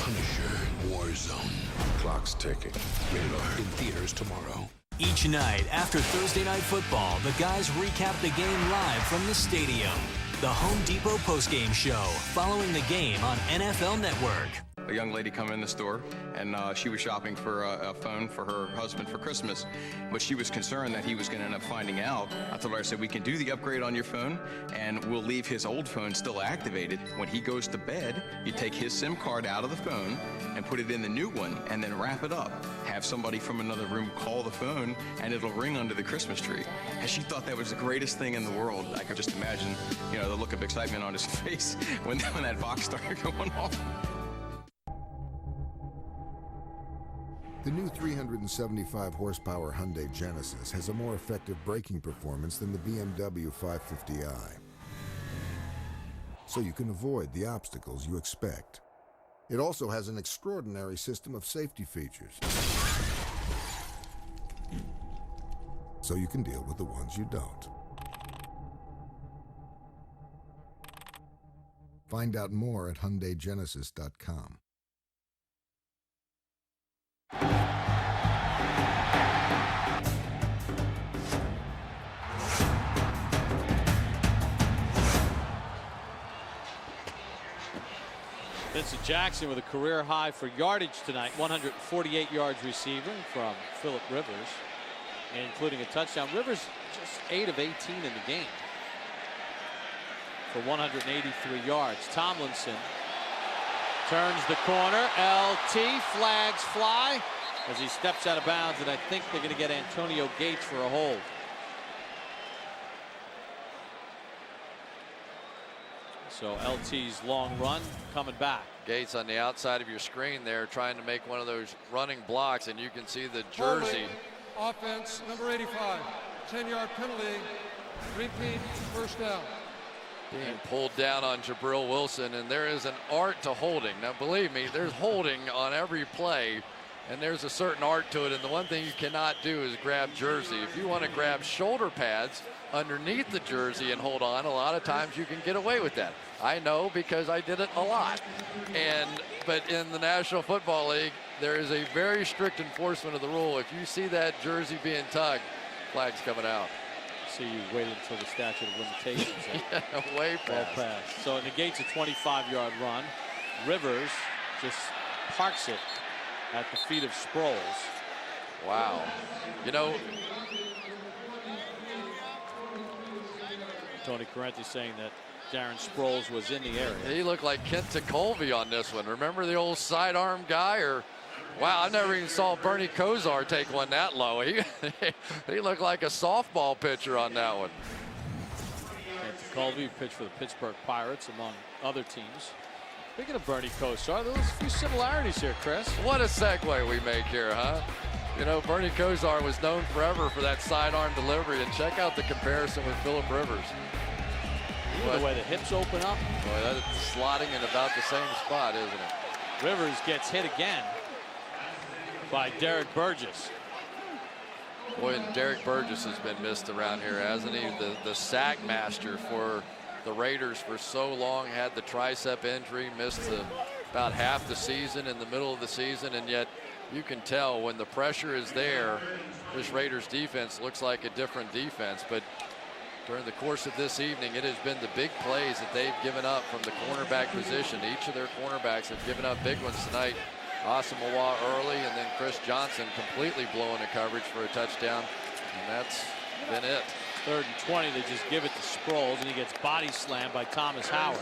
Punisher Warzone. Clock's ticking. Rated R. In theaters tomorrow. Each night after Thursday Night Football, the guys recap the game live from the stadium. The Home Depot postgame show, following the game on NFL Network. A young lady come in the store, and she was shopping for a phone for her husband for Christmas, but she was concerned that he was going to end up finding out. I told her, I said, we can do the upgrade on your phone, and we'll leave his old phone still activated. When he goes to bed, you take his SIM card out of the phone and put it in the new one, and then wrap it up. Have somebody from another room call the phone, and it'll ring under the Christmas tree. And she thought that was the greatest thing in the world. I could just imagine, you know, the look of excitement on his face when that box started going off. The new 375 horsepower Hyundai Genesis has a more effective braking performance than the BMW 550i. So you can avoid the obstacles you expect. It also has an extraordinary system of safety features. So you can deal with the ones you don't. Find out more at HyundaiGenesis.com. Vincent Jackson with a career high for yardage tonight, 148 yards receiving from Phillip Rivers, including a touchdown. Rivers just 8 of 18 in the game for 183 yards. Tomlinson turns the corner. LT, flags fly as he steps out of bounds, and I think they're going to get Antonio Gates for a hold. So LT's long run coming back. Gates on the outside of your screen there, trying to make one of those running blocks, and you can see the jersey. Offense, number 85, 10-yard penalty, repeat, first down. Being pulled down on Jabril Wilson, and there is an art to holding. Now, believe me, there's holding on every play, and there's a certain art to it, and the one thing you cannot do is grab jersey. If you want to grab shoulder pads underneath the jersey and hold on, a lot of times you can get away with that. I know because I did it a lot. But in the National Football League, there is a very strict enforcement of the rule. If you see that jersey being tugged, flag's coming out. See, you waited until the statute of limitations. Yeah, way past. Well past. So it negates a 25-yard run. Rivers just parks it at the feet of Sproles. Wow. You know, Tony Correnti saying that Darren Sproles was in the area. He looked like Kent Colby on this one. Remember the old sidearm guy? Or wow, I never even saw Bernie Kosar take one that low. He looked like a softball pitcher on that one. Kent Colby pitched for the Pittsburgh Pirates, among other teams. Speaking of Bernie Kosar, there's a few similarities here, Chris. What a segue we make here, huh? You know, Bernie Kosar was known forever for that sidearm delivery, and check out the comparison with Phillip Rivers. The way the hips open up. Boy, that's slotting in about the same spot, isn't it? Rivers gets hit again by Derek Burgess. Boy, and Derek Burgess has been missed around here, hasn't he? The sack master for the Raiders for so long, had the tricep injury, missed about half the season in the middle of the season, and yet you can tell when the pressure is there, this Raiders defense looks like a different defense. But during the course of this evening, it has been the big plays that they've given up from the cornerback position. Each of their cornerbacks have given up big ones tonight. Asamoah early, and then Chris Johnson completely blowing the coverage for a touchdown, and that's been it. 3rd and 20, they just give it to Sproles, and he gets body slammed by Thomas Howard.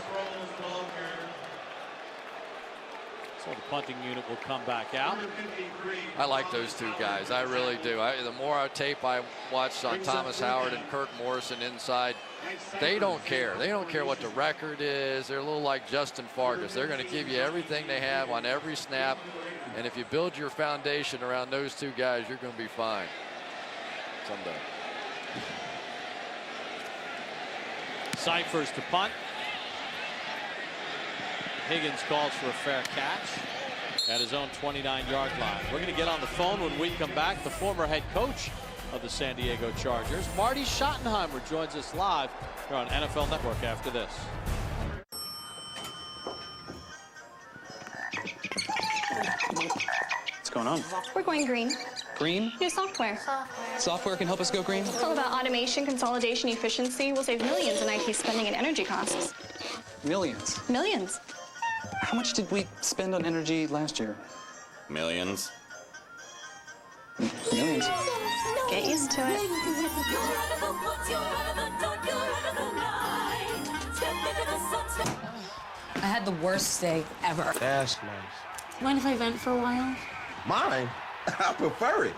So the punting unit will come back out. I like those two guys. I really do. The more tape I watch on Thomas Howard and Kirk Morrison inside, they don't care. They don't care what the record is. They're a little like Justin Fargas. They're going to give you everything they have on every snap. And if you build your foundation around those two guys, you're going to be fine someday. Cyphers to punt. Higgins calls for a fair catch at his own 29-yard line. We're going to get on the phone when we come back. The former head coach of the San Diego Chargers, Marty Schottenheimer, joins us live here on NFL Network after this. What's going on? We're going green. Green? New software. Software can help us go green? It's all about automation, consolidation, efficiency. We'll save millions in IT spending and energy costs. Millions? Millions. How much did we spend on energy last year? Millions. Millions. Get used to it. I had the worst stay ever. That's nice. Mind if I vent for a while? Mine? I prefer it.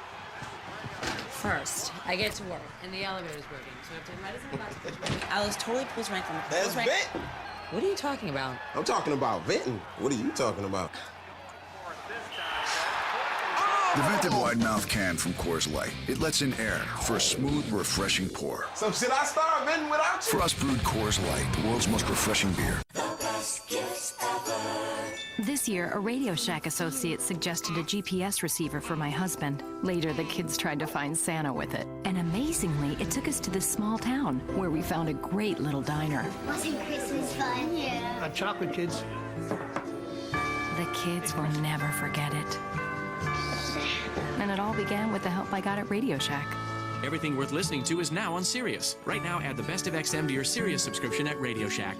First, I get to work, and the elevator's broken, so I have to medicine. Alice totally pulls rank from the That's vent. What are you talking about? I'm talking about venting. What are you talking about? The vented wide mouth can from Coors Light. It lets in air for a smooth, refreshing pour. So should I start venting without you? Frost brewed Coors Light, the world's most refreshing beer. This year, a Radio Shack associate suggested a GPS receiver for my husband. Later, the kids tried to find Santa with it. And amazingly, it took us to this small town where we found a great little diner. Wasn't Christmas fun? Yeah. Chocolate kids. The kids will never forget it. And it all began with the help I got at Radio Shack. Everything worth listening to is now on Sirius. Right now, add the best of XM to your Sirius subscription at Radio Shack.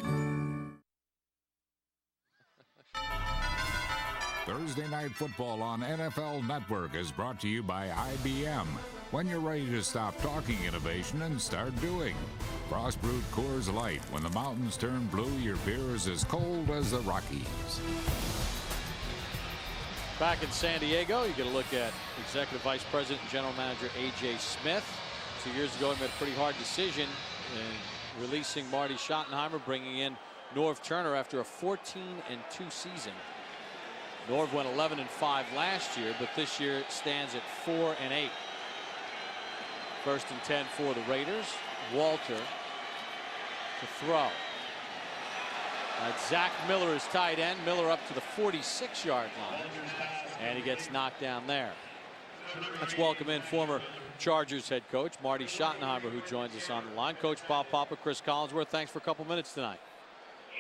Thursday Night Football on NFL Network is brought to you by IBM. When you're ready to stop talking innovation and start doing. Frost brewed Coors Light. When the mountains turn blue, your beer is as cold as the Rockies. Back in San Diego, you get a look at Executive Vice President and General Manager A.J. Smith. 2 years ago, he made a pretty hard decision in releasing Marty Schottenheimer, bringing in Norv Turner after a 14-2 season. Norv went 11-5 last year, but this year it stands at 4-8. 1st and 10 for the Raiders. Walter to throw. Zach Miller is tight end. Miller up to the 46-yard line, and he gets knocked down there. Let's welcome in former Chargers head coach Marty Schottenheimer, who joins us on the line. Coach Bob Papa, Chris Collinsworth, thanks for a couple minutes tonight.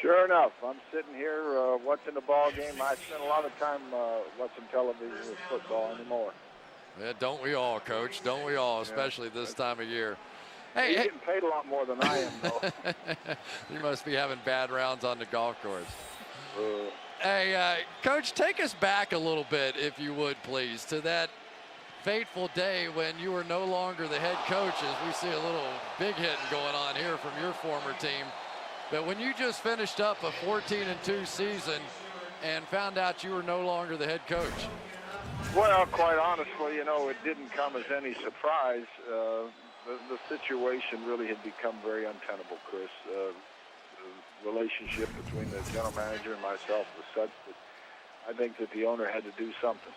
Sure enough, I'm sitting here watching the ball game. I spend a lot of time watching television with football anymore. Yeah, don't we all, Coach? Don't we all, especially this time of year. Hey, He's getting paid a lot more than I am, though. You must be having bad rounds on the golf course. Hey, Coach, take us back a little bit, if you would, please, to that fateful day when you were no longer the head coach, as we see a little big hitting going on here from your former team. But when you just finished up a 14-2 season and found out you were no longer the head coach. Well, quite honestly, you know, it didn't come as any surprise. The situation really had become very untenable, Chris. The relationship between the general manager and myself was such that I think that the owner had to do something.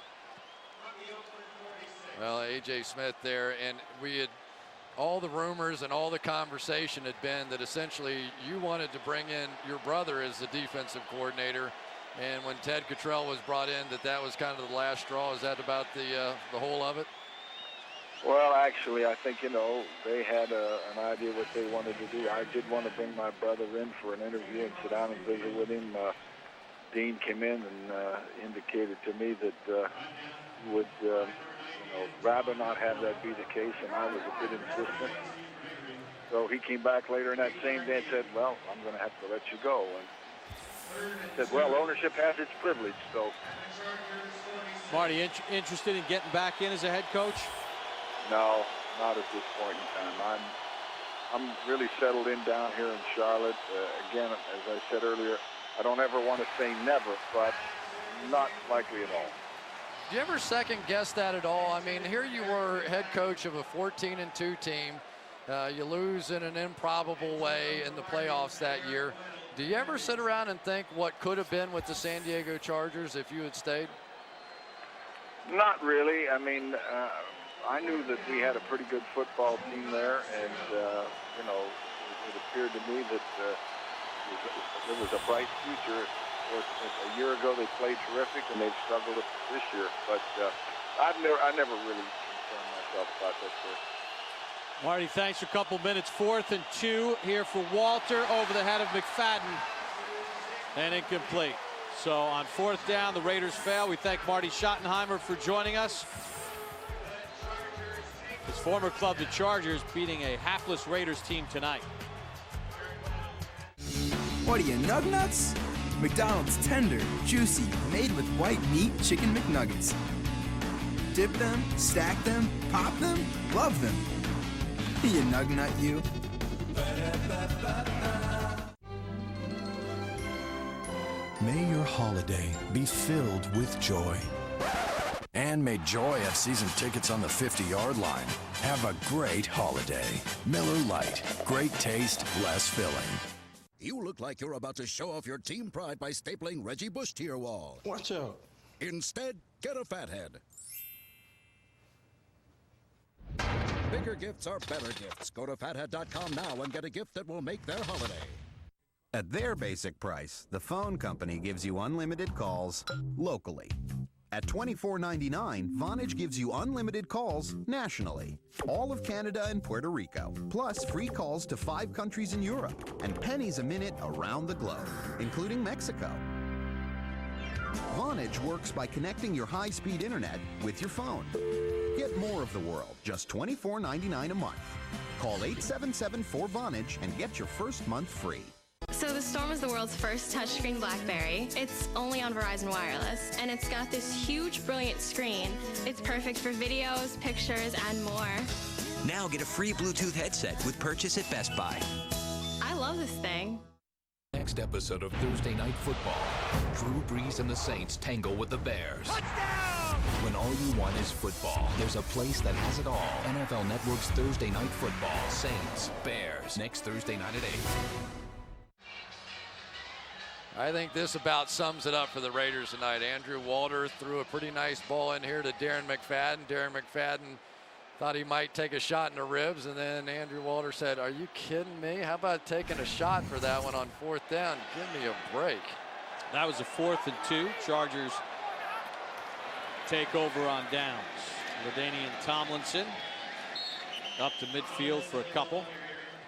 Well, A.J. Smith there, and we had all the rumors and all the conversation had been that essentially you wanted to bring in your brother as the defensive coordinator, and when Ted Cottrell was brought in, that was kind of the last straw. Is that about the whole of it? Well, actually, I think, you know, they had an idea what they wanted to do. I did want to bring my brother in for an interview and sit down and visit with him. Dean came in and indicated to me that he would rather not have that be the case, and I was a bit insistent. So he came back later in that same day and said, well, I'm going to have to let you go. And I said, well, ownership has its privilege, so. Marty, interested in getting back in as a head coach? No, not at this point in time. I'm really settled in down here in Charlotte. Again, as I said earlier, I don't ever want to say never, but not likely at all. Do you ever second guess that at all? I mean, here you were head coach of a 14-2 team. You lose in an improbable way in the playoffs that year. Do you ever sit around and think what could have been with the San Diego Chargers if you had stayed? Not really. I mean, I knew that we had a pretty good football team there, and, you know, it appeared to me that there was a bright future. A year ago, they played terrific, and they've struggled this year. But I never really concerned myself about that, sir. Marty, thanks for a couple minutes. 4th and 2 here for Walter over the head of McFadden. And incomplete. So on 4th down, the Raiders fail. We thank Marty Schottenheimer for joining us. His former club, the Chargers, beating a hapless Raiders team tonight. What are you, Nugnuts? McDonald's tender, juicy, made with white meat chicken McNuggets. Dip them, stack them, pop them, love them. You Nugnut, you. May your holiday be filled with joy. And may Joy have season tickets on the 50-yard line. Have a great holiday. Miller Lite. Great taste, less filling. You look like you're about to show off your team pride by stapling Reggie Bush to your wall. Watch out. Instead, get a fathead. Bigger gifts are better gifts. Go to fathead.com now and get a gift that will make their holiday. At their basic price, the phone company gives you unlimited calls locally. At $24.99, Vonage gives you unlimited calls nationally. All of Canada and Puerto Rico, plus free calls to 5 countries in Europe, and pennies a minute around the globe, including Mexico. Vonage works by connecting your high-speed internet with your phone. Get more of the world, just $24.99 a month. Call 877-4VONAGE and get your first month free. So the Storm is the world's first touchscreen BlackBerry. It's only on Verizon Wireless, and it's got this huge, brilliant screen. It's perfect for videos, pictures, and more. Now get a free Bluetooth headset with purchase at Best Buy. I love this thing. Next episode of Thursday Night Football. Drew Brees and the Saints tangle with the Bears. Touchdown! When all you want is football, there's a place that has it all. NFL Network's Thursday Night Football. Saints, Bears. Next Thursday night at 8. I think this about sums it up for the Raiders tonight. Andrew Walter threw a pretty nice ball in here to Darren McFadden. Darren McFadden thought he might take a shot in the ribs, and then Andrew Walter said, "Are you kidding me? How about taking a shot for that one on 4th down? Give me a break." That was a 4th and 2. Chargers take over on downs. LaDainian Tomlinson up to midfield for a couple.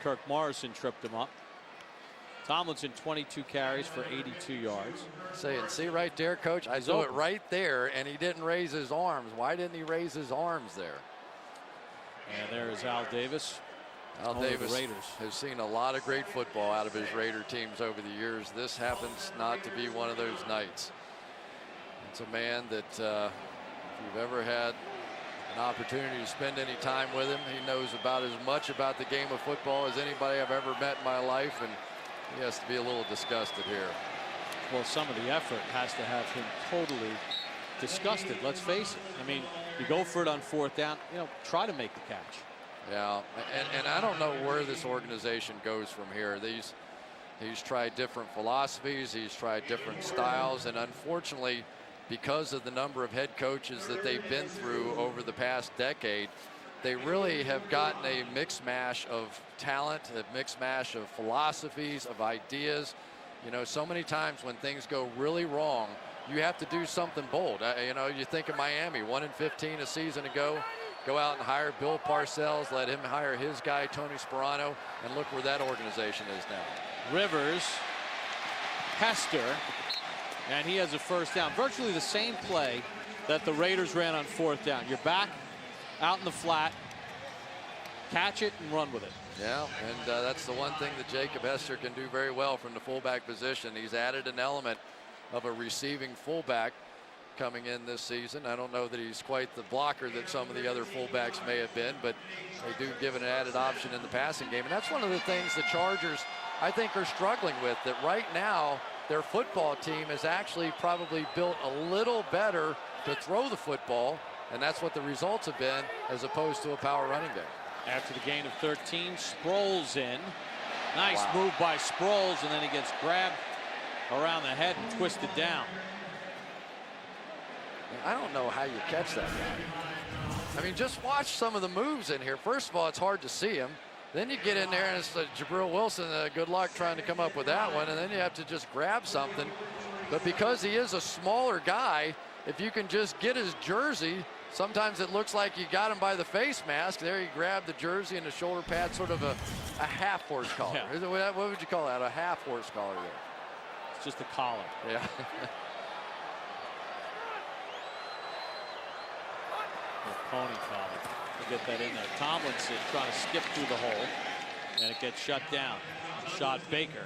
Kirk Morrison tripped him up. Tomlinson 22 carries for 82 yards. Saying, see right there, Coach, I saw it right there, and he didn't raise his arms. Why didn't he raise his arms there? And there is Al Davis. Al Oh, Davis the Raiders has seen a lot of great football out of his Raider teams over the years. This happens not to be one of those nights. It's a man that if you've ever had an opportunity to spend any time with him, he knows about as much about the game of football as anybody I've ever met in my life, and he has to be a little disgusted here. Well, some of the effort has to have him totally disgusted. Let's face it. I mean, you go for it on 4th down, try to make the catch. Yeah, and I don't know where this organization goes from here. He's tried different philosophies, he's tried different styles, and unfortunately, because of the number of head coaches that they've been through over the past decade, they really have gotten a mixed mash of talent, a mixed mash of philosophies, of ideas. So many times when things go really wrong, you have to do something bold. You think of Miami, 1-15 a season ago. Go out and hire Bill Parcells, let him hire his guy, Tony Sperano, and look where that organization is now. Rivers, Hester, and he has a 1st down. Virtually the same play that the Raiders ran on 4th down. You're back out in the flat, catch it and run with it. Yeah, and that's the one thing that Jacob Hester can do very well from the fullback position. He's added an element of a receiving fullback coming in this season. I don't know that he's quite the blocker that some of the other fullbacks may have been, but they do give an added option in the passing game. And that's one of the things the Chargers, I think, are struggling with, that right now their football team is actually probably built a little better to throw the football, and that's what the results have been, as opposed to a power running game. After the gain of 13, Sproles in. Nice move by Sproles, and then he gets grabbed around the head and twisted down. I don't know how you catch that guy. I mean, just watch some of the moves in here. First of all, it's hard to see him. Then you get in there and it's Jabril Wilson. Good luck trying to come up with that one. And then you have to just grab something. But because he is a smaller guy, if you can just get his jersey, sometimes it looks like you got him by the face mask. There you grab the jersey and the shoulder pad, sort of a half horse collar. Yeah. What would you call that? A half horse collar there. It's just a collar. Yeah. Pony collar. We'll get that in there. Tomlinson trying to skip through the hole, and it gets shut down. Shot Baker,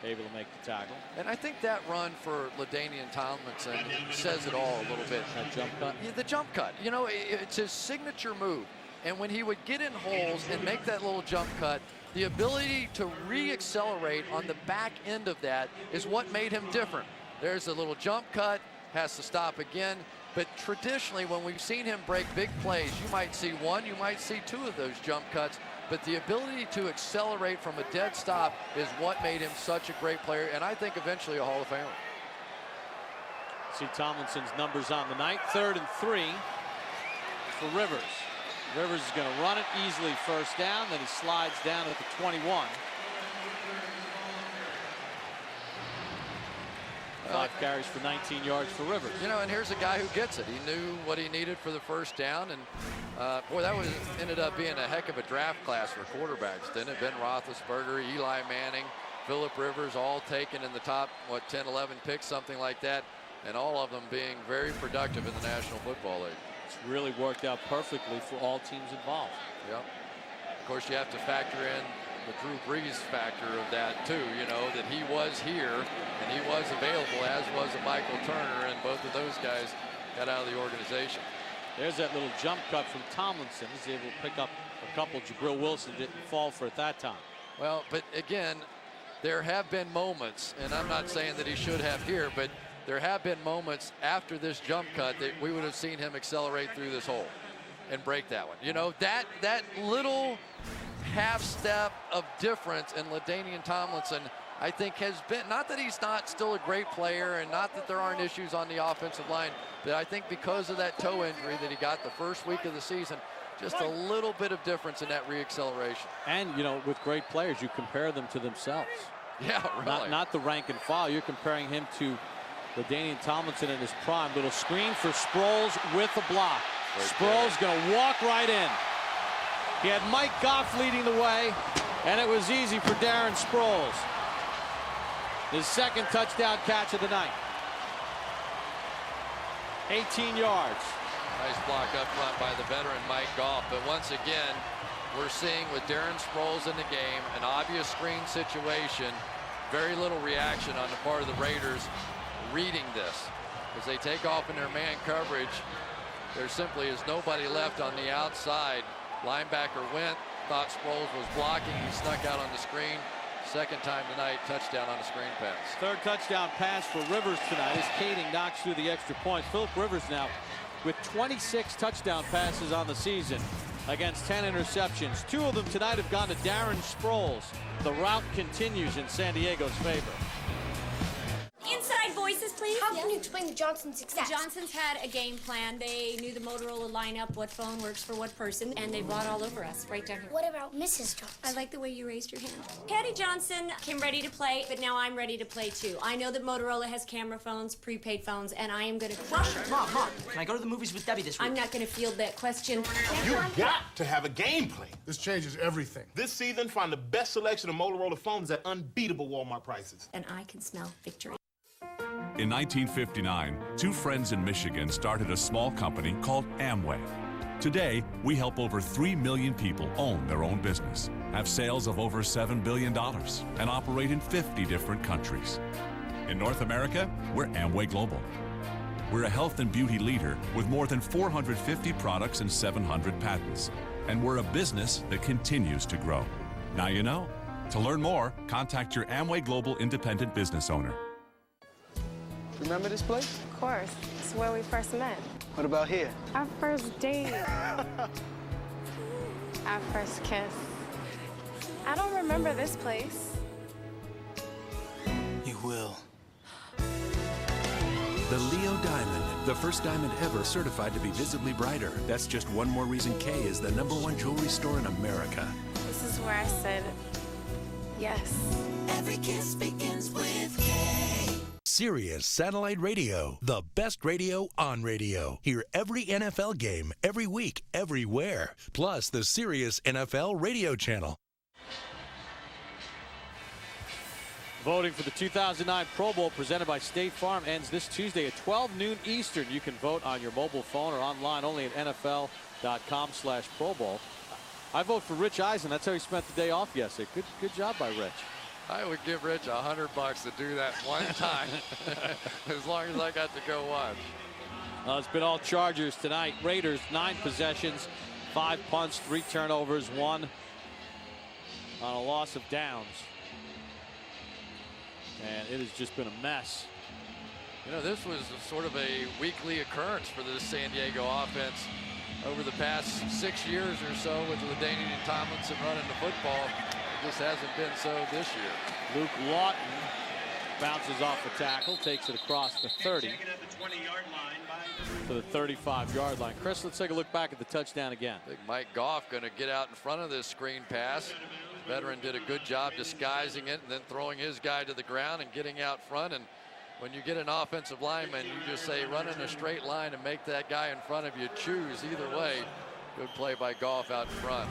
able to make the tackle. And I think that run for LaDainian Tomlinson says it all a little bit. That jump cut? Yeah, the jump cut. It's his signature move. And when he would get in holes and make that little jump cut, the ability to re-accelerate on the back end of that is what made him different. There's a little jump cut, has to stop again. But traditionally, when we've seen him break big plays, you might see one, you might see two of those jump cuts. But the ability to accelerate from a dead stop is what made him such a great player, and I think eventually a Hall of Famer. See Tomlinson's numbers on the night. 3rd and 3 for Rivers. Rivers is going to run it easily 1st down, then he slides down at the 21. 5 carries for 19 yards for Rivers. And here's a guy who gets it. He knew what he needed for the 1st down, and boy, that ended up being a heck of a draft class for quarterbacks, didn't it? Ben Roethlisberger, Eli Manning, Phillip Rivers, all taken in the top, 10, 11 picks, something like that, and all of them being very productive in the National Football League. It's really worked out perfectly for all teams involved. Yep. Of course, you have to factor in the Drew Brees factor of that too, that he was here and he was available, as was a Michael Turner, and both of those guys got out of the organization. There's that little jump cut from Tomlinson. He's able to pick up a couple. Jabril Wilson didn't fall for it that time. Well, but again, there have been moments, and I'm not saying that he should have here, but there have been moments after this jump cut that we would have seen him accelerate through this hole and break that one. That little half step of difference in LaDainian Tomlinson, I think, has been, not that he's not still a great player and not that there aren't issues on the offensive line, but I think because of that toe injury that he got the first week of the season, just a little bit of difference in that reacceleration. And, with great players, you compare them to themselves. Yeah, really. Not the rank and file. You're comparing him to LaDainian Tomlinson in his prime. Little screen for Sproles with a block. Sproles going to walk right in. He had Mike Goff leading the way, and it was easy for Darren Sproles. His 2nd touchdown catch of the night. 18 yards. Nice block up front by the veteran Mike Goff, but once again, we're seeing with Darren Sproles in the game, an obvious screen situation, very little reaction on the part of the Raiders reading this. As they take off in their man coverage, there simply is nobody left on the outside. Linebacker went, thought Sproles was blocking, he snuck out on the screen. Second time tonight, touchdown on a screen pass. Third touchdown pass for Rivers tonight as Kading knocks through the extra point. Philip Rivers now with 26 touchdown passes on the season against 10 interceptions. 2 of them tonight have gone to Darren Sproles. The route continues in San Diego's favor. Inside voices, please. How can you explain the Johnson's success? The Johnsons had a game plan. They knew the Motorola lineup, what phone works for what person, and they bought all over us right down here. What about Mrs. Johnson? I like the way you raised your hand. Patty Johnson came ready to play, but now I'm ready to play too. I know that Motorola has camera phones, prepaid phones, and I am going to crush it. Mom, can I go to the movies with Debbie this week? I'm not going to field that question. You got to have a game plan. This changes everything. This season, find the best selection of Motorola phones at unbeatable Walmart prices. And I can smell victory. In 1959, 2 friends in Michigan started a small company called Amway. Today, we help over 3 million people own their own business, have sales of over $7 billion, and operate in 50 different countries. In North America, we're Amway Global. We're a health and beauty leader with more than 450 products and 700 patents. And we're a business that continues to grow. Now you know. To learn more, contact your Amway Global independent business owner. Remember this place? Of course. It's where we first met. What about here? Our first date. Our first kiss. I don't remember this place. You will. The Leo Diamond, the first diamond ever certified to be visibly brighter. That's just one more reason Kay is the #1 jewelry store in America. This is where I said yes. Every kiss begins with K. Sirius Satellite Radio, the best radio on radio. Hear every NFL game, every week, everywhere. Plus the Sirius NFL radio channel. Voting for the 2009 Pro Bowl presented by State Farm ends this Tuesday at 12 noon Eastern. You can vote on your mobile phone or online only at NFL.com/Pro Bowl. I vote for Rich Eisen. That's how he spent the day off yesterday. Good job by Rich. I would give Rich $100 to do that one time, as long as I got to go watch. It's been all Chargers tonight. Raiders 9 possessions, 5 punts, 3 turnovers, 1 on a loss of downs. And it has just been a mess. You know, this was sort of a weekly occurrence for the San Diego offense over the past 6 years or so with LaDainian and Tomlinson running the football. It just hasn't been so this year. Luke Lawton bounces off the tackle, takes it across the 30 to the 35-yard line. Chris, let's take a look back at the touchdown again. Big Mike Goff going to get out in front of this screen pass. Veteran did a good job disguising it and then throwing his guy to the ground and getting out front. And when you get an offensive lineman, you just say run in a straight line and make that guy in front of you choose. Either way, good play by Goff out in front.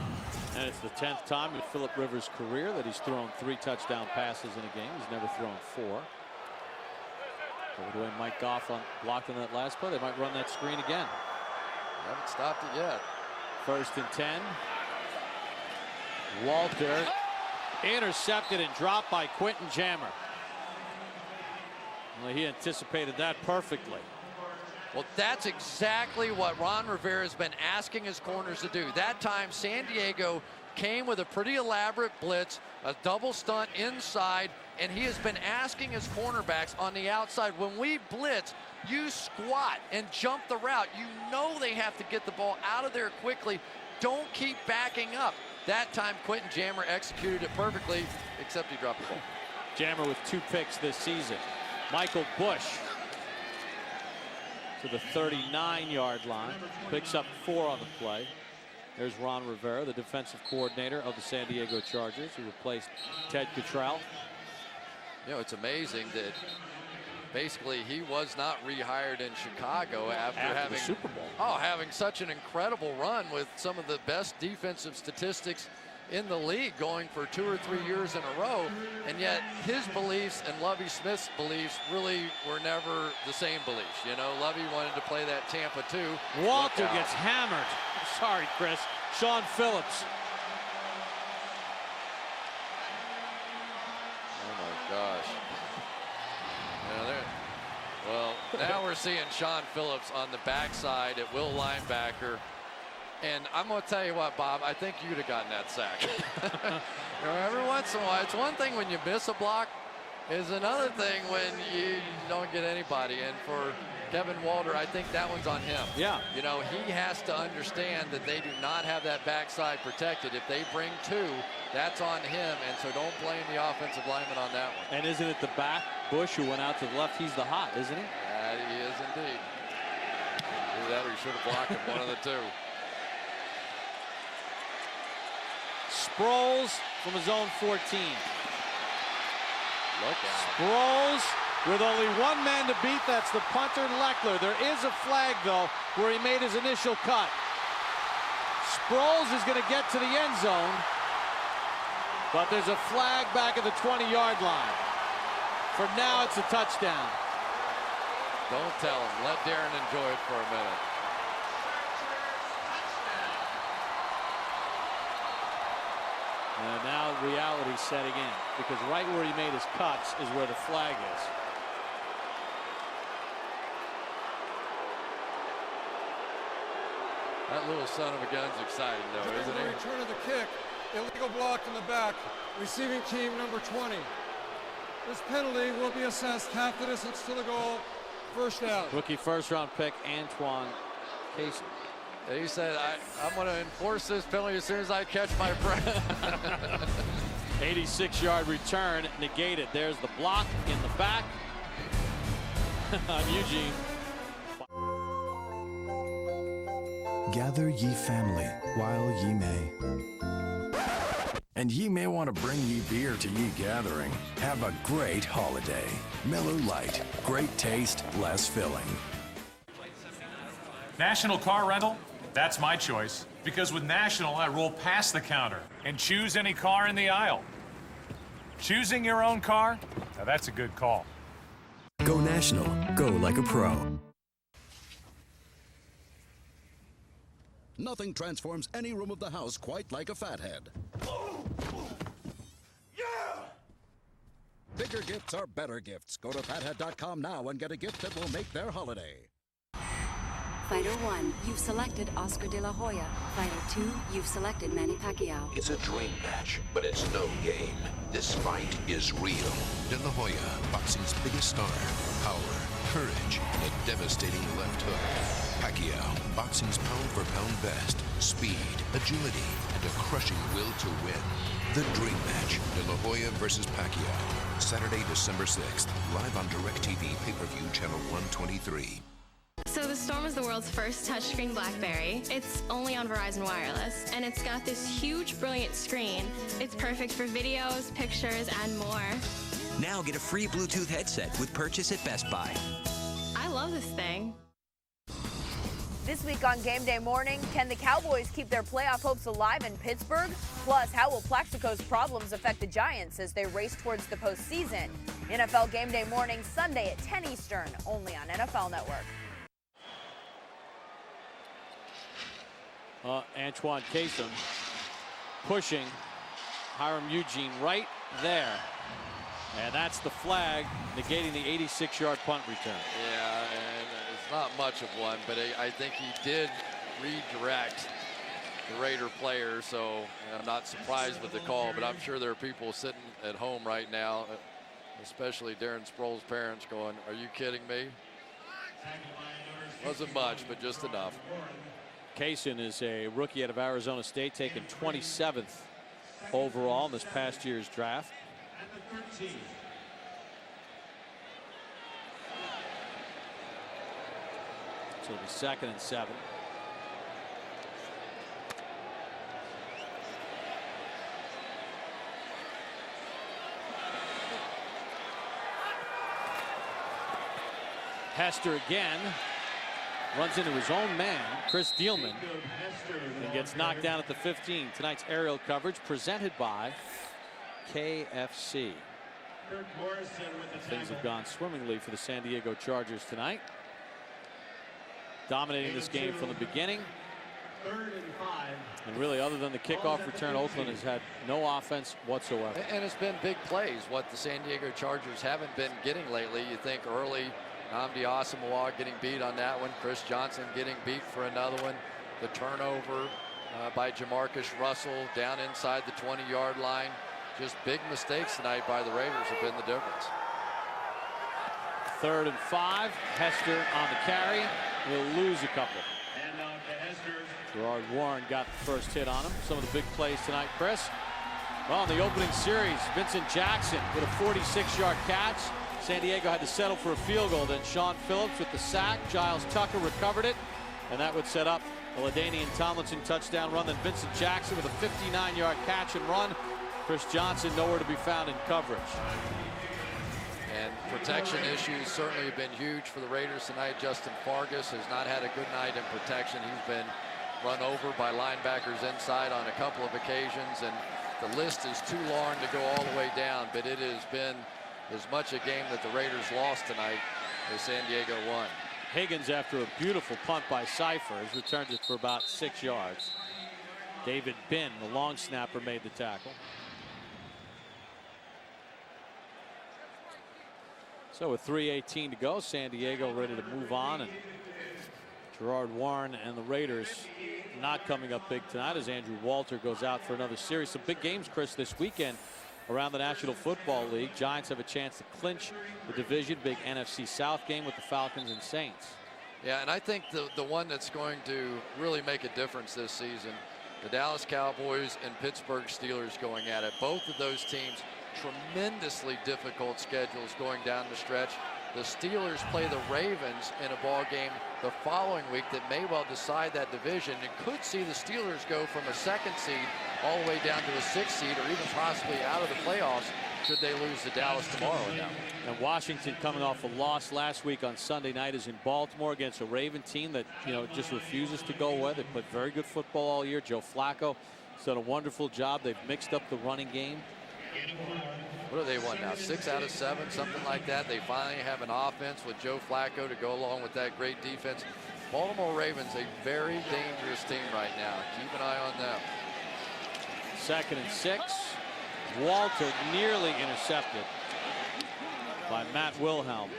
And it's the 10th time in Philip Rivers' career that he's thrown 3 touchdown passes in a game. He's never thrown 4. The way Mike Goff blocked on that last play, they might run that screen again. Haven't stopped it yet. 1st and 10. Walter intercepted and dropped by Quentin Jammer. Well, he anticipated that perfectly. Well, that's exactly what Ron Rivera has been asking his corners to do. That time, San Diego came with a pretty elaborate blitz, a double stunt inside, and he has been asking his cornerbacks on the outside, when we blitz, you squat and jump the route. You know they have to get the ball out of there quickly. Don't keep backing up. That time, Quentin Jammer executed it perfectly, except he dropped the ball. Jammer with 2 picks this season. Michael Bush to the 39-yard line, picks up 4 on the play. There's Ron Rivera, the defensive coordinator of the San Diego Chargers, who replaced Ted Cottrell. You know, it's amazing that basically he was not rehired in Chicago after having the Super Bowl. Oh, having such an incredible run with some of the best defensive statistics in the league, going for 2 or 3 years in a row, and yet his beliefs and Lovie Smith's beliefs really were never the same beliefs. You know, Lovie wanted to play that Tampa 2. Walter gets hammered. Sorry, Chris. Sean Phillips gosh. Well, now we're seeing Sean Phillips on the backside at will linebacker. And I'm going to tell you what, Bob, I think you'd have gotten that sack. Every once in a while, it's one thing when you miss a block, is another thing when you don't get anybody. And for Kevin Walter, I think that one's on him. Yeah. You know, he has to understand that they do not have that backside protected. If they bring two, that's on him. And so don't blame the offensive lineman on that one. And isn't it the back, Bush, who went out to the left? He's the hot, isn't he? Yeah, he is indeed. Either that or he should have blocked him, one of the two. Sproles from his own 14. Look out. Sproles with only one man to beat. That's the punter, Leckler. There is a flag, though, where he made his initial cut. Sproles is going to get to the end zone, but there's a flag back at the 20-yard line. For now, it's a touchdown. Don't tell him. Let Darren enjoy it for a minute. And now reality's setting in, because right where he made his cuts is where the flag is. That little son of a gun's exciting, though, isn't he? Return of the kick. Illegal block in the back. Receiving team number 20. This penalty will be assessed half the distance to the goal. First down. Rookie first-round pick, Antoine Casey. He said, I'm going to enforce this penalty as soon as I catch my breath. 86-yard return negated. There's the block in the back on Eugene. Gather ye family while ye may. And ye may want to bring ye beer to ye gathering. Have a great holiday. Miller Lite. Great taste, less filling. National Car Rental? That's my choice. Because with National, I roll past the counter and choose any car in the aisle. Choosing your own car? Now that's a good call. Go National. Go like a pro. Nothing transforms any room of the house quite like a fathead. Bigger gifts are better gifts. Go to fathead.com now and get a gift that will make their holiday. Fighter 1, you've selected Oscar De La Hoya. Fighter 2, you've selected Manny Pacquiao. It's a dream match, but it's no game. This fight is real. De La Hoya, boxing's biggest star. Power, courage, and a devastating left hook. Pacquiao, boxing's pound-for-pound best. Speed, agility, and a crushing will to win. The dream match, De La Hoya versus Pacquiao. Saturday, December 6th, live on DirecTV pay-per-view channel 123. So the Storm is the world's first touchscreen BlackBerry. It's only on Verizon Wireless, and it's got this huge, brilliant screen. It's perfect for videos, pictures, and more. Now get a free Bluetooth headset with purchase at Best Buy. I love this thing. This week on Game Day Morning, can the Cowboys keep their playoff hopes alive in Pittsburgh? Plus, how will Plaxico's problems affect the Giants as they race towards the postseason? NFL Game Day Morning, Sunday at 10 Eastern, only on NFL Network. Antoine Casey pushing Hiram Eugene right there. And that's the flag negating the 86-yard punt return. Yeah, and it's not much of one, but I think he did redirect the Raider player, so I'm not surprised with the call, but I'm sure there are people sitting at home right now, especially Darren Sproles' parents, going, are you kidding me? Wasn't much, but just enough. Kaysen is a rookie out of Arizona State, taken 27th overall in this past year's draft. So it'll be 2nd and 7. Hester again. Runs into his own man, Chris Dielman, and gets knocked down at the 15. Tonight's aerial coverage presented by KFC. Things have gone swimmingly for the San Diego Chargers tonight. Dominating this game from the beginning. And really, other than the kickoff return, Oakland has had no offense whatsoever. And it's been big plays, what the San Diego Chargers haven't been getting lately. You think early, Nnamdi Asomugha getting beat on that one, Chris Johnson getting beat for another one, the turnover by Jamarcus Russell down inside the 20-yard line. Just big mistakes tonight by the Raiders have been the difference. 3rd and 5. Hester on the carry. Will lose a couple. Gerard Warren got the first hit on him. Some of the big plays tonight, Chris. Well, in the opening series, Vincent Jackson with a 46-yard catch. San Diego had to settle for a field goal. Then Sean Phillips with the sack. Giles Tucker recovered it. And that would set up a LaDainian Tomlinson touchdown run. Then Vincent Jackson with a 59-yard catch and run. Chris Johnson nowhere to be found in coverage. And protection issues certainly have been huge for the Raiders tonight. Justin Fargas has not had a good night in protection. He's been run over by linebackers inside on a couple of occasions, and the list is too long to go all the way down, but it has been as much a game that the Raiders lost tonight as San Diego won. Higgins, after a beautiful punt by Cypher, has returned it for about 6 yards. David Binn, the long snapper, made the tackle. So with 3:18 to go, San Diego ready to move on, and Gerard Warren and the Raiders not coming up big tonight as Andrew Walter goes out for another series. Some big games, Chris, this weekend around the National Football League. Giants have a chance to clinch the division. Big NFC South game with the Falcons and Saints. Yeah, and I think the one that's going to really make a difference this season, the Dallas Cowboys and Pittsburgh Steelers going at it. Both of those teams, tremendously difficult schedules going down the stretch. The Steelers play the Ravens in a ball game the following week that may well decide that division. It could see the Steelers go from a 2nd seed all the way down to a 6th seed, or even possibly out of the playoffs should they lose to Dallas tomorrow. And Washington, coming off a loss last week on Sunday night, is in Baltimore against a Raven team that, just refuses to go away. They played very good football all year. Joe Flacco has done a wonderful job. They've mixed up the running game. What have they won now? 6 out of 7, something like that. They finally have an offense with Joe Flacco to go along with that great defense. Baltimore Ravens, a very dangerous team right now. Keep an eye on them. 2nd and 6. Walter nearly intercepted by Matt Wilhelm,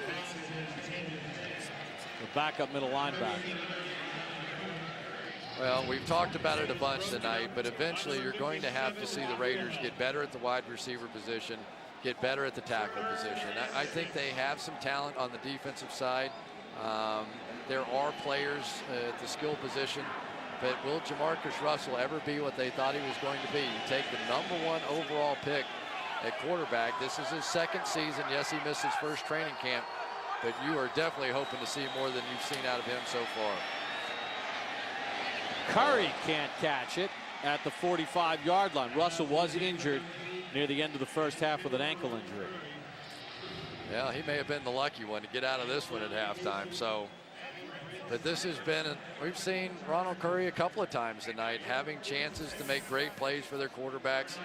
the backup middle linebacker. Well, we've talked about it a bunch tonight, but eventually you're going to have to see the Raiders get better at the wide receiver position, get better at the tackle position. I think they have some talent on the defensive side. There are players at the skill position, but will Jamarcus Russell ever be what they thought he was going to be? You take the #1 overall pick at quarterback. This is his 2nd season. Yes, he missed his first training camp, but you are definitely hoping to see more than you've seen out of him so far. Curry can't catch it at the 45-yard line. Russell was injured near the end of the first half with an ankle injury. Yeah, he may have been the lucky one to get out of this one at halftime. So, but this has been, we've seen Ronald Curry a couple of times tonight having chances to make great plays for their quarterbacks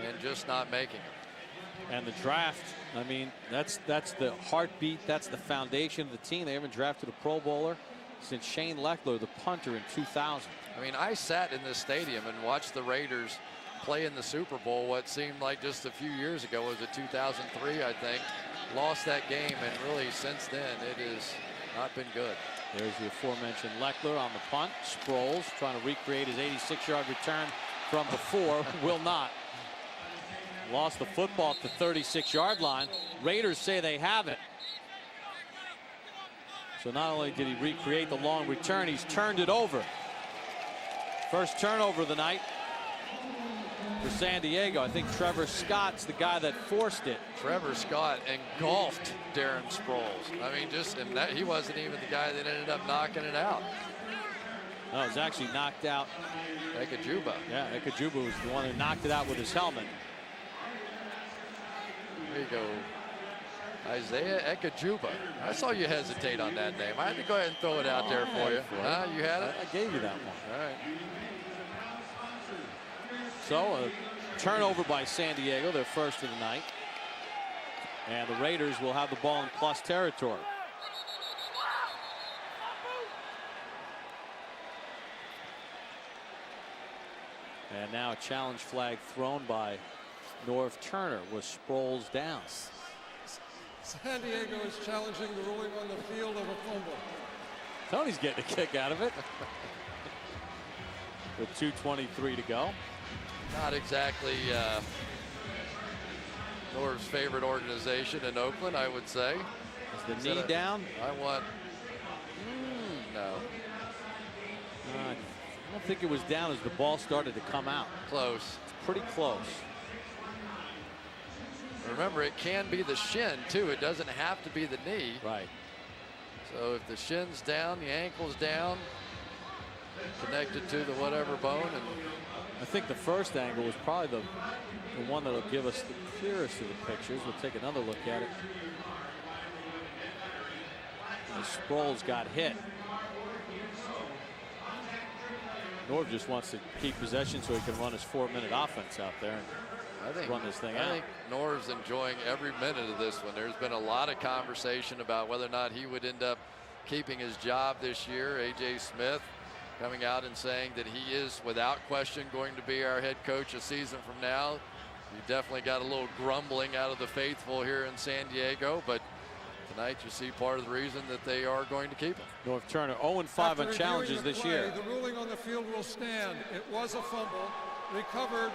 and just not making them. And the draft, I mean, that's the heartbeat. That's the foundation of the team. They haven't drafted a Pro Bowler since Shane Lechler, the punter, in 2000. I mean, I sat in this stadium and watched the Raiders play in the Super Bowl what seemed like just a few years ago. Was it 2003, I think? Lost that game, and really since then it has not been good. There's the aforementioned Lechler on the punt. Sproles trying to recreate his 86-yard return from before. Will not. Lost the football at the 36-yard line. Raiders say they have it. So not only did he recreate the long return, he's turned it over. First turnover of the night for San Diego. I think Trevor Scott's the guy that forced it. Trevor Scott engulfed Darren Sproles. I mean, he wasn't even the guy that ended up knocking it out. No, it was actually knocked out. Ekajuba. Yeah, Ekajuba was the one who knocked it out with his helmet. There you go. Isaiah Ekajuba. I saw you hesitate on that name. I had to go ahead and throw it out there for you. You had it? I gave you that one. All right. So a turnover by San Diego, their first of the night. And the Raiders will have the ball in plus territory. And now a challenge flag thrown by Norv Turner with Sproles down. San Diego is challenging the ruling on the field of a fumble. Tony's getting a kick out of it. With 2:23 to go. Not exactly Norv's favorite organization in Oakland, I would say. Is the knee down? I want. No. I don't think it was down as the ball started to come out. Close. It's pretty close. Remember, it can be the shin, too. It doesn't have to be the knee. Right. So if the shin's down, the ankle's down, connected to the whatever bone. And I think the first angle was probably the one that'll give us the clearest of the pictures. We'll take another look at it. And Sproles got hit. Norv just wants to keep possession so he can run his 4-minute offense out there and run this thing out. I think Norv's enjoying every minute of this one. There's been a lot of conversation about whether or not he would end up keeping his job this year. A.J. Smith coming out and saying that he is without question going to be our head coach a season from now. You definitely got a little grumbling out of the faithful here in San Diego, but tonight you see part of the reason that they are going to keep him. Norv Turner 0-5 on challenges this year. The ruling on the field will stand. It was a fumble recovered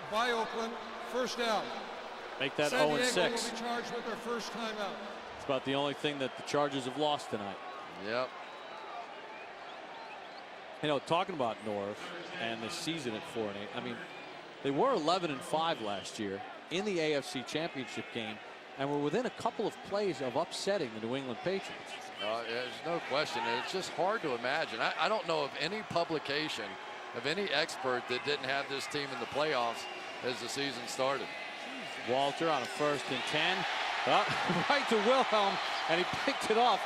by Oakland. First down. Make that 0-6. San Diego will be charged with their first timeout. It's about the only thing that the Chargers have lost tonight. Yep. You know, talking about Norv and the season at 4-8. I mean, they were 11-5 last year in the AFC Championship game, and were within a couple of plays of upsetting the New England Patriots. There's no question. It's just hard to imagine. I don't know of any publication, of any expert that didn't have this team in the playoffs as the season started. Walter on a 1st and 10. Right to Wilhelm, and he picked it off.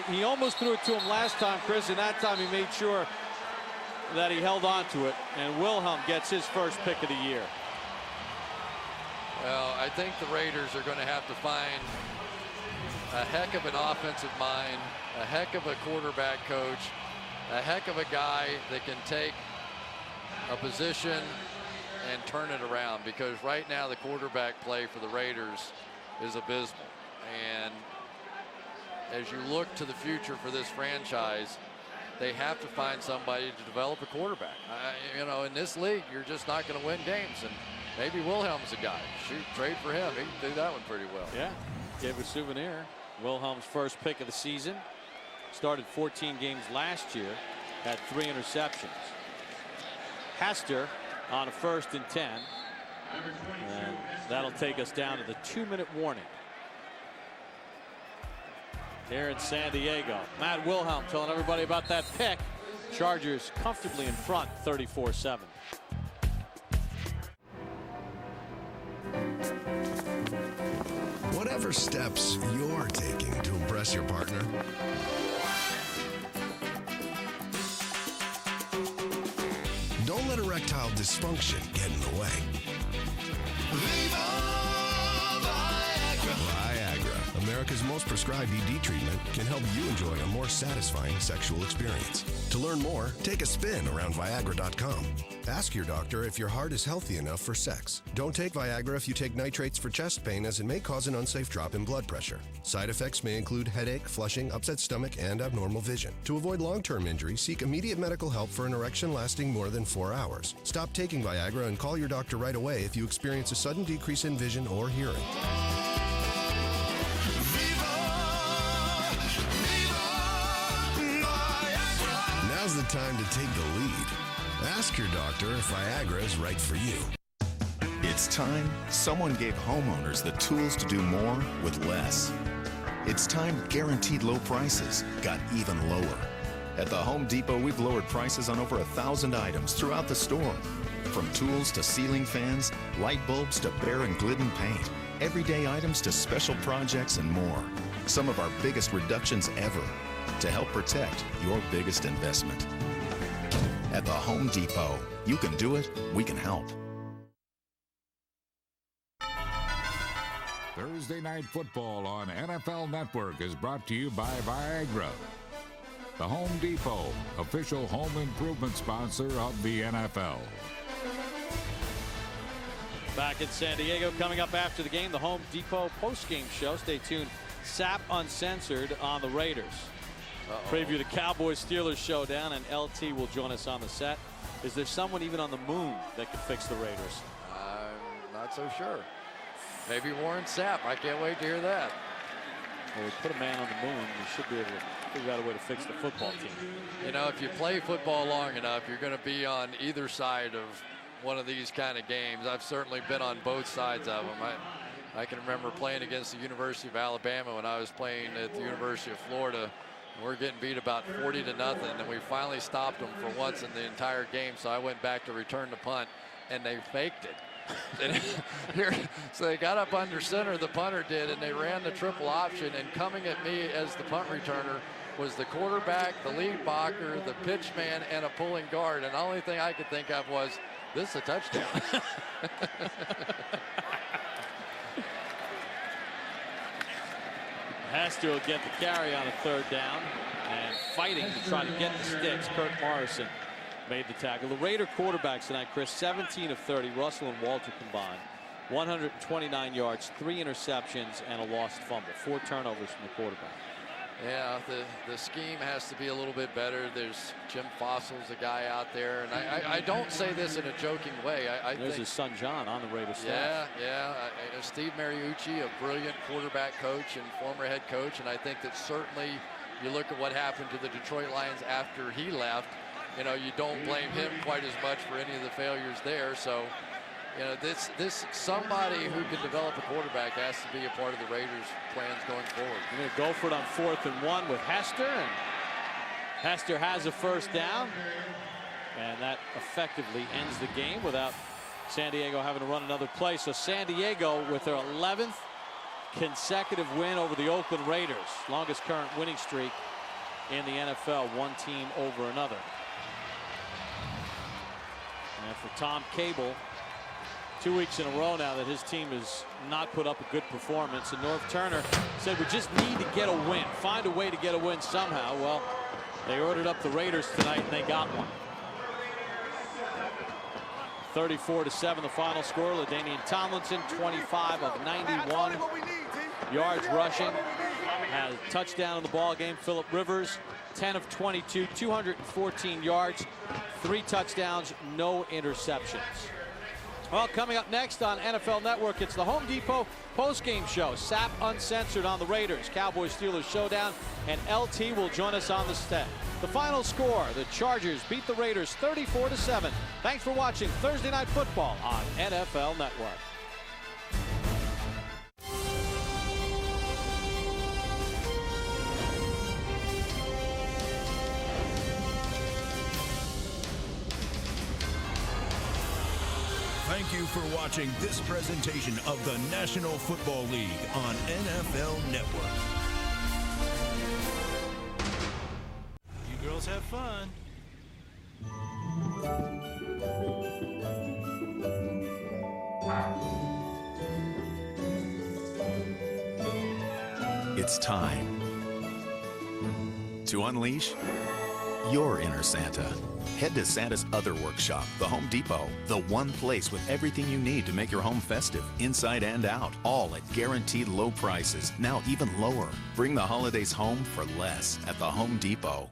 He almost threw it to him last time, Chris, and that time he made sure that he held on to it. And Wilhelm gets his first pick of the year. Well, I think the Raiders are going to have to find a heck of an offensive mind, a heck of a quarterback coach, a heck of a guy that can take a position and turn it around, because right now the quarterback play for the Raiders is abysmal. And as you look to the future for this franchise, they have to find somebody to develop a quarterback. You know, in this league, you're just not going to win games. And maybe Wilhelm's a guy. Shoot, trade for him. He can do that one pretty well. Yeah, gave a souvenir. Wilhelm's first pick of the season. Started 14 games last year. Had 3 interceptions. Hester on a 1st and 10. And that'll take us down to the 2-minute warning. Here in San Diego. Matt Wilhelm telling everybody about that pick. Chargers comfortably in front, 34-7. Whatever steps you're taking to impress your partner, don't let erectile dysfunction get in the way. Viagra, America's most prescribed ED treatment, can help you enjoy a more satisfying sexual experience. To learn more, take a spin around Viagra.com. Ask your doctor if your heart is healthy enough for sex. Don't take Viagra if you take nitrates for chest pain, as it may cause an unsafe drop in blood pressure. Side effects may include headache, flushing, upset stomach, and abnormal vision. To avoid long-term injury, seek immediate medical help for an erection lasting more than 4 hours. Stop taking Viagra and call your doctor right away if you experience a sudden decrease in vision or hearing. Now's the time to take the lead. Ask your doctor if Viagra is right for you. It's time someone gave homeowners the tools to do more with less. It's time guaranteed low prices got even lower. At the Home Depot, we've lowered prices on over 1,000 items throughout the store. From tools to ceiling fans, light bulbs to Behr and Glidden paint, everyday items to special projects and more. Some of our biggest reductions ever to help protect your biggest investment. At the Home Depot, you can do it, we can help. Thursday Night Football on NFL Network is brought to you by Viagra. The Home Depot, official home improvement sponsor of the NFL. Back in San Diego, coming up after the game, the Home Depot post-game show. Stay tuned. Sapp Uncensored on the Raiders. Preview the Cowboys-Steelers showdown, and LT will join us on the set. Is there someone even on the moon that could fix the Raiders? I'm not so sure. Maybe Warren Sapp. I can't wait to hear that. Well, we put a man on the moon. We should be able to figure out a way to fix the football team. You know, if you play football long enough, you're going to be on either side of one of these kind of games. I've certainly been on both sides of them. I can remember playing against the University of Alabama when I was playing at the University of Florida. We're getting beat about 40-0, and we finally stopped them for once in the entire game. So I went back to return the punt, and they faked it. So they got up under center, the punter did, and they ran the triple option. And coming at me as the punt returner was the quarterback, the lead blocker, the pitch man, and a pulling guard. And the only thing I could think of was, this is a touchdown. Hester will get the carry on a third down, and fighting to try to get the sticks. Kirk Morrison made the tackle. The Raider quarterbacks tonight, Chris, 17 of 30, Russell and Walter combined. 129 yards, 3 interceptions, and a lost fumble. 4 turnovers from the quarterback. Yeah, the scheme has to be a little bit better. There's Jim Fossil's a guy out there, and I don't say this in a joking way. There's his son John on the Raiders staff. Yeah. Steve Mariucci, a brilliant quarterback coach and former head coach, and I think that certainly you look at what happened to the Detroit Lions after he left. You know, you don't blame him quite as much for any of the failures there. So, you know, this somebody who can develop a quarterback has to be a part of the Raiders' plans going forward. You're going to go for it on 4th and 1 with Hester, and Hester has a first down, and that effectively ends the game without San Diego having to run another play. So San Diego with their 11th consecutive win over the Oakland Raiders, longest current winning streak in the NFL, one team over another. And for Tom Cable, 2 weeks in a row now that his team has not put up a good performance. And Norv Turner said, we just need to get a win, find a way to get a win somehow. Well, they ordered up the Raiders tonight, and they got one. 34-7 the final score. LaDainian Tomlinson, 25 of 91 yards rushing, has a touchdown in the ball game. Phillip Rivers, 10 of 22, 214 yards, 3 touchdowns, no interceptions. Well, coming up next on NFL Network, it's the Home Depot post-game show. Sapp Uncensored on the Raiders, Cowboys-Steelers showdown, and LT will join us on the set. The final score, the Chargers beat the Raiders 34-7. Thanks for watching Thursday Night Football on NFL Network. Thank you for watching this presentation of the National Football League on NFL Network. You girls have fun. It's time to unleash your inner Santa. Head to Santa's other workshop, the Home Depot, the one place with everything you need to make your home festive, inside and out, all at guaranteed low prices, now even lower. Bring the holidays home for less at the Home Depot.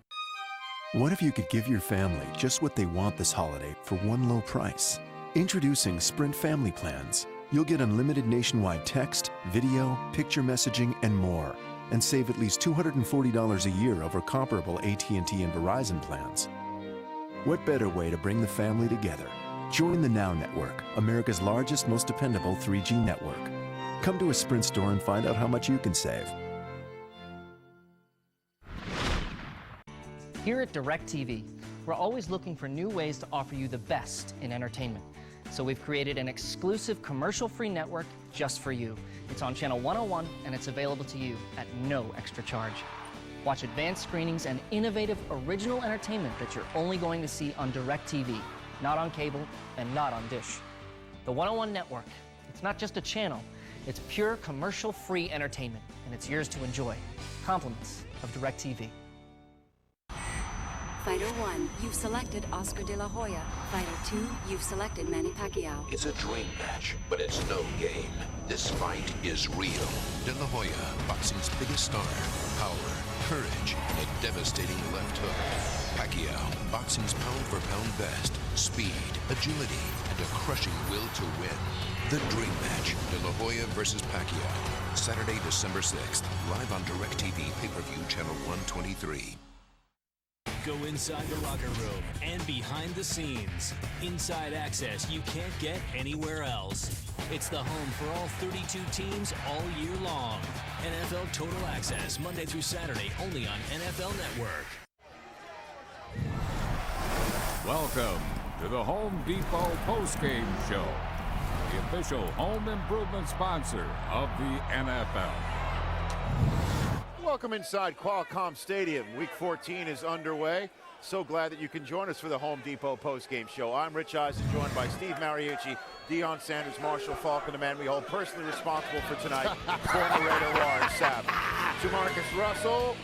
What if you could give your family just what they want this holiday for one low price? Introducing Sprint Family Plans. You'll get unlimited nationwide text, video, picture messaging, and more, and save at least $240 a year over comparable AT&T and Verizon plans. What better way to bring the family together? Join the Now Network, America's largest, most dependable 3G network. Come to a Sprint store and find out how much you can save. Here at DirecTV, we're always looking for new ways to offer you the best in entertainment. So we've created an exclusive commercial-free network just for you. It's on channel 101, and it's available to you at no extra charge. Watch advanced screenings and innovative original entertainment that you're only going to see on DirecTV, not on cable and not on Dish. The 101 Network, it's not just a channel, it's pure commercial-free entertainment, and it's yours to enjoy. Compliments of DirecTV. Fighter 1, you've selected Oscar De La Hoya. Fighter 2, you've selected Manny Pacquiao. It's a dream match, but it's no game. This fight is real. De La Hoya, boxing's biggest star. Power, courage, and a devastating left hook. Pacquiao, boxing's pound-for-pound best. Speed, agility, and a crushing will to win. The dream match, De La Hoya versus Pacquiao. Saturday, December 6th, live on DirecTV pay-per-view channel 123. Go inside the locker room and behind the scenes. Inside access you can't get anywhere else. It's the home for all 32 teams all year long. NFL Total Access, Monday through Saturday, only on NFL Network. Welcome to the Home Depot Postgame Show, the official home improvement sponsor of the NFL. Welcome inside Qualcomm Stadium. Week 14 is underway. So glad that you can join us for the Home Depot postgame show. I'm Rich Eisen, joined by Steve Mariucci, Deion Sanders, Marshall Falk, and the man we hold personally responsible for tonight, former Raider Warren Sapp. Jamarcus Russell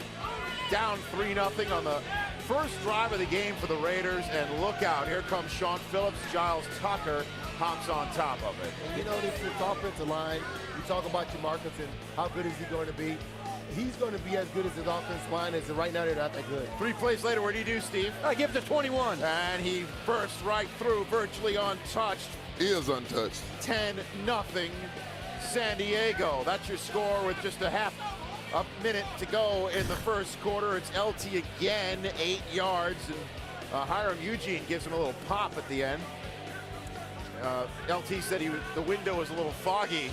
down 3-0 on the first drive of the game for the Raiders, and look out, here comes Sean Phillips. Giles Tucker hops on top of it. And you know, this offensive line, you talk about Jamarcus and how good is he going to be. He's going to be as good as his offensive line is, and right now they're not that good. 3 plays later, what do you do, Steve? I give it to 21. And he bursts right through, virtually untouched. He is untouched. 10-0 San Diego. That's your score with just a minute to go in the first quarter. It's LT again, 8 yards, and Hiram Eugene gives him a little pop at the end. LT said the window was a little foggy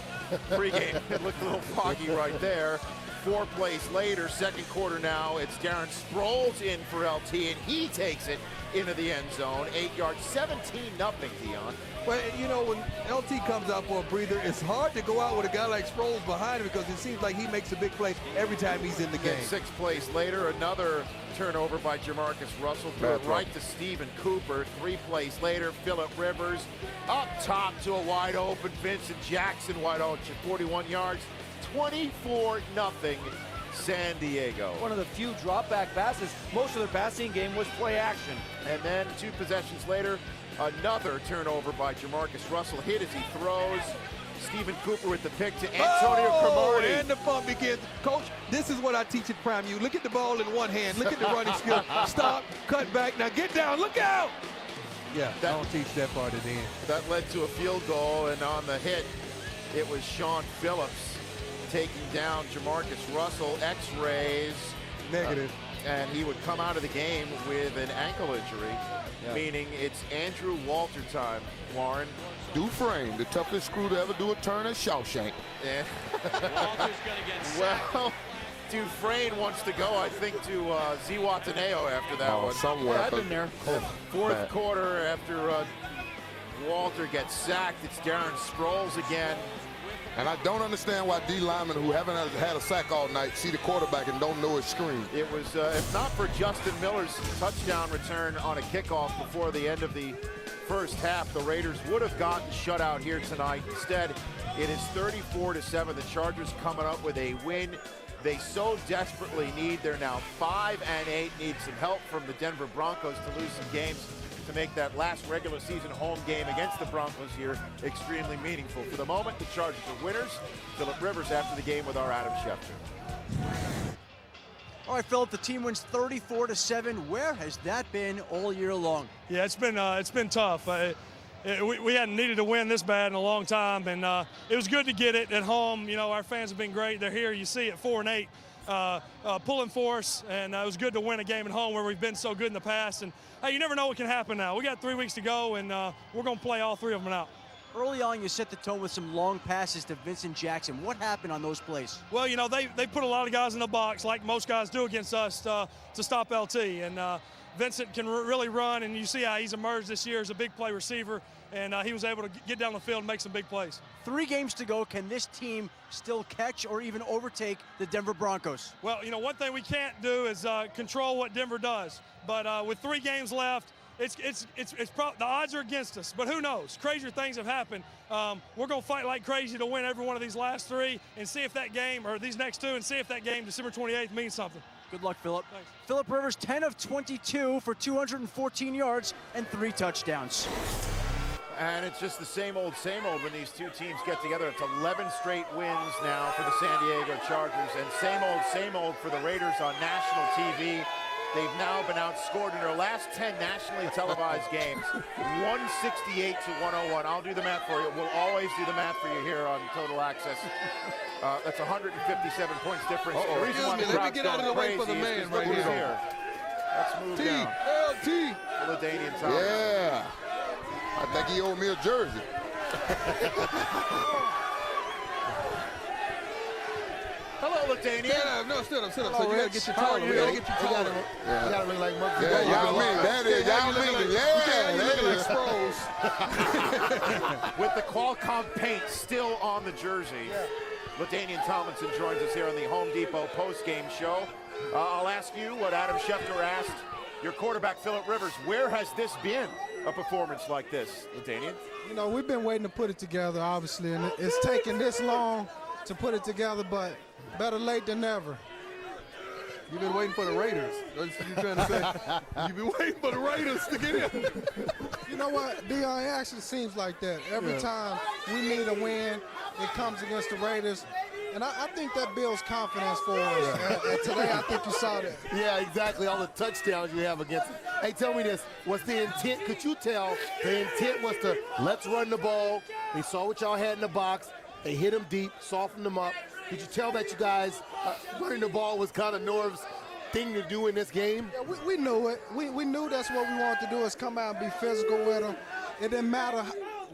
pregame. It looked a little foggy right there. 4 plays later, second quarter now, it's Darren Sproles in for LT, and he takes it into the end zone. 8 yards, 17-0, Deion. Well, you know, when LT comes out for a breather, it's hard to go out with a guy like Sproles behind him because it seems like he makes a big play every time he's in the game. 6 plays later, another turnover by Jamarcus Russell. Threw it right to Stephen Cooper. 3 plays later, Phillip Rivers up top to a wide open Vincent Jackson, wide open, 41 yards. 24-0 San Diego. One of the few drop-back passes. Most of their passing game was play action. And then 2 possessions later, another turnover by Jamarcus Russell. Hit as he throws. Stephen Cooper with the pick to Antonio Cromartie. And the fun begins. Coach, this is what I teach at Prime U. Look at the ball in one hand. Look at the running skill. Stop, cut back. Now get down. Look out. Yeah, I don't teach that part at the end. That led to a field goal, and on the hit, it was Sean Phillips taking down Jamarcus Russell. X-rays. Negative. And he would come out of the game with an ankle injury, meaning it's Andrew Walter time, Warren. Dufresne, the toughest screw to ever do a turn at Shawshank. Yeah. Walter's going to get sacked. Well, Dufresne wants to go, I think, to Zihuatanejo after that one. Somewhere. Yeah, I've been there. Fourth quarter after Walter gets sacked, it's Darren Sproles again. And I don't understand why D linemen who haven't had a sack all night see the quarterback and don't know his screen. It was, if not for Justin Miller's touchdown return on a kickoff before the end of the first half, the Raiders would have gotten shut out here tonight. Instead, it is 34-7. The Chargers coming up with a win they so desperately need. They're now 5-8, need some help from the Denver Broncos to lose some games to make that last regular season home game against the Broncos here extremely meaningful. For the moment, the Chargers are winners. Phillip Rivers after the game with our Adam Schefter. All right, Phillip, the team wins 34-7. Where has that been all year long? Yeah, it's been tough. We hadn't needed to win this bad in a long time, and it was good to get it at home. You know, our fans have been great. They're here. You see it, 4-8, pulling for us, and it was good to win a game at home where we've been so good in the past. And hey, you never know what can happen now. We got 3 weeks to go, and we're going to play all 3 of them out. Early on, you set the tone with some long passes to Vincent Jackson. What happened on those plays? Well, you know, they put a lot of guys in the box, like most guys do against us, to stop LT. And Vincent can really run, and you see how he's emerged this year as a big play receiver, and he was able to get down the field and make some big plays. 3 games to go. Can this team still catch or even overtake the Denver Broncos? Well, you know, one thing we can't do is control what Denver does. But with 3 games left, the odds are against us, but who knows? Crazier things have happened. We're going to fight like crazy to win every one of these last 3 and see if that game, or these next 2, and see if that game, December 28th, means something. Good luck, Philip. Philip Rivers, 10 of 22 for 214 yards and 3 touchdowns. And it's just the same old when these two teams get together. It's 11 straight wins now for the San Diego Chargers, and same old for the Raiders on national TV. They've now been outscored in their last 10 nationally televised games, 168 to 101. I'll do the math for you. We'll always do the math for you here on Total Access. That's 157 points difference. The reason why the crowd's going crazy is because look who's here. Let's move down. LT. LaDainian Thomas. Yeah. I think he owed me a jersey. Hello, LaDainian. No, sit up. Hello, So you got to Rich. get your How taller. are You you? got to get your taller. You gotta look like Muggsy. Yeah, y'all mean that is. Y'all mean it. Yeah, You looking like Sproles. With the Qualcomm paint still on the jersey. LaDainian Tomlinson joins us here on the Home Depot post-game show. I'll ask you what Adam Schefter asked your quarterback, Philip Rivers. Where has this been, a performance like this, LaDainian? You know, we've been waiting to put it together, obviously, and it's taken this long to put it together, but better late than never. You've been waiting for the Raiders. That's what you're trying to say. You've been waiting for the Raiders to get in. You know what, Dion, it actually seems like that. Every time we need a win, it comes against the Raiders. And I think that builds confidence for us. And today, I think you saw that. Yeah, exactly. All the touchdowns you have against them. Hey, tell me this. Was the intent, could you tell the intent was to let's run the ball? They saw what y'all had in the box. They hit them deep, softened them up. Did you tell that you guys running the ball was kind of Norv's thing to do in this game? Yeah, we knew it. We knew that's what we wanted to do, is come out and be physical with them. It didn't matter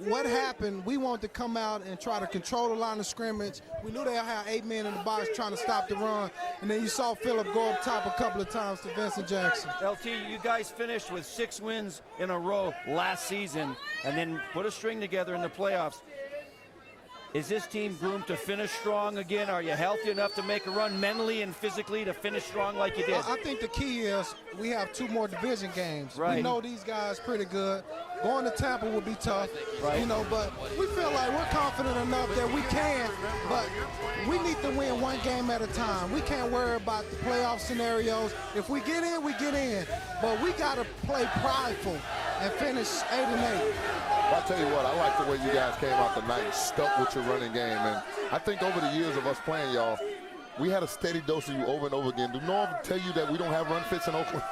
what happened. We wanted to come out and try to control the line of scrimmage. We knew they had 8 men in the box trying to stop the run. And then you saw Philip go up top a couple of times to Vincent Jackson. LT, you guys finished with 6 wins in a row last season and then put a string together in the playoffs. Is this team groomed to finish strong again? Are you healthy enough to make a run mentally and physically to finish strong like you did? I think the key is we have 2 more division games. Right. We know these guys pretty good. Going to Tampa will be tough, you know, but we feel like we're confident enough that we can, but we need to win 1 game at a time. We can't worry about the playoff scenarios. If we get in, we get in, but we got to play prideful and finish 8-8. I'll tell you what, I like the way you guys came out tonight and stuck with your running game. And I think over the years of us playing y'all, we had a steady dose of you over and over again. Do Norv tell you that we don't have run fits in Oakland?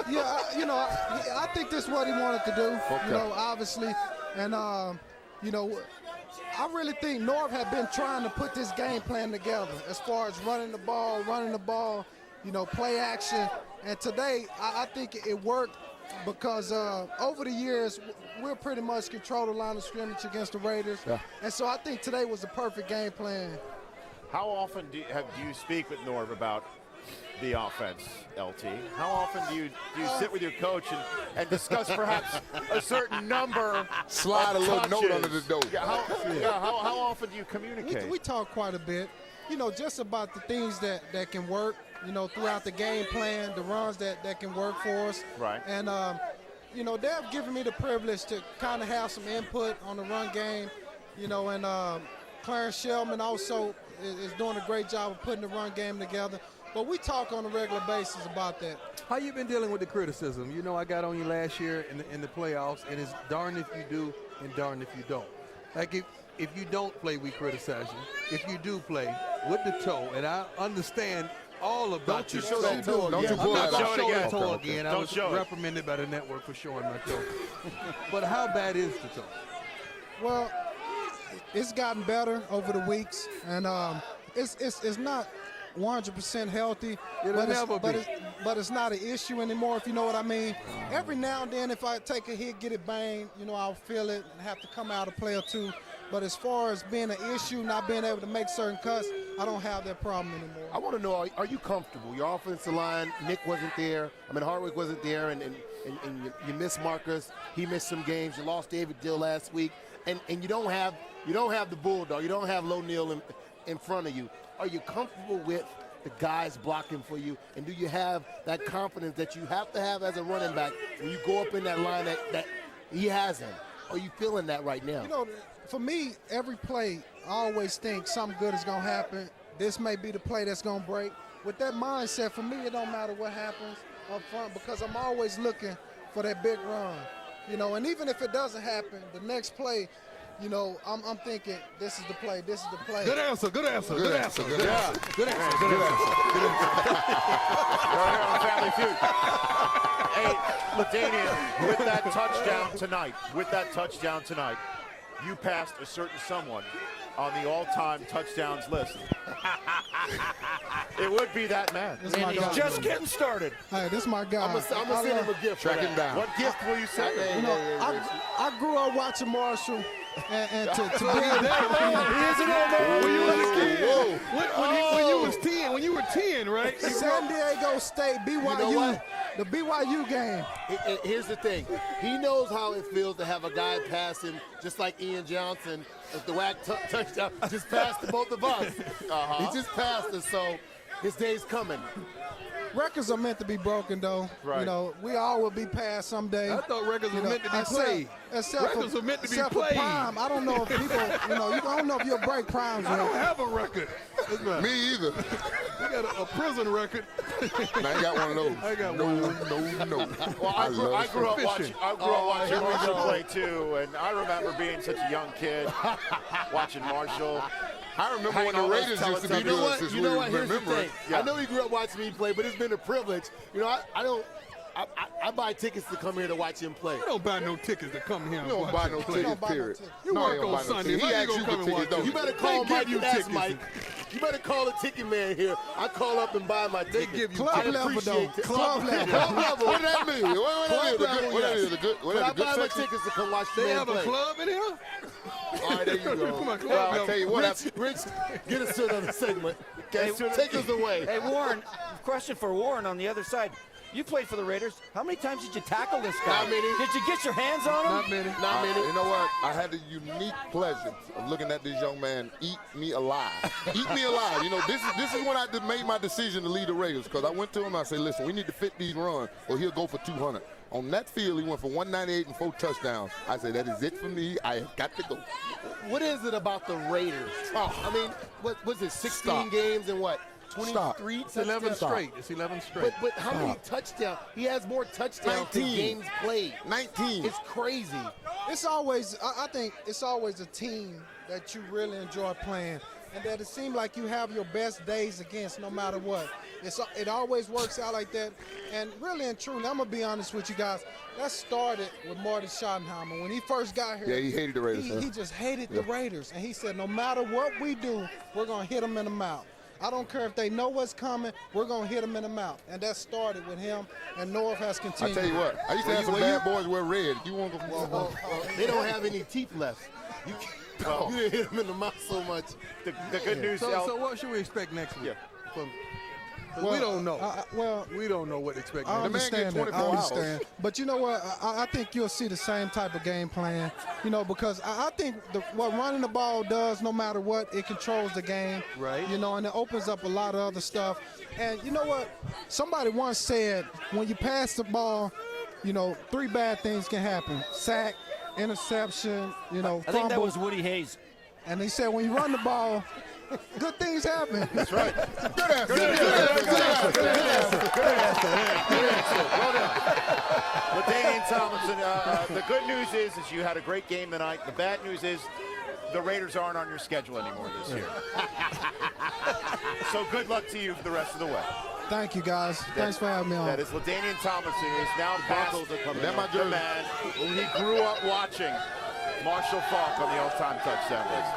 Yeah, you know, I think this is what he wanted to do, you know, obviously. And, you know, I really think Norv had been trying to put this game plan together as far as running the ball, you know, play action. And today, I think it worked because over the years, we'll pretty much control the line of scrimmage against the Raiders. Yeah. And so I think today was the perfect game plan. How often do you speak with Norv about the offense, LT? How often do you sit with your coach and discuss perhaps a certain number? Slide a little note under the door. Yeah, how often do you communicate? We talk quite a bit, you know, just about the things that can work, you know, throughout the game plan, the runs that can work for us. Right. And, you know, they've given me the privilege to kind of have some input on the run game, you know, and Clarence Shellman also is doing a great job of putting the run game together. But we talk on a regular basis about that. How you been dealing with the criticism? You know, I got on you last year in the playoffs, and it's darn if you do and darn if you don't. Like if you don't play, we criticize you. If you do play, with the toe, and I understand all about Don't you this. show that toe again. Don't you pull I'm not that going out. to show the Okay, toe okay. again. I Don't was show it. reprimanded by the network for showing my toe. But how bad is the toe? Well, it's gotten better over the weeks, and it's not 100% healthy, but it's not an issue anymore, if you know what I mean. Every now and then, if I take a hit, get it banged, you know, I'll feel it and have to come out a play or two. But as far as being an issue, not being able to make certain cuts, I don't have that problem anymore. I want to know, are you comfortable? Your offensive line, Nick wasn't there. I mean, Hardwick wasn't there, and you missed Marcus. He missed some games. You lost David Dill last week, and you don't have the Bulldog. You don't have Low Neal in front of you. Are you comfortable with the guys blocking for you, and do you have that confidence that you have to have as a running back when you go up in that line that he hasn't? Are you feeling that right now? You know, for me, every play, I always think something good is going to happen. This may be the play that's going to break. with that mindset, for me, it don't matter what happens up front because I'm always looking for that big run. You know, and even if it doesn't happen, the next play, you know, I'm thinking this is the play, this is the play. Good answer, good answer, good answer. Good answer. Good answer. Good answer. Right here on Family Feud. Hey, LaDainian, with that touchdown tonight, you passed a certain someone on the all-time touchdowns list. It would be that man. And he's just getting started. Hey, this is my guy. I'm gonna send him a gift. Track him down. What gift will you send him? You know, I grew up watching Marshall, and to be when you were 10, right? San Diego State, BYU, know what? the BYU game. Here's the thing. He knows how it feels to have a guy passing just like Ian Johnson at the whack touchdown. Just passed to both of us. He just passed us, so his day's coming. Records are meant to be broken, though. Right. You know, we all will be passed someday. I thought records were meant to be played. Records are meant to be except for played. Prime. I don't know if people, you know, I don't know if you'll break Prime's I don't record. have a record. Me either. You got a prison record. I ain't got one of those. I got no. Well, I grew up watching Marshall go. play too, and I remember being such a young kid watching Marshall. I remember when the Raiders used to be good since You know what? Here's the remember thing. it. I know he grew up watching me play, but it's been a privilege. You know, I buy tickets to come here to watch him play. You don't buy no tickets to come here. You don't buy no tickets, period. You work on Sunday. He asked you for tickets, though. You better call Mike and ask Mike. You better call the ticket man here. I call up and buy my ticket. They give you Club level, though. Club level. Club level. What that mean? What that is? But I buy my tickets to come watch the They man have a play. club in here? All right, there you go. Come on, club Well, level. I tell you what, Rich, get us to another segment. Okay, take us away. Hey, Warren, question for Warren on the other side. You played for the Raiders. How many times did you tackle this guy? Not many. Did you get your hands on him? Not many. Not many. You know what? I had the unique pleasure of looking at this young man eat me alive. Eat me alive. You know, this is when I made my decision to lead the Raiders, because I went to him and I said, listen, we need to fit these runs or he'll go for 200. On that field, he went for 198 and 4 touchdowns. I said, that is it for me. I have got to go. What is it about the Raiders? I mean, what was it, 16 games and what? 23 It's 11 straight. It's 11 straight. But how many touchdowns? He has more touchdowns than games played. 19. It's crazy. It's always, I think it's always a team that you really enjoy playing and that it seems like you have your best days against no matter what. It always works out like that. And really and truly, I'm going to be honest with you guys, that started with Marty Schottenheimer. When he first got here, Yeah, he hated the Raiders. he just hated the Raiders. And he said, no matter what we do, we're going to hit them in the mouth. I don't care if they know what's coming, we're going to hit them in the mouth. And that started with him, and North has I continued. tell you what, I used to have some bad boys wear red. You want to go? They don't have any teeth left. You didn't hit them in the mouth so much. The good news, So what should we expect next week? Yeah. We don't know. We don't know what to expect. I next week. understand that. I understand. But you know what? I think you'll see the same type of game plan, you know, because I think what running the ball does, no matter what, it controls the game. Right. You know, and it opens up a lot of other stuff. And you know what? Somebody once said, when you pass the ball, you know, 3 bad things can happen. Sack, interception, you know, I fumble. think that was Woody Hayes. And he said, when you run the ball, good things happen. That's right. Good answer. Well done. LaDainian Tomlinson, the good news is you had a great game tonight. The bad news is the Raiders aren't on your schedule anymore this year. So good luck to you for the rest of the way. Thank you, guys. Thanks for having me on. That is LaDainian Tomlinson, who is now past the man who he grew up watching, Marshall Faulk, on the all-time touchdown list.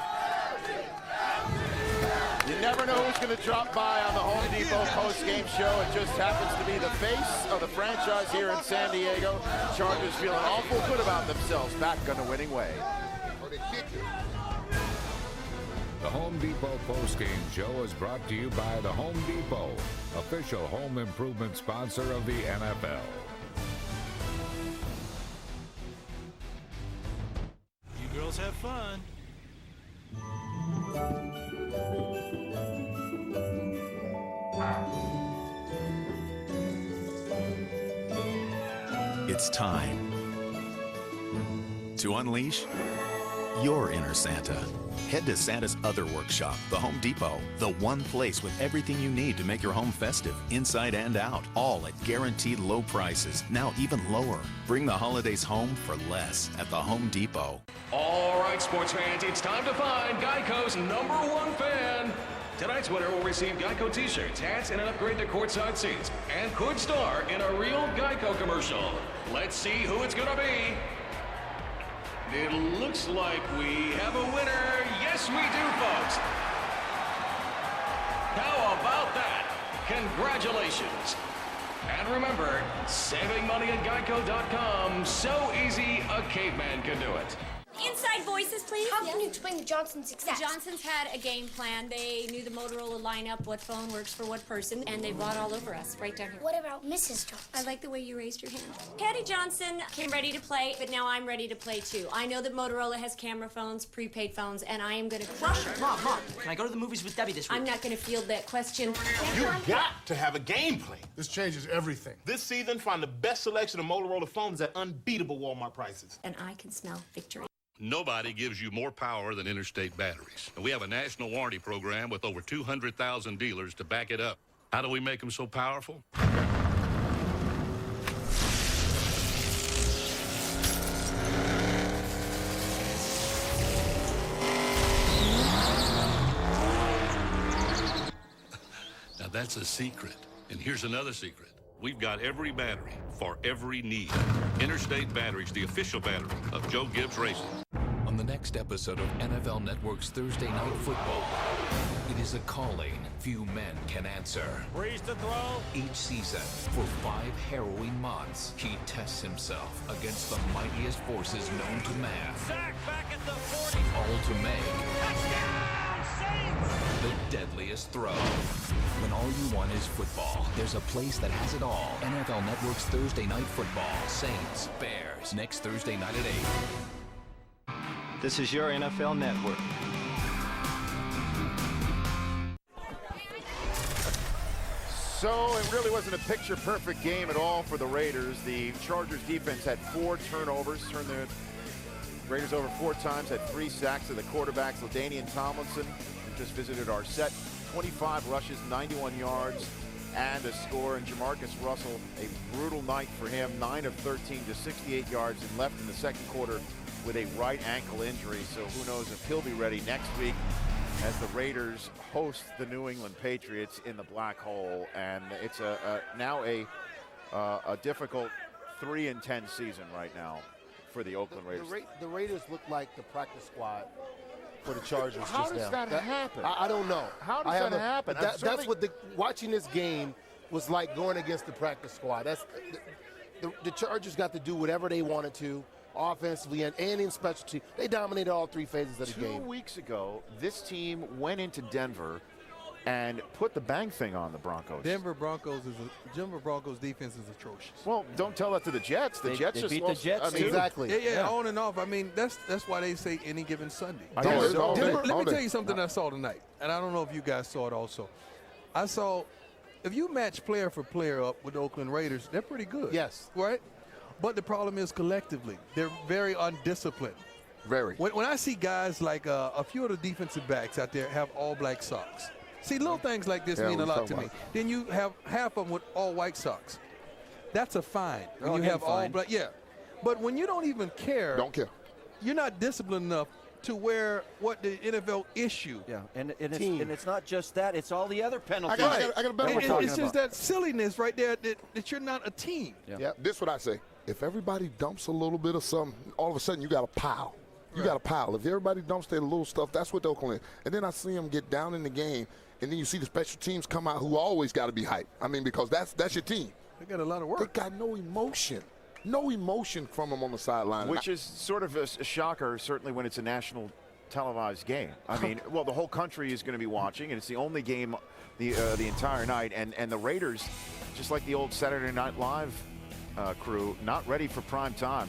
You never know who's going to drop by on the Home Depot post-game show. It just happens to be the face of the franchise here in San Diego. Chargers feeling awful good about themselves, back on the winning way. The Home Depot postgame show is brought to you by the Home Depot, official home improvement sponsor of the NFL. You girls have fun. It's time to unleash your inner Santa. Head to Santa's other workshop, the Home Depot, the one place with everything you need to make your home festive, inside and out, all at guaranteed low prices, now even lower. Bring the holidays home for less at the Home Depot. All right, sports fans, it's time to find Geico's #1 fan. Tonight's winner will receive Geico t-shirts, hats, and an upgrade to courtside seats, and could star in a real Geico commercial. Let's see who it's gonna be. It looks like we have a winner. Yes, we do, folks. How about that? Congratulations. And remember, saving money at Geico.com, so easy a caveman can do it. Inside voices, please. How can you explain the Johnsons' success? The Johnsons had a game plan. They knew the Motorola lineup, what phone works for what person, and they bought all over us, right down here. What about Mrs. Johnson? I like the way you raised your hand. Patty Johnson came ready to play, but now I'm ready to play too. I know that Motorola has camera phones, prepaid phones, and I am going to crush her. Mom, can I go to the movies with Debbie this week? I'm not going to field that question. You've got to have a game plan. This changes everything. This season, find the best selection of Motorola phones at unbeatable Walmart prices. And I can smell victory. Nobody gives you more power than Interstate Batteries. And we have a national warranty program with over 200,000 dealers to back it up. How do we make them so powerful? Now that's a secret. And here's another secret. We've got every battery for every need. Interstate Batteries, the official battery of Joe Gibbs Racing. On the next episode of NFL Network's Thursday Night Football, it is a calling few men can answer. Breeze to throw. Each season, for 5 harrowing months, he tests himself against the mightiest forces known to man. Sack back at the 40. All to make Touchdown, Saints! the deadliest throw. When all you want is football, there's a place that has it all. NFL Network's Thursday Night Football. Saints, Bears, next Thursday night at 8. This is your NFL Network. So it really wasn't a picture-perfect game at all for the Raiders. The Chargers defense had 4 turnovers, turned the Raiders over 4 times, had 3 sacks of the quarterbacks. LaDainian Tomlinson, who just visited our set, 25 rushes, 91 yards, and a score. And Jamarcus Russell, a brutal night for him, 9 of 13 to 68 yards, and left in the second quarter with a right ankle injury. So who knows if he'll be ready next week as the Raiders host the New England Patriots in the Black Hole. And it's now a difficult 3-10 season right now for the Oakland Raiders. The Raiders look like the practice squad for the Chargers. How does that happen? I don't know. How does that happen? That's what watching this game was like going against the practice squad. That's the Chargers got to do whatever they wanted to, offensively and in specialty. They dominated all 3 phases of the game. 2 weeks ago, this team went into Denver and put the bang thing on the Broncos. Denver Broncos defense is atrocious. Well, don't tell that to the Jets. The Jets just beat lost. the Jets. Exactly. Yeah, on and off. I mean, that's why they say any given Sunday. Denver, Let me tell you something I saw tonight, and I don't know if you guys saw it also. I saw, if you match player for player up with the Oakland Raiders, they're pretty good. Yes. Right? But the problem is collectively, they're very undisciplined. Very. When I see guys like a few of the defensive backs out there have all black socks. See, little things like this mean a lot to me. Then you have half of them with all white socks. That's a fine. When you have all black, yeah. But when you don't even care. Don't care. You're not disciplined enough to wear what the NFL issue. Yeah, and it's not just that, it's all the other penalties. I got a better one. It's just that silliness right there that you're not a team. Yeah. This is what I say. If everybody dumps a little bit of something, all of a sudden you got a pile. You got a pile. If everybody dumps their little stuff, that's what Oakland is. And then I see them get down in the game, and then you see the special teams come out who always got to be hyped. I mean, because that's your team. They got a lot of work. They got no emotion. No emotion from them on the sideline. Which is sort of a shocker, certainly when it's a national televised game. I mean, well, the whole country is going to be watching, and it's the only game the entire night. And the Raiders, just like the old Saturday Night Live crew, not ready for prime time.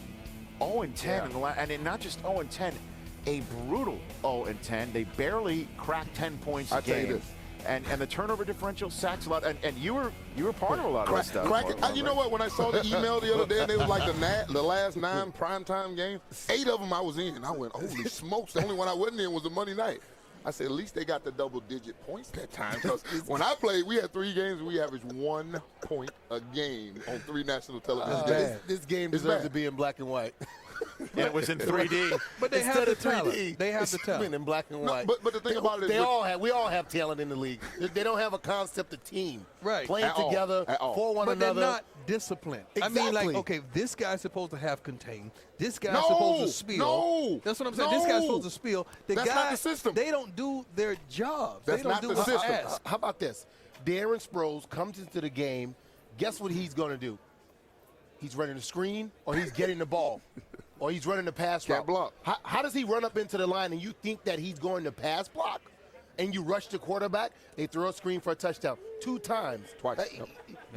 0-10, and not just 0-10, a brutal 0-10. They barely cracked 10 points a game. And the turnover differential, sacks a lot, and you were part of a lot of that stuff. You know what? When I saw the email the other day, and it was like the last 9 primetime games, 8 of them I was in. I went, holy smokes! The only one I wasn't in was the Monday night. I said, at least they got the double-digit points that time. Because when I played, we had 3 games, we averaged 1 point a game on 3 national television games. This game deserves to be in black and white. And it was in 3D. But they have the talent. They have the talent. In black and white. But the thing about it is we all have talent in the league. They don't have a concept of team. Right. Playing together for one another. But they're not disciplined. Exactly. I mean, like, okay, this guy's supposed to have contained. This guy's supposed to spill. No. That's what I'm saying. This guy's supposed to spill. That's not the system. They don't do their jobs. That's they don't not do the what system. asked. How about this? Darren Sproles comes into the game. Guess what he's going to do? He's running the screen, or he's getting the ball, or he's running the pass route. Block. How does he run up into the line and you think that he's going to pass block, and you rush the quarterback? They throw a screen for a touchdown 2 times. Twice.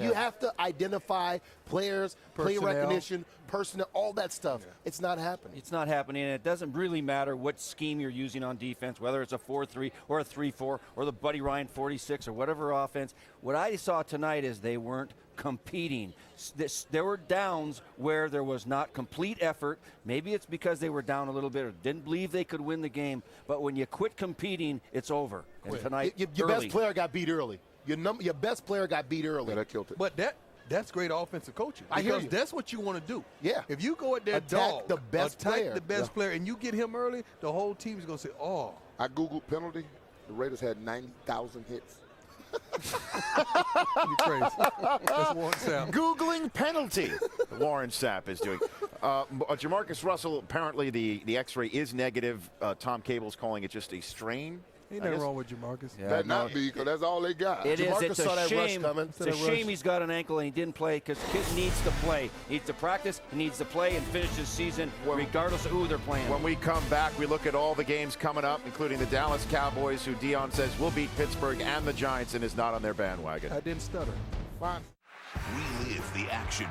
You have to identify players, play recognition, personnel, all that stuff. Yeah. It's not happening. It's not happening, and it doesn't really matter what scheme you're using on defense, whether it's a 4-3 or a 3-4 or the Buddy Ryan 46 or whatever offense. What I saw tonight is they weren't competing. There were downs where there was not complete effort. Maybe it's because they were down a little bit or didn't believe they could win the game. But when you quit competing, it's over. And tonight, your best player got beat early. Your best player got beat early. Yeah, that killed it. But that's great offensive coaching. I hear you. That's what you want to do. Yeah. If you go at that attack the best player and you get him early, the whole team is going to say, oh. I Googled penalty. The Raiders had 90,000 hits. You're crazy. That's Warren Sapp. Googling penalty. Warren Sapp is doing. Jamarcus Russell, apparently the X-ray is negative. Tom Cable's calling it just a strain. Ain't nothing wrong with Jamarcus. Yeah, that not be, because that's all they got. It Jamarcus is. It's saw a that shame. rush coming. It's a shame he's got an ankle and he didn't play because the kid needs to play. He needs to practice. He needs to play and finish his season regardless of who they're playing. When we come back, we look at all the games coming up, including the Dallas Cowboys, who Dion says will beat Pittsburgh, and the Giants, and is not on their bandwagon. I didn't stutter. Fine. Relive the action